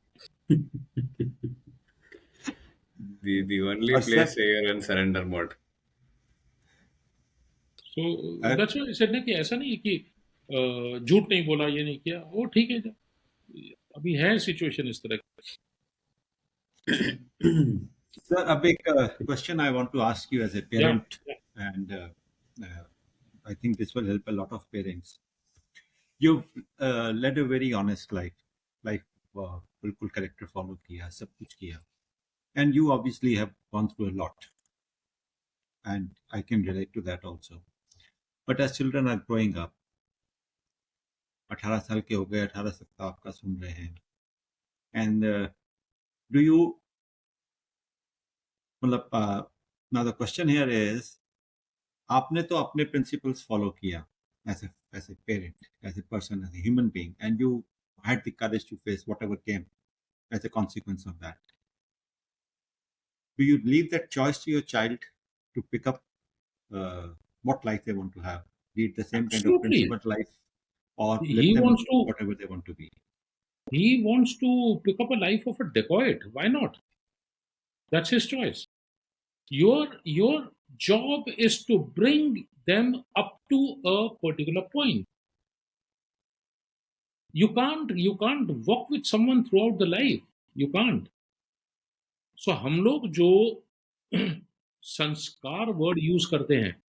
The only और place sir where you're in surrender mode. So that's why I said ना कि ऐसा नहीं है कि झूठ नहीं बोला, ये नहीं किया, वो ठीक है। अभी है सिचुएशन इस तरह की। सर अब एक question I want to ask you as a Yeah, parent yeah. And I think this will help a lot of parents. You've led a very honest life बिल्कुल करेक्टर फॉलो किया, सब कुछ किया, and you obviously have gone through a lot, and I can relate to that also. But as children are growing up, 18 साल के हो गए, 18 तक तो आपका सुन रहे हैं, and do you मतलब now the question here is, आपने तो अपने principles follow किया as a parent, as a person, as a human being, and you had the courage to face whatever came as a consequence of that. Do you leave that choice to your child to pick up what life they want to have, be it the same kind of Absolutely. principled life, or He let them wants be to. whatever they want to be? He wants to pick up a life of a dacoit. Why not? That's his choice. Your job is to bring them up to a particular point. You can't walk with someone throughout the life. You can't. So हम लोग जो संस्कार word use करते हैं,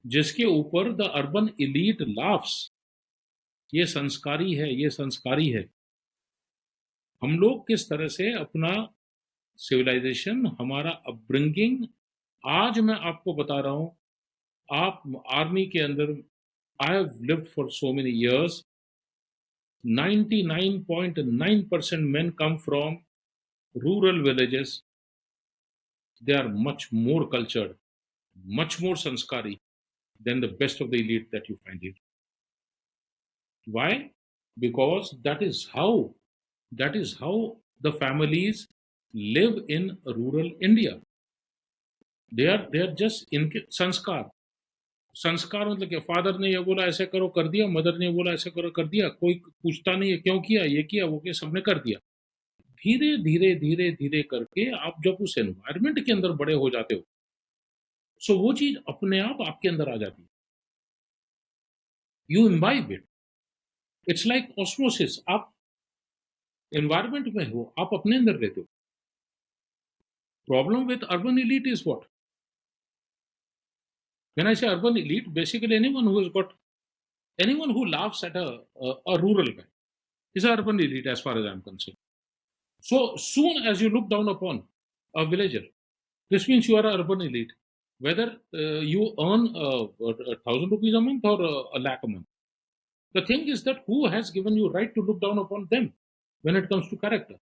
जिसके ऊपर the urban elite laughs, ये संस्कारी है, ये संस्कारी है। हम लोग किस तरह से अपना सिविलाइजेशन, हमारा अपब्रिंगिंग, आज मैं आपको बता रहा हूं, आप आर्मी के अंदर, I have lived for so many years, 99.9% men come from rural villages. They are much more cultured, much more sanskari than the best of the elite that you find here. Why? Because that is how the families live in rural India. They are just in sanskar. संस्कार मतलब क्या? Father ने ये बोला ऐसे करो, कर दिया। मदर ने बोला ऐसे करो, कर दिया। कोई पूछता नहीं है क्यों किया, ये किया, वो किया, सबने कर दिया। धीरे धीरे धीरे धीरे करके आप जब उस एनवायरमेंट के अंदर बड़े हो जाते हो, सो वो चीज अपने आप आपके अंदर आ जाती है। You imbibe it. It's like osmosis. आप एनवायरमेंट में हो, आप अपने अंदर रहते हो। Problem with urban elite is what? When I say urban elite, basically anyone who laughs at a rural guy is an urban elite as far as I'm concerned. So soon as you look down upon a villager, this means you are an urban elite. Whether you earn 1,000 rupees a month or a lakh a month. The thing is that who has given you right to look down upon them when it comes to character?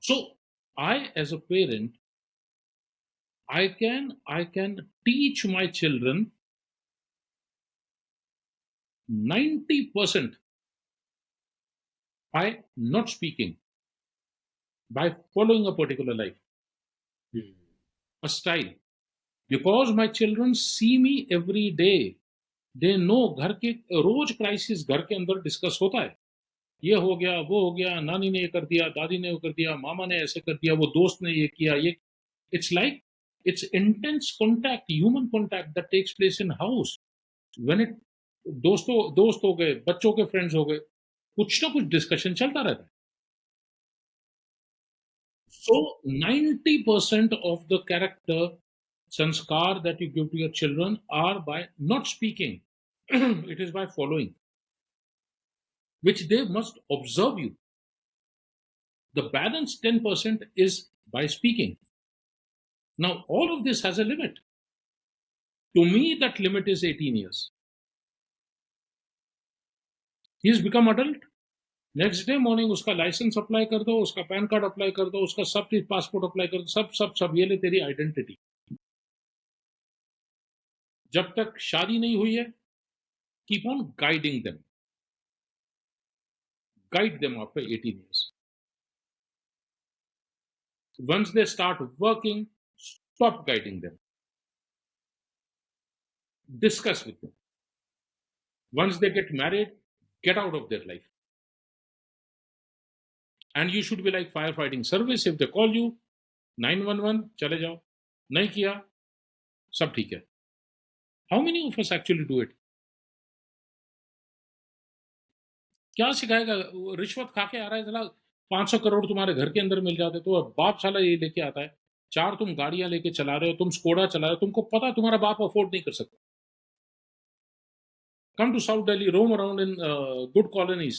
So I, as a parent, I can teach my children 90% by not speaking, by following a particular life, a style. Because my children see me every day. They know घर के रोज crisis घर के अंदर discuss होता है। ये हो गया, वो हो गया, नानी ने ये कर दिया, दादी ने वो कर दिया, मामा ने ऐसे कर दिया, वो दोस्त ने ये किया, ये। It's like it's intense contact, human contact that takes place in house. When it दोस्त हो गए, बच्चों के फ्रेंड्स हो गए, कुछ ना कुछ डिस्कशन चलता रहता है। So 90% of the character sanskar that you give to your children are by not speaking. It is by following, which they must observe you. The balance 10% is by speaking. Now, all of this has a limit. To me, that limit is 18 years. He has become adult. Next day morning उसका licence apply कर दो, उसका pan card apply कर दो, उसका सब चीज passport apply कर दो, सब सब सब, ये ले तेरी आइडेंटिटी। जब तक शादी नहीं हुई है, keep on guiding them, guide them after 18 years. Once they start working, stop guiding them. Discuss with them. Once they get married, get out of their life. And you should be like firefighting service. If they call you, 911, चले जाओ. नहीं किया, सब ठीक है. How many of us actually do it? क्या सिखाएगा? वो रिश्वत खा के आ रहा है, साला 500 करोड़ तुम्हारे घर के अंदर मिल जाते, तो बाप साला ये लेके आता है. 4 तुम गाड़ियां लेके चला रहे हो, तुम स्कोडा चला रहे हो, तुमको पता तुम्हारा बाप अफोर्ड नहीं कर सकता. Come to South Delhi, roam around in good colonies,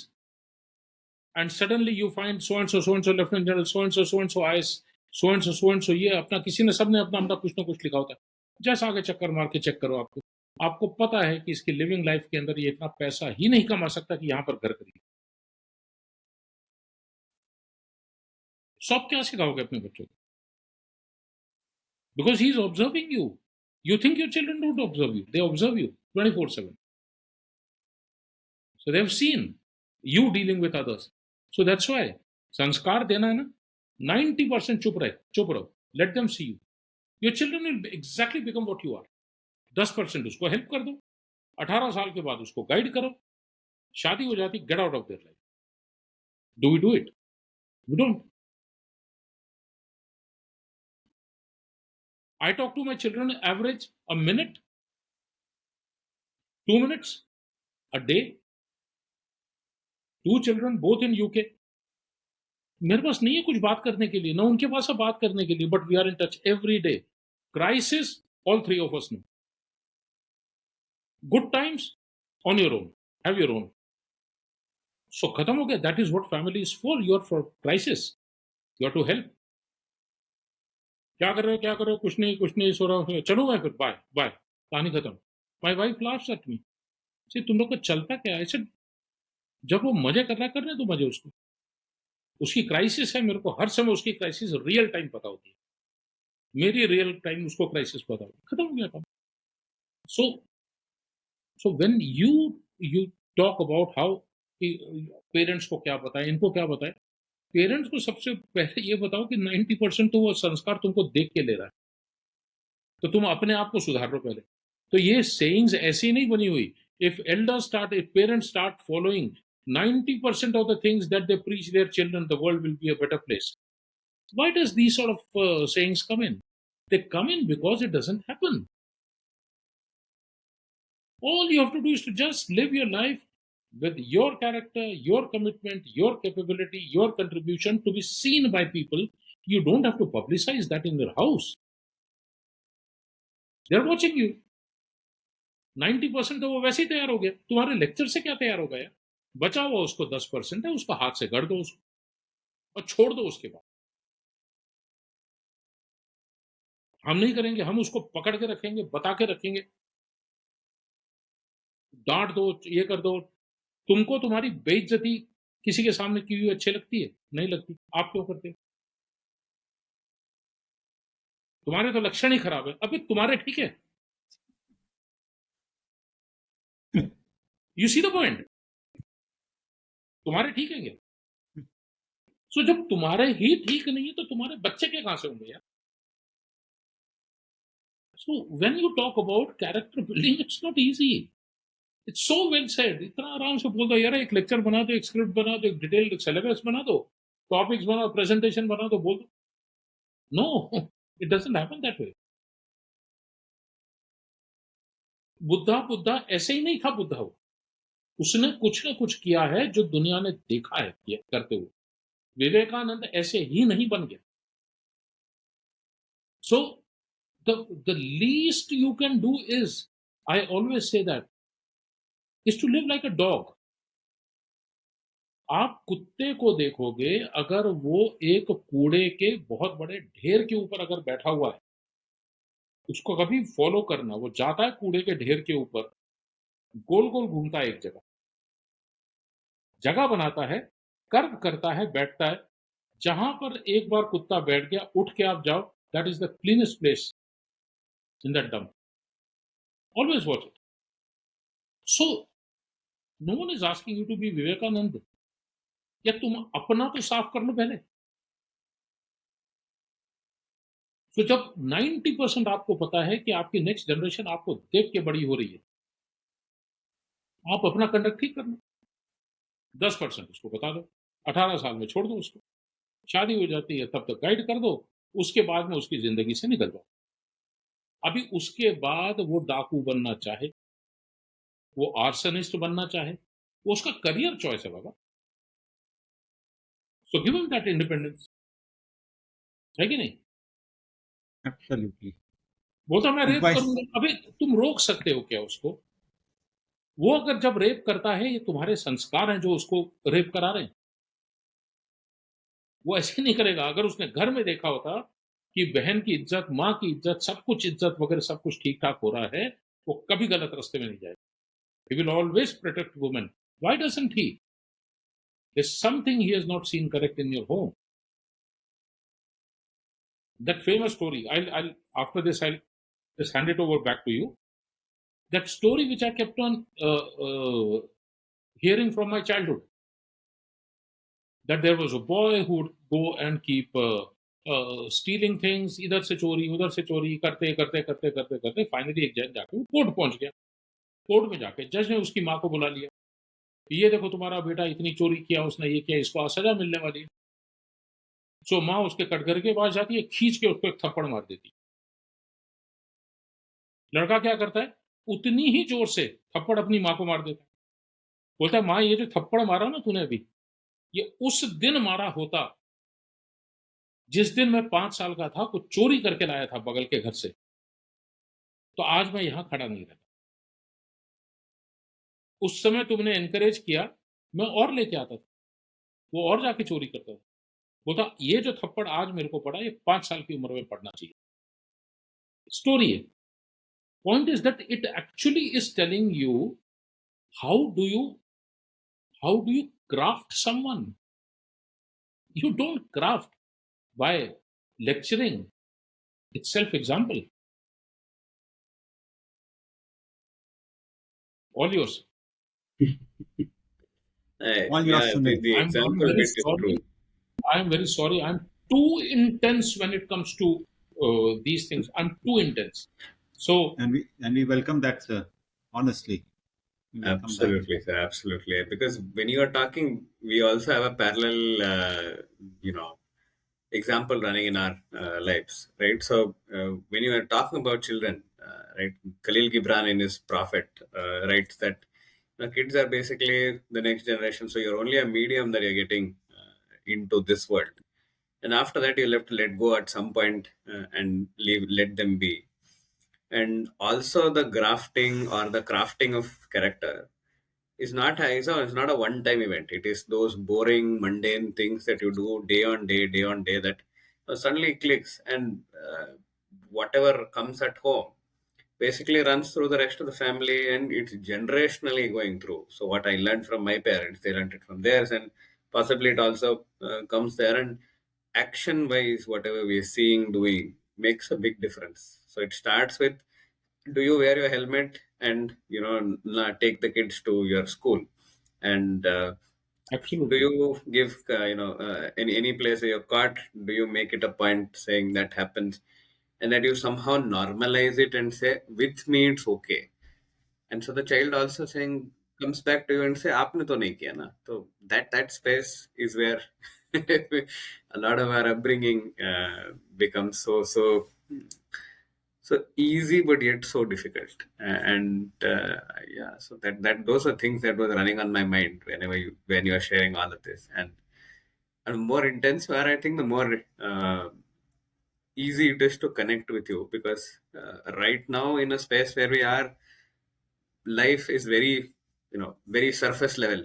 and suddenly you find so and so lieutenant general, so and so IS, so and so ये अपना किसी ने सबने अपना अपना कुछ ना कुछ लिखा होता है. जैसा आगे चक्कर मार के चेक करो, आपको पता है कि इसकी लिविंग लाइफ के अंदर ये इतना पैसा ही नहीं कमा सकता कि यहाँ पर घर खरीदे. सो आप क्या सिखाओगे अपने बच्चों को? Because he is observing you. You think your children don't observe you. They observe you 24/7. So they have seen you dealing with others. So that's why संस्कार देना है ना, 90% चुप रहो. Let them see you. Your children will exactly become what you are. 10% उसको help कर दो. 18 साल के बाद उसको गाइड करो. शादी हो जाती, get out of their life. Do we do it? We don't. I talk to my children average a minute, 2 minutes a day. 2 children, both in UK. मेरे पास नहीं है कुछ बात करने के लिए, ना उनके पास है बात करने के लिए, but we are in touch every day. Crisis, all 3 of us know. Good times, on your own, have your own. So खत्म हो गया. That is what family is for. You are for crisis. You are to help. क्या कर रहे हो? कुछ नहीं, सो रहा हूँ. चलो मैं फिर, बाय, कहानी खत्म. My wife laughs at me. See, तुम लोग को चलता क्या है? ऐसे जब वो मजे कर रहा है, करने दो मजे उसको. उसकी क्राइसिस है, मेरे को हर समय उसकी क्राइसिस रियल टाइम पता होती है. मेरी रियल टाइम उसको क्राइसिस पता होती है. खत्म हो गया काम. So when you talk about how parents को क्या पता है, इनको क्या पता है, पेरेंट्स को सबसे पहले ये बताओ कि 90% तो वो संस्कार तुमको देख के ले रहा है, तो तुम अपने आप को सुधार लो पहले. तो ये सेइंग्स ऐसी नहीं बनी हुई. If parents start following 90% of the things that they preach their children, the world will be a better place. Why does these sort of sayings come in? They come in because it doesn't happen. All you have to do is to just live your life with your character, your commitment, your capability, your contribution to be seen by people. You don't have to publicize that in your house. They're watching you. 90% तो वो वैसे ही तैयार हो गया. तुम्हारे lecture से क्या तैयार हो गया? बचा हुआ उसको 10% है, उसको हाथ से गढ़ दो उसको और छोड़ दो. उसके बाद हम नहीं करेंगे, हम उसको पकड़ के रखेंगे, बता के रखेंगे, डांट दो, ये कर दो. तुमको तुम्हारी बेइज्जती किसी के सामने की हुई अच्छी लगती है? नहीं लगती. आप क्यों करते हो? तुम्हारे तो लक्षण ही खराब है. अबे तुम्हारे ठीक है. You see the point. तुम्हारे ठीक है क्या? सो जब तुम्हारे ही ठीक नहीं है तो तुम्हारे बच्चे के कहां से होंगे यार? So when you talk about character building, it's not easy. It's so well said. इतना आराम से बोल दो यार, एक लेक्चर बना दो, एक स्क्रिप्ट बना दो, एक डिटेल्ड सिलेबस बना दो, टॉपिक्स बना दो, प्रेजेंटेशन बना दो, बोल दो. No, it doesn't happen that way. Buddha ऐसे ही नहीं था. बुद्धा वो, उसने कुछ ना कुछ किया है जो दुनिया ने देखा है करते हुए. विवेकानंद ऐसे ही नहीं बन गया. सो the least you can do is, I always say that, is to live like a dog. आप कुत्ते को देखोगे, अगर वो एक कूड़े के बहुत बड़े ढेर के ऊपर अगर बैठा हुआ है, उसको कभी फॉलो करना. वो जाता है कूड़े के ढेर के ऊपर, गोल गोल घूमता है, एक जगह बनाता है, कर्व करता है, बैठता है. जहां पर एक बार कुत्ता बैठ गया, उठ के आप जाओ, that is the cleanest place in that dump. Always watch it. So no one is asking you to be Vivekananda. या तुम अपना तो साफ कर लो पहले. तो जब 90% आपको पता है कि आपकी नेक्स्ट जनरेशन आपको देख के बड़ी हो रही है, आप अपना कंडक्ट ठीक कर लो। 10% उसको बता दो, 18 साल में छोड़ दो उसको, शादी हो जाती है तब तक गाइड कर दो, उसके बाद में उसकी ज़िंदगी से निकल जाओ। अभी उसके बाद वो डाकू बनना चाहे, वो आर्सनिस्ट बनना चाहे, वो उसका करियर चॉइस है बाबा। So give him that independence, है कि नहीं? Absolutely. बोलता मैं रेप Vice, करूँगा, अबे तुम रोक सकते हो क्या उसको? वो अगर जब रेप करता है, ये तुम्हारे संस्कार हैं जो उसको रेप करा रहे हैं। वो ऐसे नहीं करेगा। अगर उसने घर में देखा होता कि बहन की इज्जत, माँ की इज्जत, सब कुछ इज्जत वगैरह सब कुछ ठीक-ठाक हो रहा है, वो कभी गलत रास्ते में नहीं जाएगा। He will always protect women. Why doesn't he? There's something he has not seen correct in your home. That famous story, I'll after this, I'll just hand it over back to you. That story which I kept on hearing from my childhood, that there was a boy who would go and keep stealing things, इधर से चोरी उधर से चोरी करते करते करते करते करते फाइनली एक जज जाके वो कोर्ट पहुंच गया। कोर्ट में जाके जज ने उसकी माँ को बुला लिया, ये देखो तुम्हारा बेटा इतनी चोरी किया, उसने ये किया, इसको आज सजा मिलने वाली है। सो माँ उसके कटघरे के पास जाती है, खींच के उसको एक थप्पड़ मार देती है। लड़का क्या करता है, उतनी ही जोर से थप्पड़ अपनी माँ को मार देता है। बोलता है माँ ये जो थप्पड़ मारा ना तूने अभी, ये उस दिन मारा होता जिस दिन मैं 5 साल का था, कुछ चोरी करके लाया था बगल के घर से, तो आज मैं यहाँ खड़ा नहीं रहता। उस समय तुमने एनकरेज किया, मैं और लेके आता था, वो और जाके चोरी करता था। बोलता ये जो थप्पड़ आज मेरे को पड़ा, ये 5 साल की उम्र में पड़ना चाहिए। स्टोरी है। Point is that it actually is telling you how do you how do you craft someone. You don't craft by lecturing. It's self-example. All yours. all yours, Yeah, Sunil. the I'm example very bit is sorry. true. I'm very sorry. I'm too intense when it comes to these things. I'm too intense. So, And we welcome that, sir. Honestly, we welcome that. Absolutely, sir. Absolutely. Because when you are talking, we also have a parallel, you know, example running in our lives, right? So when you are talking about children, right? Khalil Gibran in his Prophet writes that kids are basically the next generation. So you're only a medium that you're getting into this world, and after that you'll have to let go at some point and leave, let them be. And also the grafting or the crafting of character is not a one time event. It is those boring, mundane things that you do day on day that suddenly clicks, and whatever comes at home basically runs through the rest of the family, and it's generationally going through. So what I learned from my parents, they learned it from theirs, and possibly it also comes there. And action wise, whatever we are seeing, doing makes a big difference. So it starts with, do you wear your helmet and take the kids to your school, and do absolutely. you give any place where you're caught, do you make it a point saying that happens, and that you somehow normalize it and say with me it's okay. And so the child also saying comes back to you and say aapne to nahi kiya na. So that space is where a lot of our upbringing becomes so easy but yet so difficult. And yeah, so that those are things that was running on my mind when you are sharing all of this. And the more intense you are, I think the more easy it is to connect with you, because right now in a space where we are, life is very very surface level.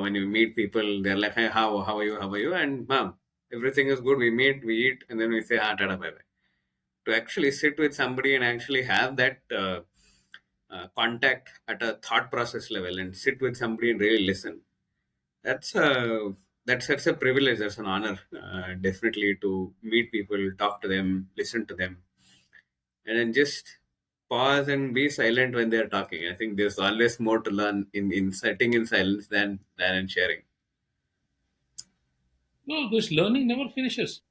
When you meet people, they're like, hey, how are you, and mom, everything is good, we meet, we eat, and then we say tada, bye bye. To actually sit with somebody and actually have that contact at a thought process level and sit with somebody and really listen, that's a privilege, that's an honor, definitely, to meet people, talk to them, listen to them, and then just pause and be silent when they're talking. I think there's always more to learn in sitting in silence than in sharing. No, this learning never finishes.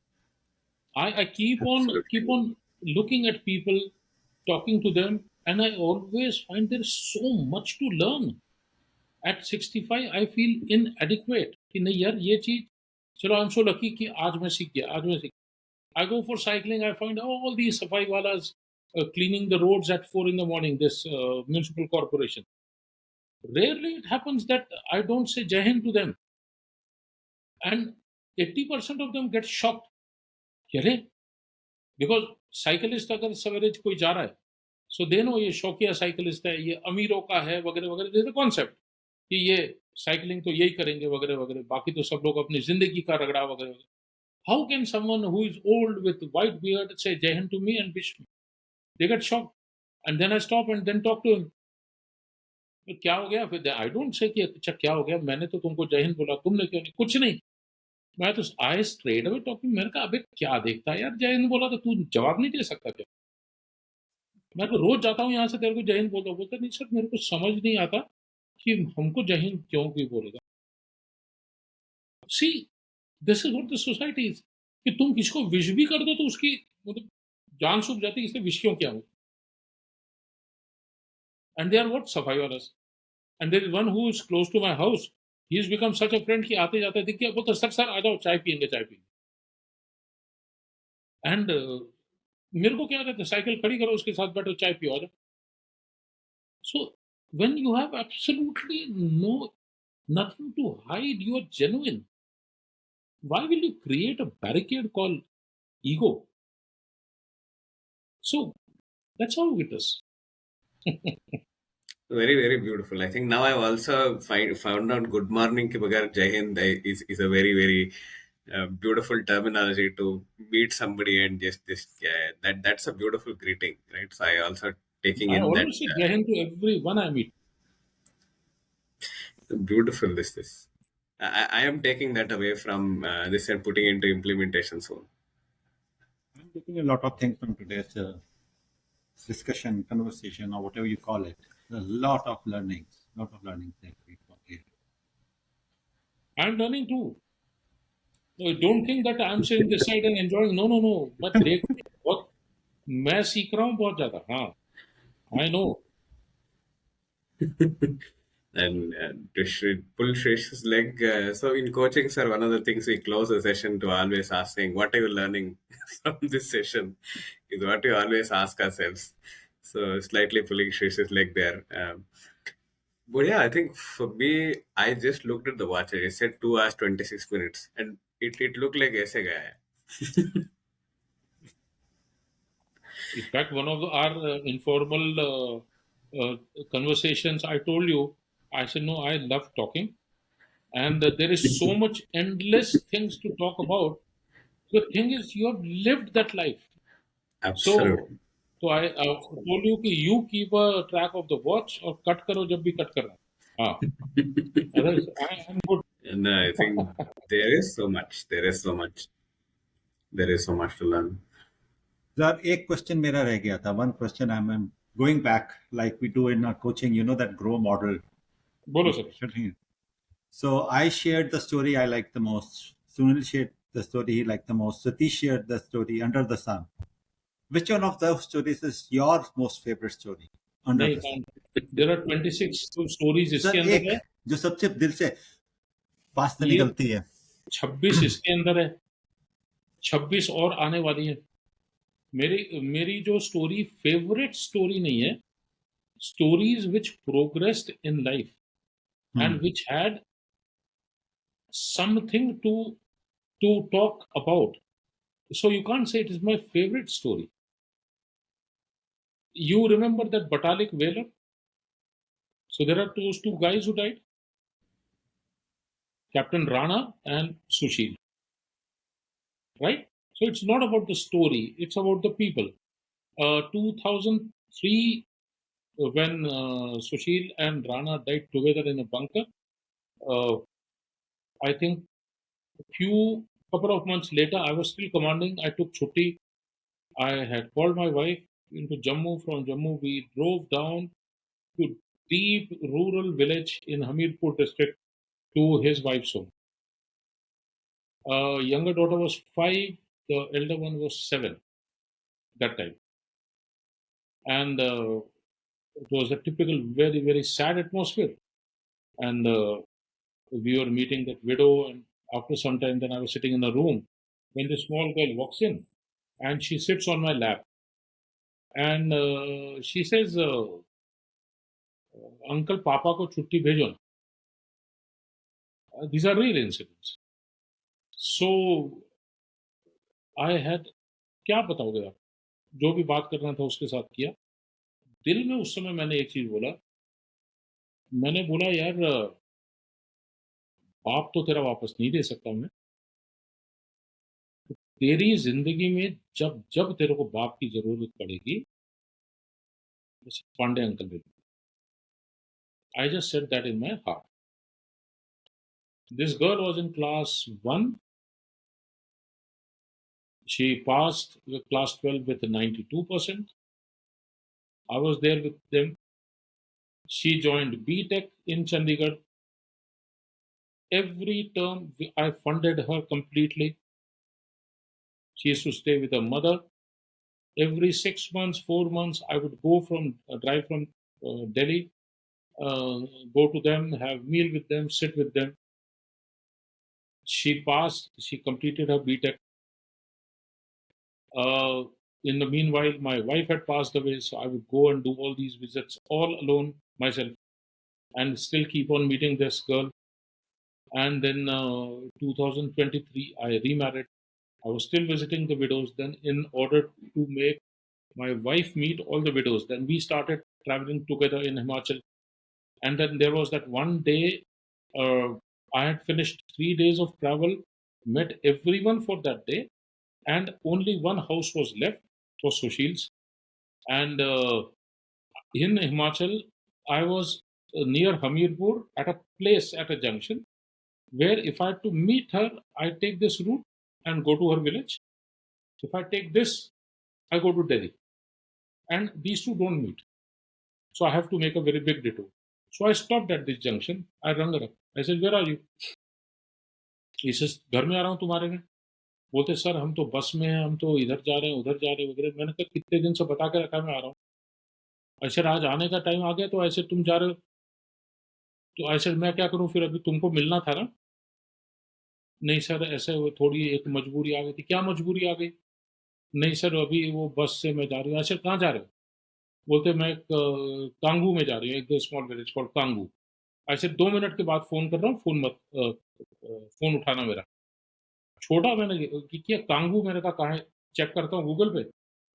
I keep Absolutely. on looking at people, talking to them, and I always find there's so much to learn. At 65, I feel inadequate. कि नहीं यार ये चीज चलो I'm so lucky कि आज मैं सीख गया आज मैं सीख I go for cycling. I find all these safai walas cleaning the roads at 4 in the morning. This municipal corporation. Rarely it happens that I don't say Jai Hind to them, and 80% of them get shocked. अरे because cyclist अगर सवेरे कोई जा रहा है सो they know ये शौकिया cyclist है ये अमीरों का है वगैरह वगैरह कॉन्सेप्ट कि ये साइकिलिंग तो यही करेंगे वगैरह वगैरह बाकी तो सब लोग अपनी जिंदगी का रगड़ा वगैरह how can someone who is old with white beard say Jai Hind to me and wish me they get shock and then I stop and then talk to him क्या हो गया फिर आई डोंट से कि अच्छा क्या हो गया मैंने तो तुमको जय हिंद बोला तुमने क्यों नहीं कुछ नहीं मैं तो आई स्ट्रेट अवे टॉकिंग मैंने कहा अबे क्या देखता है यार जय हिंद बोला तो तू जवाब नहीं दे सकता क्या मैं तो रोज जाता हूँ यहाँ से तेरे को जय हिंद बोलता हूँ बोलता नहीं सर मेरे को समझ नहीं आता कि हमको जय हिंद क्यों कोई बोलेगा see this is what the society is कि तुम किसको विश भी कर दो तो उसकी मतलब जान सूख जाती है इसलिए विश क्यों क्या हो and they are what safai walas and there is one who is close to my house he is become such a friend कि आते जाते दिख गया बोलता सर सर आ जाओ चाय पियेंगे एंड मेरे को क्या कहते हैं साइकिल खड़ी करो उसके साथ बैठो चाय पियो आ जाओ so when you have absolutely no nothing to hide, you are genuine. Why will you create a barricade called ego? So that's how it is. Very, very beautiful. I think now I've also found out good morning ki bagar Jai Hind is a very, very beautiful terminology to meet somebody and just that's a beautiful greeting, right? So I also taking I in that always say Jai Hind to everyone I meet. beautiful this. I am taking that away from this and putting into implementation soon. I'm taking a lot of things from today's discussion, conversation, or whatever you call it. A lot of learnings that we got here. I'm learning too. No, don't think that I'm sitting this side and enjoying. No, no, no. मैं देख बहुत मैं सीख रहा हूँ बहुत ज़्यादा हाँ I know. And to pull Shresh's leg. So in coaching, sir, one of the things we close the session to always asking, what are you learning from this session? Is what we always ask ourselves. So slightly pulling Shresh's leg there. But yeah, I think for me, I just looked at the watch. It said 2 hours 26 minutes, and it looked like ऐसे गया है. In fact, one of our informal conversations, I told you, I said, no, I love talking. And there is so much endless things to talk about. The thing is, you have lived that life. So, Absolutely. so I told you कि you keep a track of the watch और cut करो जब भी cut करना है. हाँ, otherwise I am good. And I think there is so much. There is so much. There is so much to learn. Sir, एक question मेरा रह गया था. One question I'm going back, like we do in our coaching. You know that grow model. बोलो sir. So I shared the story I liked the most. Sunil shared the story he liked the most. Satish shared the story Under the Sun. Which one of those stories is your most favorite story? Under नहीं the Sun. there are 26 stories sir इसके अंदर एक है. जो सबसे दिल से पास से ये निकलती है 26 इसके अंदर है. 26 और आने वाली है. मेरी जो स्टोरी फेवरेट स्टोरी नहीं है. Stories which progressed in life and which had something to talk about. So you can't say it is my favorite story. You remember that Batalik whaler? So there are those two guys who died, Captain Rana and Sushil, right? So it's not about the story; it's about the people. 2003, when Sushil and Rana died together in a bunker, uh, I think a couple of months later, I was still commanding. I took chutti. I had called my wife into Jammu. From Jammu, we drove down to deep rural village in Hamirpur district to his wife's home. Younger daughter was 5, The elder one was 7 that time. And it was a typical, very, very sad atmosphere. And we were meeting that widow. And after some time, then I was sitting in a room when the small girl walks in and she sits on my lap. And she says, Uncle, Papa ko chutti bhejo na. These are real incidents. So I had, क्या बताओगे आप, जो भी बात करना था उसके साथ किया. दिल में उस समय मैंने एक चीज बोला. मैंने बोला यार बाप तो तेरा वापस नहीं दे सकता मैं. तेरी जिंदगी में जब जब तेरे को बाप की जरूरत पड़ेगी, Pandey uncle will. I just said that in my heart. This girl was in class 1. She passed the class 12 with 92%. I was there with them. She joined B.Tech in Chandigarh. Every term I funded her completely. She used to stay with her mother. Every 6 months, 4 months, I would go drive from Delhi, go to them, have meal with them, sit with them. She passed. She completed her B.Tech. In the meanwhile, my wife had passed away, so I would go and do all these visits all alone myself, and still keep on meeting this girl. And then 2023, I remarried. I was still visiting the widows. Then, in order to make my wife meet all the widows, then we started traveling together in Himachal. And then there was that one day, I had finished 3 days of travel, met everyone for that day, and only one house was left. It was Sushil's. And in Himachal, I was near Hamirpur at a place at a junction where if I had to meet her, I take this route and go to her village. If I take this, I go to Delhi. And these two don't meet. So I have to make a very big detour. So I stopped at this junction. I rang her up. I said, where are you? He says, घर में आ रहा हूँ तुम्हारे में. बोलते sir हम तो बस में हैं, हम तो इधर जा रहे हैं, उधर जा रहे हैं वगैरह. मैंने कहा कितने दिन से बता के रखा मैं आ रहा हूँ. ऐसे आज आने का टाइम आ गया तो ऐसे तुम जा रहे हो. तो ऐसे मैं क्या करूँ फिर, अभी तुमको मिलना था ना. नहीं सर ऐसे वो थोड़ी एक मजबूरी आ गई थी. क्या मजबूरी आ गई? नहीं सर अभी वो बस से मैं जा रही हूँ. ऐसे कहाँ जा रहे हो? बोलते मैं कांगू में जा रही हूँ, एक स्मॉल विलेज कॉल्ड कांगू. ऐसे 2 मिनट के बाद फोन कर रहा हूँ, फोन उठाना मेरा. छोटा मैंने किया कांगू, मैंने कहा कहाँ है, चेक करता हूँ गूगल पे,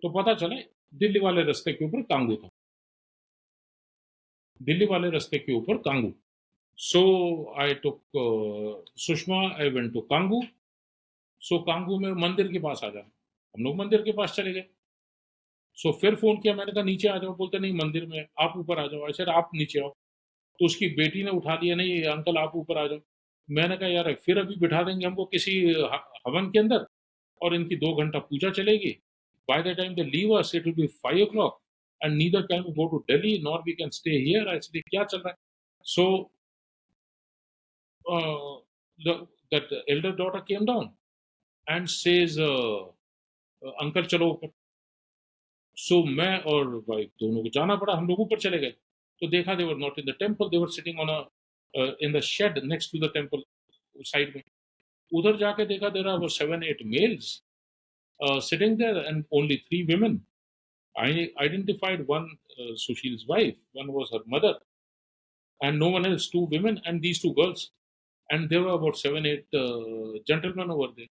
तो पता चला दिल्ली वाले रास्ते के ऊपर कांगू था. दिल्ली वाले रास्ते के ऊपर Kangu. So I took Sushma, I went to Kangu. So Kangu में मंदिर के पास आ जा. हम लोग मंदिर के पास चले गए. सो फिर फोन किया, मैंने कहा नीचे आ जाओ. बोलते नहीं मंदिर में, आप ऊपर आ जाओ. ऐसे आप नीचे आओ. तो उसकी बेटी ने उठा लिया, नहीं अंकल आप ऊपर आ जाओ. मैंने कहा यार फिर अभी बिठा देंगे हमको किसी हवन के अंदर और इनकी 2 घंटा पूजा चलेगी. By the time they leave us it will be 5 o'clock and neither can we go to Delhi nor we can stay here. Actually क्या चल रहा है? So that elder daughter came down and says uncle चलो ऊपर. सो मैं और wife दोनों को जाना पड़ा. हम लोग ऊपर चले गए तो देखा they were not in the temple, they were sitting on a in the shed next to the temple side में. उधर जाके देखा there were 7-8 males sitting there and only 3 women. I identified one Sushil's wife, one was her mother, and no one else, 2 women and these 2 girls. And there were about 7-8 gentlemen over there.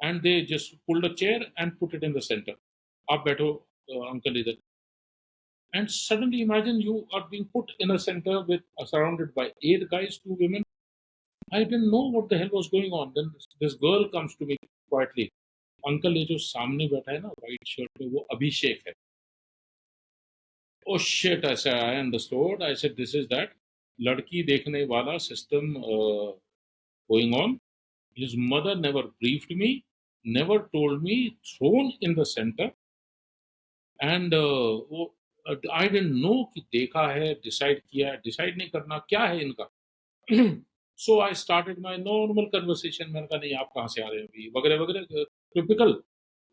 And they just pulled a chair and put it in the center. Aap baitho, uncle idhar. And suddenly imagine you are being put in a center with surrounded by 8 guys, 2 women. I didn't know what the hell was going on. Then this girl comes to me quietly. Uncle ये जो सामने बैठा है ना white shirt में, वो अभिषेक है. Oh shit, I said, I understood. I said, this is that लड़की देखने वाला system going on. His mother never briefed me, never told me, thrown in the center. And I didn't know कि देखा है, decide किया है, decide नहीं करना, क्या है इनका. So I started my normal conversation. मैंने कहा नहीं आप कहाँ से आ रहे हैं अभी वगैरह वगैरह. typical.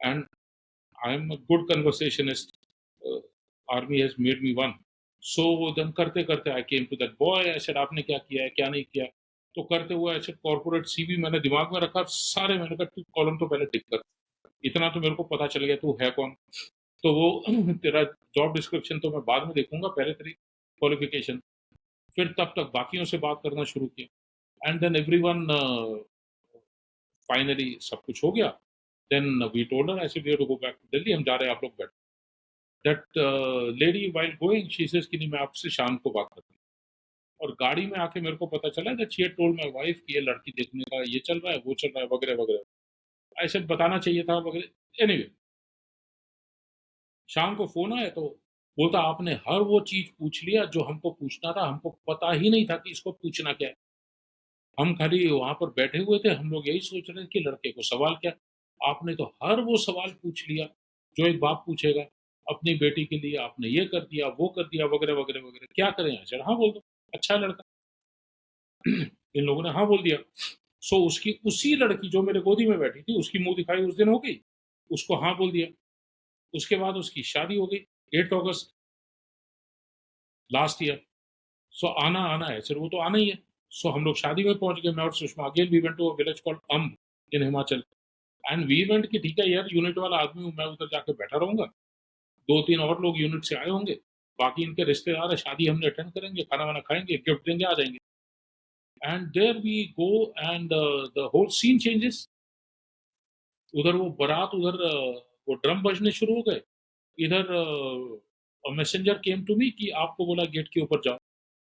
And I'm a good conversationist. Uh, Army has made me one. So then करते करते I came to that boy. I said आपने क्या किया है क्या नहीं किया. तो करते हुए ऐसे कॉर्पोरेट सीवी मैंने दिमाग में रखा सारे. मैंने कहा तू कॉलम तो पहले टिक कर, इतना तो मेरे को पता चल गया तू है कौन. तो वो तेरा जॉब डिस्क्रिप्शन तो मैं बाद में देखूंगा, पहले तेरी क्वालिफिकेशन. फिर तब तक बाकियों से बात करना शुरू किया. एंड देन एवरीवन फाइनली सब कुछ हो गया. Then we told her, I said we have to go back to Delhi, हम जा रहे हैं, आप लोग बैठ. That lady while going she says कि नहीं मैं आपसे शाम को बात करती हूँ. और गाड़ी में आके मेरे को पता चला that she had told my wife कि ये लड़की देखने का ये चल रहा है वो चल रहा है वगैरह वगैरह. आई सेड बताना चाहिए था वगैरह. एनीवे शाम को फोन आया तो बोलता आपने हर वो चीज पूछ लिया जो हमको पूछना था, हमको पता ही नहीं था कि इसको पूछना क्या है. हम खाली वहां पर बैठे हुए थे, हम लोग यही सोच रहे थे कि लड़के को सवाल क्या. आपने तो हर वो सवाल पूछ लिया जो एक बाप पूछेगा. अपनी बेटी के लिए आपने ये कर दिया वो कर दिया वगैरह वगैरह वगैरह. क्या करें. सर हाँ बोल दो, अच्छा लड़का. इन लोगों ने हाँ बोल दिया. सो उसकी उसी लड़की जो मेरे गोदी में बैठी थी उसकी मुंह दिखाई उस दिन हो गई, उसको हाँ बोल दिया. उसके बाद उसकी शादी हो गई 8 अगस्त लास्ट ईयर. सो आना आना है सर, वो तो आना ही है. सो हम लोग शादी में पहुंच गए, मैं और Sushma. Again we went to a village called Amb in Himachal. And we went कि ठीक है यार यूनिट वाला आदमी हूँ मैं, उधर जाके बैठा रहूंगा. 2-3 और लोग यूनिट से आए होंगे, बाकी इनके रिश्तेदार है, शादी हमने अटेंड करेंगे, खाना वाना खाएंगे, गिफ्ट देंगे, आ जाएंगे. And there we go and the whole scene changes. उधर वो बारात, उधर वो ड्रम बजने शुरू हो गए. इधर मैसेंजर केम टू मी कि आपको बोला गेट के ऊपर जाओ.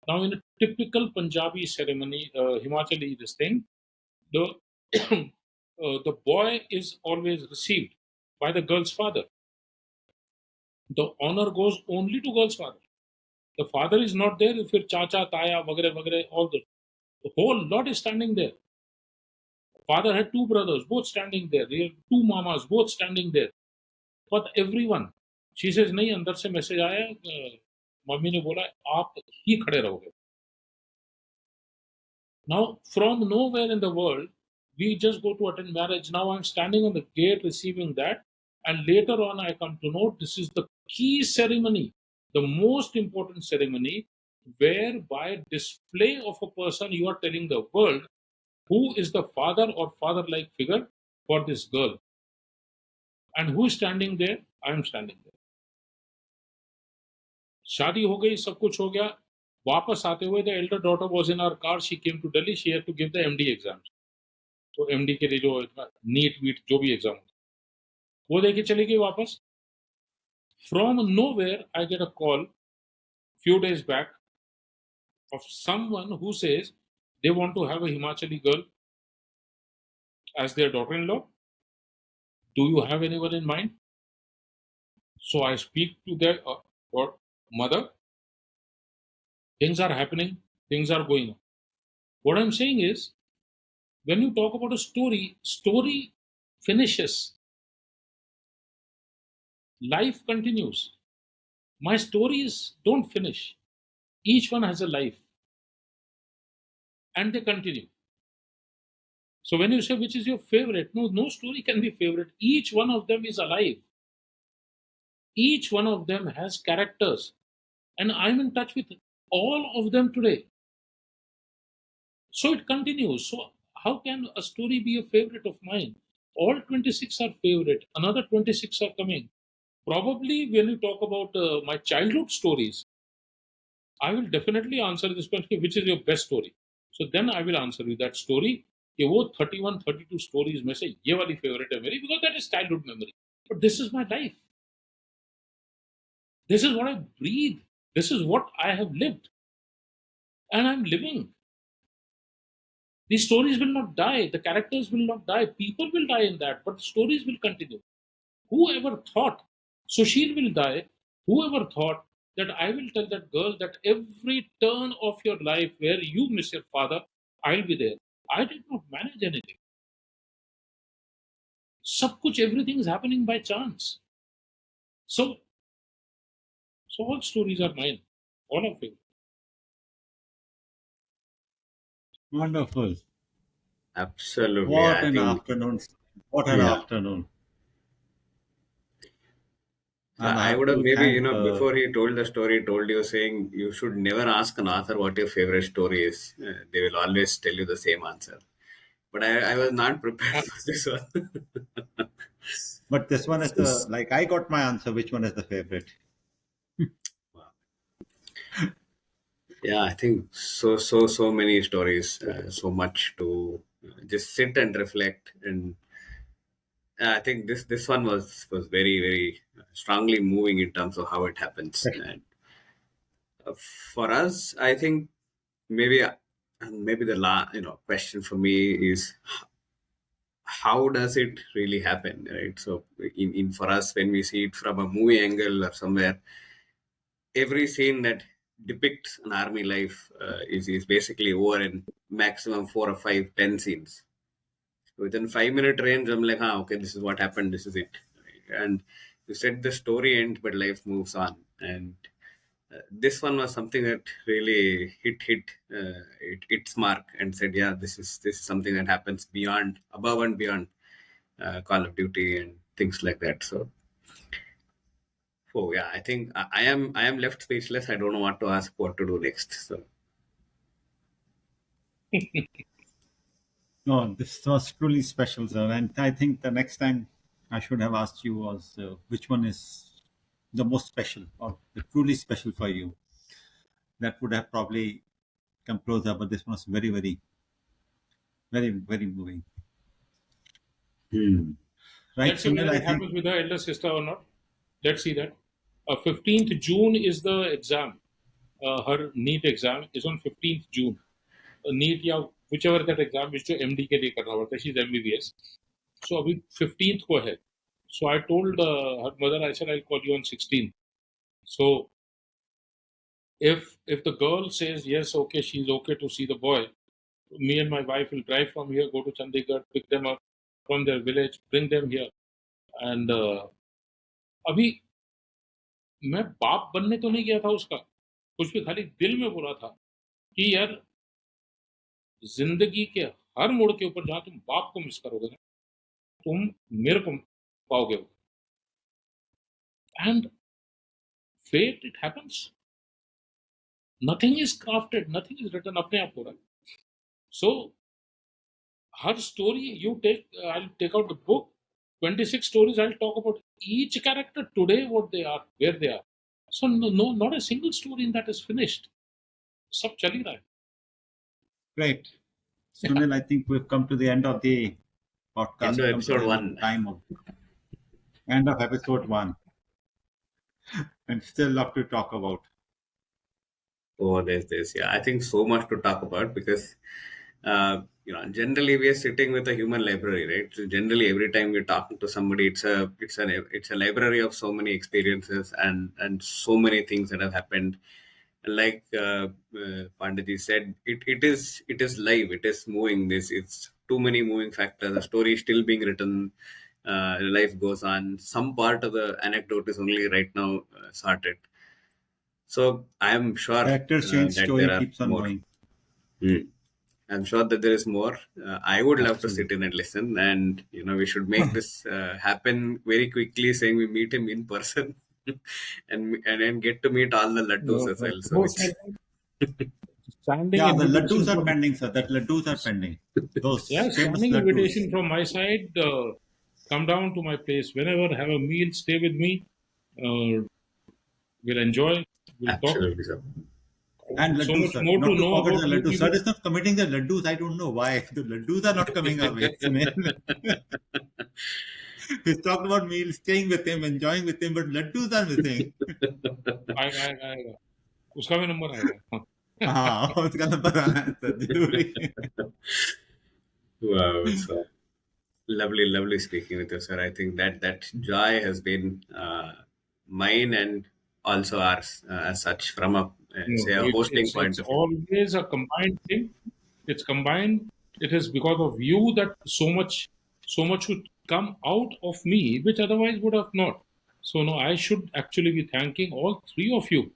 Now, in a typical Punjabi ceremony, Himachali this thing, the the boy is always received by the girl's father. The honor goes only to girl's father. The father is not there. If your chacha, taya, vagare vagare, all the whole lot is standing there. Father had 2 brothers, both standing there. He had 2 mamas, both standing there. But everyone, she says नहीं, अंदर से message आया, mummy ने बोला आप ही खड़े रहोगे. Now, from nowhere in the world, we just go to attend marriage. Now I'm standing on the gate receiving that. And later on, I come to know this is the key ceremony, the most important ceremony, where by display of a person, you are telling the world who is the father or father like figure for this girl. And who is standing there? I am standing there. शादी हो गई, सब कुछ हो गया. वापस आते हुए the elder daughter was in our car. She came to Delhi. She had to give the MD exams. तो एमडी के लिए जो नीट वीट जो भी एग्जाम होता वो देके चली गई वापस. From nowhere I get a call few days back of someone who says they want to have a Himachali girl as their daughter-in-law. Do you have anyone in mind? So I speak to their mother. Things are happening. Things are going on. What I'm saying is, when you talk about a story finishes. Life continues. My stories don't finish. Each one has a life. And they continue. So when you say which is your favorite, no story can be favorite. Each one of them is alive. Each one of them has characters. And I'm in touch with all of them today. So it continues. So how can a story be a favorite of mine? All 26 are favorite. Another 26 are coming. Probably when you talk about my childhood stories, I will definitely answer this question, which is your best story? So then I will answer you that story. कि वो 31-32 stories में से ये वाली favorite है मेरी, because that is childhood memory. But this is my life. This is what I breathe. This is what I have lived. And I'm living. These stories will not die. The characters will not die. People will die in that, but the stories will continue. Whoever thought Sushil will die, whoever thought that I will tell that girl that every turn of your life where you miss your father, I'll be there. I did not manage anything. Sab kuch, everything is happening by chance. So all stories are mine. All of it. Wonderful. Absolutely. What I an think afternoon. What an Yeah. afternoon. And I I have would have to maybe, thank, before he told the story, told you saying you should never ask an author what your favorite story is. They will always tell you the same answer. But I was not prepared Uh, for this one. but this one is the, like, I got my answer, which one is the favorite. Yeah, I think so many stories, so much to just sit and reflect. And I think this one was very strongly moving in terms of how it happens. And for us, I think maybe maybe the question for me is how does it really happen, right? So in for us, when we see it from a movie angle or somewhere, every scene that depicts an army life is basically over in maximum 4 or 5, 10 scenes. Within 5 minute range, I'm like, okay, this is what happened, this is it. And you said the story ends, but life moves on. And this one was something that really its mark and said, yeah, this is something that happens beyond, above and beyond Call of Duty and things like that. So, oh yeah, I think I am left speechless. I don't know what to ask, what to do next. So No, this was truly special, sir. And I think the next time I should have asked you was which one is the most special or the truly special for you. That would have probably come closer, but this one was very moving. Right, let's see Sunil, whether I it think. happens with her elder sister or not. Let's see that. 15th June is the exam. Her NEET exam is on 15th June. NEET या whichever that exam is जो MD के लिए करना पड़ता है. She's MBBS. So अभी 15th को है. So I told her mother, I said I'll call you on 16th. So if the girl says yes, okay, she's okay to see the boy, me and my wife will drive from here, go to Chandigarh, pick them up from their village, bring them here. And अभी मैं बाप बनने तो नहीं गया था उसका, कुछ भी खाली दिल में बोला था कि यार जिंदगी के हर मोड़ के ऊपर जहां तुम बाप को मिस करोगे ना, तुम मेरे को पाओगे. And fate it happens. Nothing is crafted, nothing is written, अपने आप हो रहा है. सो her story, I'll take out the book, 26 stories, I'll talk about each character today, what they are, where they are. So no, not a single story in that is finished. सब चल ही रहा है. Great. Sunil, I think we've come to the end of the podcast. into Come to the episode end of one. time of end of episode 1. And still lot to talk about. Oh, there's this. Yeah, I think so much to talk about because, generally we are sitting with a human library, right? So generally, every time we're talking to somebody, it's a library of so many experiences and so many things that have happened. And like Pandey said, it is live. It is moving. It's too many moving factors. The story is still being written. Life goes on. Some part of the anecdote is only right now sorted. So I am sure Characters change, that story there are keeps on more. going. I'm sure that there is more. I would love to sit Absolutely. in and listen, and we should make this happen very quickly. Saying we meet him in person, and then get to meet all the laddus as well. So Those which standing Yeah, the invitation laddus are from pending, sir. That laddus are pending. Those famous standing laddus. invitation from my side. Come down to my place whenever, have a meal, stay with me. We'll enjoy. We'll talk. absolutely so. And So laddus, much sir. more to Not to know forget about the you laddus. Sir people. is not committing the laddus. I don't know why. The laddus are not coming our way. Sunil. He's talked about meals, staying with him, enjoying with him, but laddus are missing. आएगा आएगा आएगा. उसका भी number आएगा. हाँ. हाँ, उसका number आना है सर जरूरी. Wow, so lovely speaking with you, sir. I think that joy has been mine and also ours as such from a No, say a hosting point it's of view. always a combined thing. It's combined. It is because of you that so much would come out of me, which otherwise would have not. So no, I should actually be thanking all three of you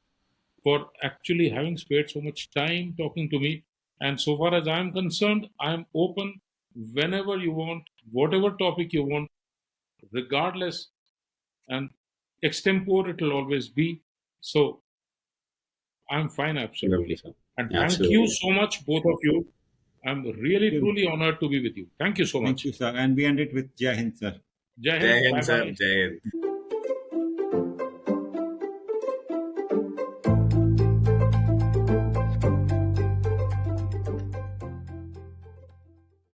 for actually having spared so much time talking to me. And so far as I'm concerned, I'm open whenever you want, whatever topic you want, regardless, and extempore it will always be. So I'm fine, Lovely, absolutely. sir. And thank you Absolutely. so much, both of you. I'm really, Thank you. truly honored to be with you. Thank you so Thank much. you, sir. And we end it with Jai Hind, sir. Jai Jai Hind. Hind, Bye sir. bye. Jai Hind.